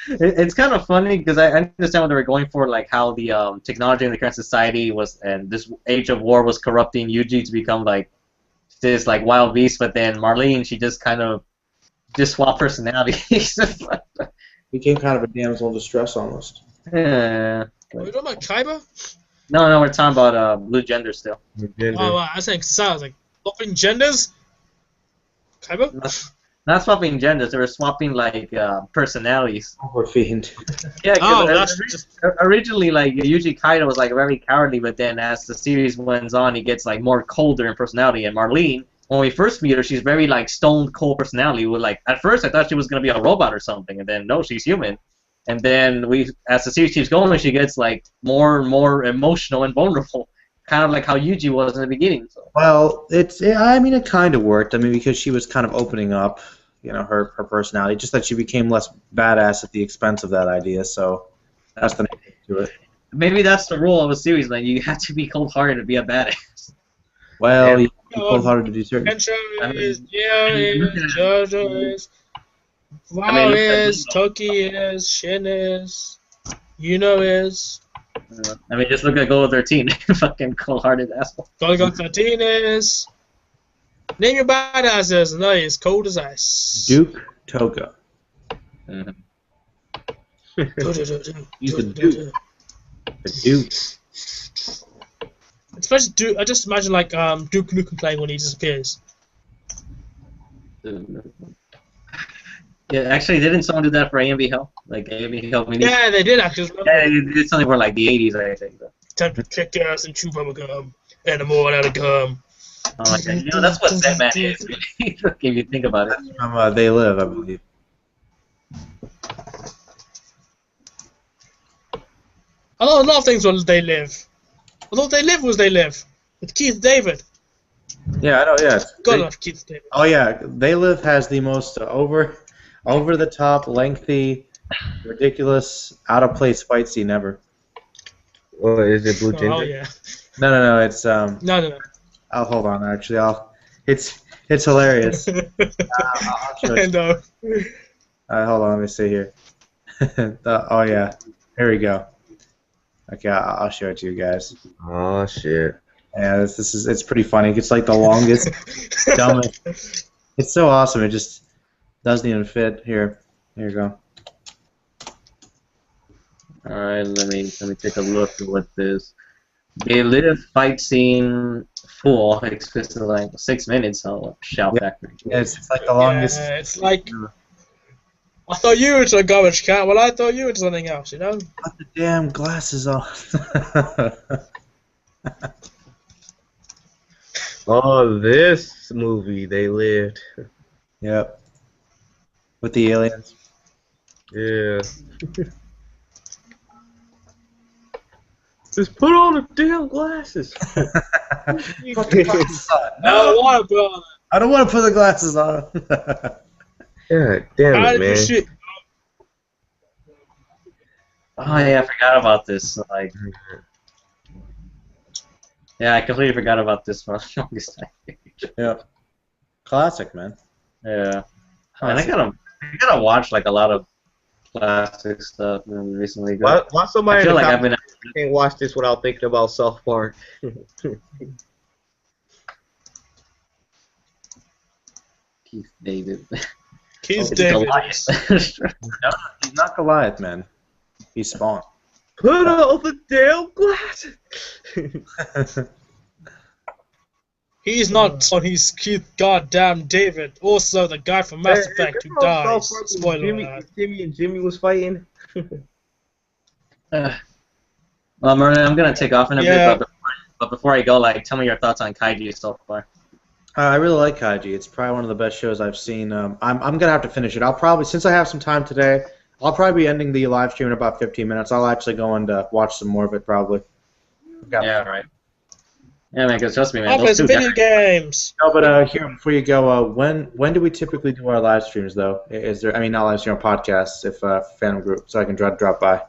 It's kind of funny because I understand what they were going for, like how the technology in the current society was, and this age of war was corrupting Yuji to become like this like wild beast. But then Marlene, she just kind of just swapped personalities.
Became kind of a damsel in distress almost.
Yeah.
Are we talking about Kaiba?
No, we're talking about blue gender still.
Oh, wow, I was saying sounds like swapping genders. Kaiba?
Not swapping genders, they were swapping like personalities.
Or fiend.
Yeah,
Oh,
because
that's just...
originally like Yuji Kaito was like very cowardly, but then as the series went on, he gets like more colder in personality. And Marlene, when we first meet her, she's very like stone cold personality. With like at first I thought she was gonna be a robot or something, and then no, she's human. And then as the series keeps going, she gets like more and more emotional and vulnerable, kind of like how Yuji was in the beginning. So.
Well, I mean, it kind of worked. I mean, because she was kind of opening up, her personality. Just that she became less badass at the expense of that idea. So that's the main thing to it.
Maybe that's the rule of a series. Like you have to be cold-hearted to be a badass.
Well, you have to be cold-hearted to do certain.
Kensho is, Jojo is, Wow is, Toki is, Shin is, Yuno is.
I mean, just look at Goal 13. Fucking cold-hearted asshole.
Goal 13 is. Name your badasses. Nice, cold as ice.
Duke Toga.
Mm-hmm.
He's the Duke. The Duke.
Especially Duke. I just imagine like Duke Nukem playing when he disappears.
Yeah, actually, didn't someone do that for AMV Hell? Like AMV Hell Mini?
Yeah, they did actually.
Yeah, they did something for like the 80s, I think.
Time to kick ass and chew bubblegum and a more out of gum.
Oh my god, that's what Zetman is. If you think about it.
That's from They Live, I believe.
I know a lot of things were They Live. Although They Live was They Live. With Keith David.
Yeah, I know, yeah.
God love Keith David.
Oh yeah, They Live has the most over the top, lengthy, ridiculous, out of place fight scene ever.
Well, is it Blue Ginger?
Oh yeah.
No, it's
No.
I'll hold on. Actually, it's hilarious. I'll show it. Hold on, let me see here. Oh yeah, here we go. Okay, I'll show it to you guys.
Oh shit.
Yeah, it's pretty funny. It's like the longest, dumbest. It's so awesome. It just doesn't even fit. Here you go.
All right, let me take a look at what this. They Live fight scene full explicit like 6 minutes. Oh, Shout Factory.
Yeah, it's like the longest.
Yeah, it's like I thought you were into a garbage can. Well, I thought you were into something else. You know.
Put the damn glasses on.
Oh, this movie, They Lived.
Yep. With the aliens.
Yeah. Just put on the damn glasses.
Put the glasses on.
No, I want to put on.
I don't want to put the glasses on.
God damn it, man.
Shit.
Oh yeah, I forgot about this. Like, yeah, I completely forgot about this for the longest time.
Yeah. Classic, man.
Yeah. And I gotta watch like a lot of classic stuff recently.
Why somebody
I feel like
can't watch this without thinking about South Park?
Keith David.
Keith David.
No, he's not Goliath, man. He's Spawn.
Put on the damn glasses.
He's not on his Keith goddamn David. Also, the guy from Mass Effect who dies. Spoiler alert.
Jimmy and Jimmy was fighting.
Well, Merlin, I'm gonna take off in a
Yeah.
bit, but before I go, like, tell me your thoughts on Kaiji so far.
I really like Kaiji. It's probably one of the best shows I've seen. I'm gonna have to finish it. I'll probably, since I have some time today, I'll probably be ending the live stream in about 15 minutes. I'll actually go and watch some more of it probably.
Yeah, right. Yeah, man, because trust me, man.
I play
Those
some
two
video games.
No, but here before you go, when do we typically do our live streams though? Is there? I mean, not live stream, our podcasts. If Phantom Group, so I can drop by.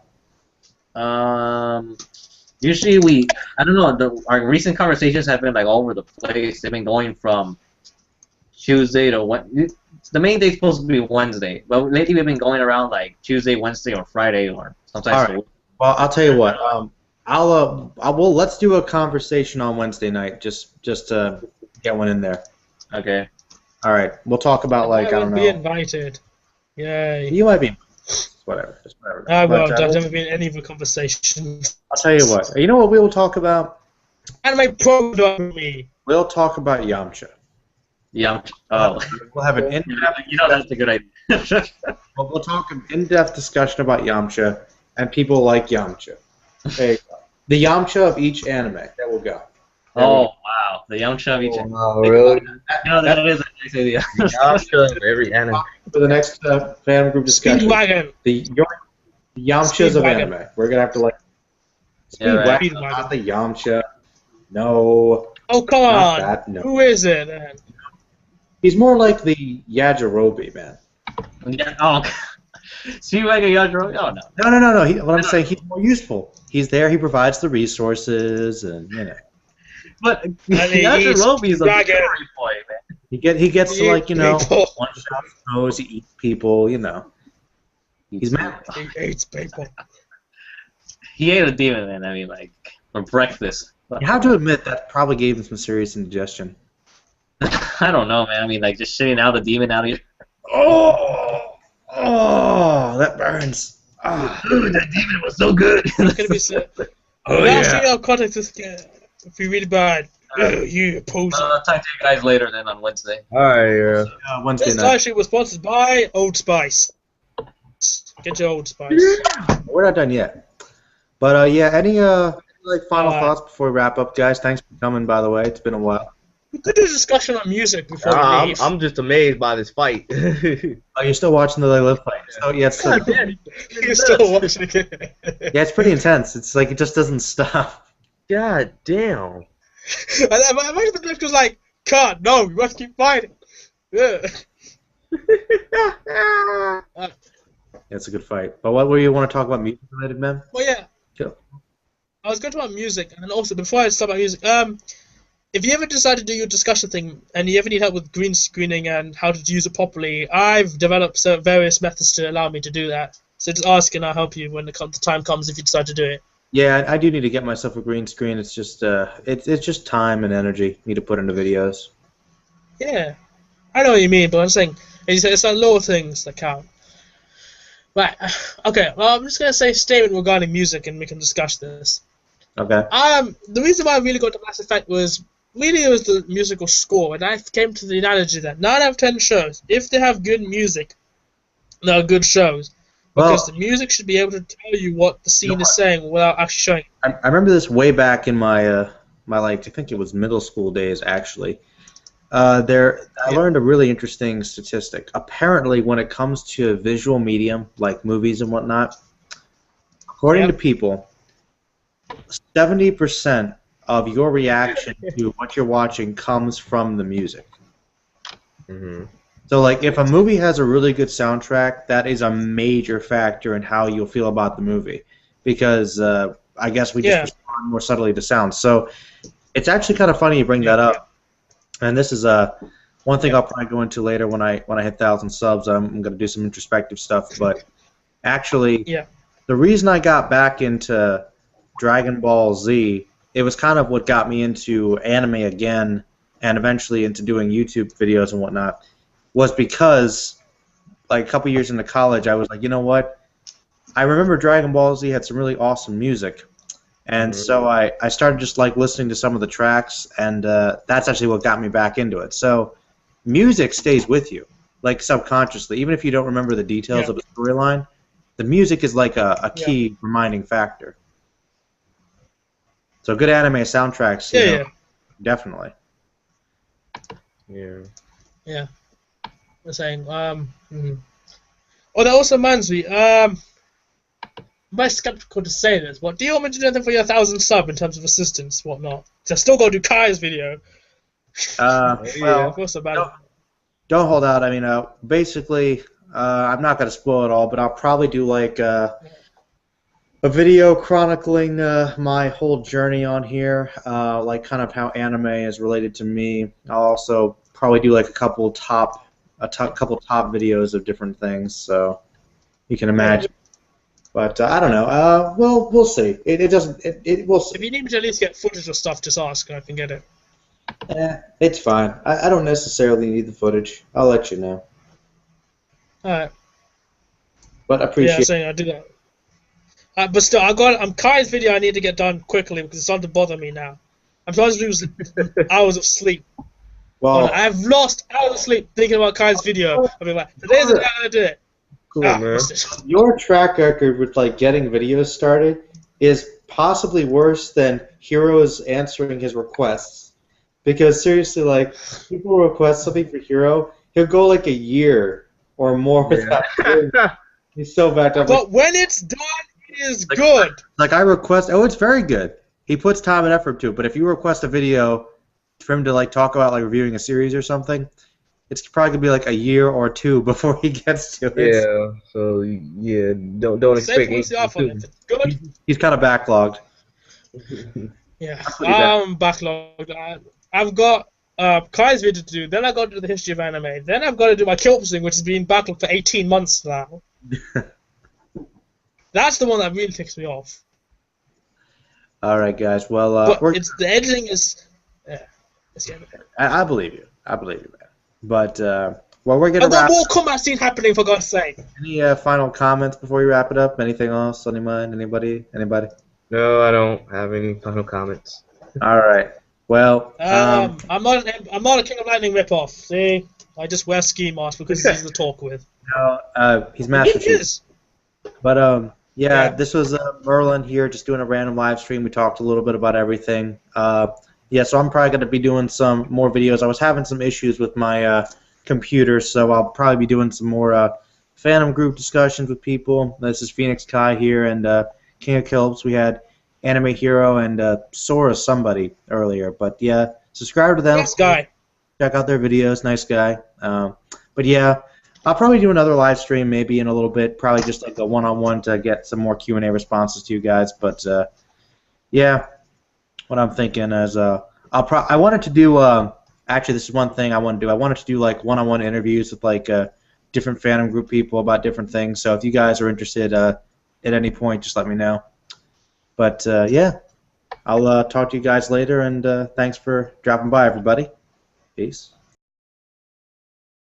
Usually I don't know, our recent conversations have been like all over the place. They've been going from Tuesday to the main day's supposed to be Wednesday, but lately we've been going around like Tuesday, Wednesday, or Friday, or sometimes.
All right. Well, I'll tell you what. Let's do a conversation on Wednesday night. Just to get one in there.
Okay.
All right. We'll talk about like I don't know.
Be invited. Yay.
You might be. Whatever. Just whatever.
I won't. I've never been in any of the conversations.
I'll tell you what. You know what we will talk about?
Anime programming.
We'll talk about Yamcha.
Yamcha. Oh.
We'll have an in-depth.
You know that's a good idea.
We'll talk an in-depth discussion about Yamcha and people like Yamcha. Okay. The Yamcha of each anime. There we'll go.
Wow. The Yamcha of each anime.
Oh, really?
You know, that is actually the
Yamcha of every anime.
For the next fan group discussion.
Speedwagon.
The Yamchas of anime. We're gonna have to like.
Yeah,
Speedwagon, not the Yamcha. No.
Oh, come
Not
on.
that, no.
Who is it, then?
He's more like the Yajirobe, man.
Yeah, oh. Speedwagon Yajiro? Oh, no.
No. What I'm saying, he's more useful. He's there. He provides the resources, and you know.
But
he
Yajirobe is a
dragon.
story boy, man.
He gets to like
people.
one shot nose. He eats people. You know. He's mad.
He hates people.
He ate a demon, man. I mean, like, for breakfast.
You have to admit that probably gave him some serious indigestion.
I don't know, man. I mean, like, just shitting out a demon out of you.
Oh, that burns. Oh.
That demon was so good.
It's gonna be sick. Our contact is if you really bad. You poser.
I'll talk to you guys later then on Wednesday.
Alright,
Wednesday
This
night.
live stream was sponsored by Old Spice. Get your Old Spice.
We're not done yet. But yeah, any like final thoughts before we wrap up, guys? Thanks for coming. By the way, it's been a while.
We could do a discussion on music before we leave.
I'm just amazed by this fight.
Oh, you're still watching the live fight? Oh, yeah, it's still.
You're still watching it.
Yeah, it's pretty intense. It's like it just doesn't stop.
God damn.
And imagine the Cliff was like, "God, no, we must keep fighting." Yeah.
Yeah, it's a good fight. But what were you want to talk about music related, man?
Well, yeah.
Sure.
I was going to talk about music, and also before I start about music, if you ever decide to do your discussion thing, and you ever need help with green screening and how to use it properly, I've developed various methods to allow me to do that. So just ask, and I'll help you when the time comes if you decide to do it.
Yeah, I do need to get myself a green screen. It's just it's just time and energy need to put into videos.
Yeah, I know what you mean, but I'm saying it's like little things that count. Right. Okay. Well, I'm just gonna say a statement regarding music, and we can discuss this.
Okay.
The reason why I really got to Mass Effect was the musical score, and I came to the analogy that 9 out of 10 shows, if they have good music, they're good shows. Because the music should be able to tell you what the scene is saying without actually showing it.
I remember this way back in my like I think it was middle school days actually. I learned a really interesting statistic. Apparently, when it comes to a visual medium like movies and whatnot, according to people, 70% of your reaction to what you're watching comes from the music.
Mm-hmm.
So, like, if a movie has a really good soundtrack, that is a major factor in how you'll feel about the movie, because I guess we just respond more subtly to sound. So, it's actually kind of funny you bring that up, and this is one thing I'll probably go into later when I hit 1,000 subs. I'm going to do some introspective stuff, but actually, the reason I got back into Dragon Ball Z, it was kind of what got me into anime again, and eventually into doing YouTube videos and whatnot. Was because, like, a couple years into college, I was like, you know what? I remember Dragon Ball Z had some really awesome music, And so I started just like listening to some of the tracks, and that's actually what got me back into it. So music stays with you, like subconsciously, even if you don't remember the details of a storyline. The music is like a key reminding factor. So good anime soundtracks, you know, definitely.
Yeah.
Yeah. I'm saying. Oh, that also reminds me. I'm very skeptical to say this, but do you want me to do anything for your 1,000 sub in terms of assistance, whatnot? I still got to do Kai's video.
Well, don't hold out. I mean, basically, I'm not going to spoil it all, but I'll probably do like a video chronicling my whole journey on here, like kind of how anime is related to me. I'll also probably do like a couple top videos of different things, so you can imagine. But I don't know. We'll see. It doesn't. We'll see.
If you need me to at least get footage of stuff, just ask and I can get it.
It's fine. I don't necessarily need the footage. I'll let you know.
Alright.
But I appreciate.
Yeah, saying I do that. But still, Kai's video I need to get done quickly because it's starting to bother me now. I'm starting to lose hours of sleep.
Well,
I've lost hours of sleep thinking about Kai's video. I've been like, today's the day I'm gonna do it.
Cool, man.
Your track record with like getting videos started is possibly worse than Hero's answering his requests. Because seriously, like people request something for Hero, he'll go like a year or more without doing it. He's so backed up.
But when it's done, it is good.
Like I request, it's very good. He puts time and effort to it. But if you request a video for him to like talk about like reviewing a series or something, it's probably gonna be like a year or two before he gets to it.
Yeah. So yeah, don't expect it.
Good.
He's kind of backlogged.
Yeah, I'm backlogged. I've got Kai's video to do. Then I got to do the history of anime. Then I've got to do my Kilps thing, which has been backlogged for 18 months now. That's the one that really ticks me off.
All right, guys. Well,
but the editing is.
I believe you. I believe you, man. But well, we're gonna.
I've got more combat scene happening, for God's sake.
Any final comments before you wrap it up? Anything else on your mind? Anybody?
No, I don't have any final comments.
All right. Well,
I'm not a King of Lightning ripoff. See, I just wear ski mask because he's easy to talk with.
No, he's Master
He is.
But yeah, this was Merlin here, just doing a random live stream. We talked a little bit about everything. Yeah, so I'm probably going to be doing some more videos. I was having some issues with my computer, so I'll probably be doing some more Phantom group discussions with people. This is Phoenix Kai here, and King of Kilps. We had Anime Hero and Sora somebody earlier. But yeah, subscribe to them.
Nice guy.
Check out their videos. Nice guy. But yeah, I'll probably do another live stream maybe in a little bit. Probably just like a one-on-one to get some more Q&A responses to you guys. But yeah, what I'm thinking is I wanted to do actually this is one thing I want to do. I wanted to do like one-on-one interviews with like different Phantom group people about different things. So if you guys are interested at any point, just let me know. But yeah, I'll talk to you guys later, and thanks for dropping by, everybody. Peace.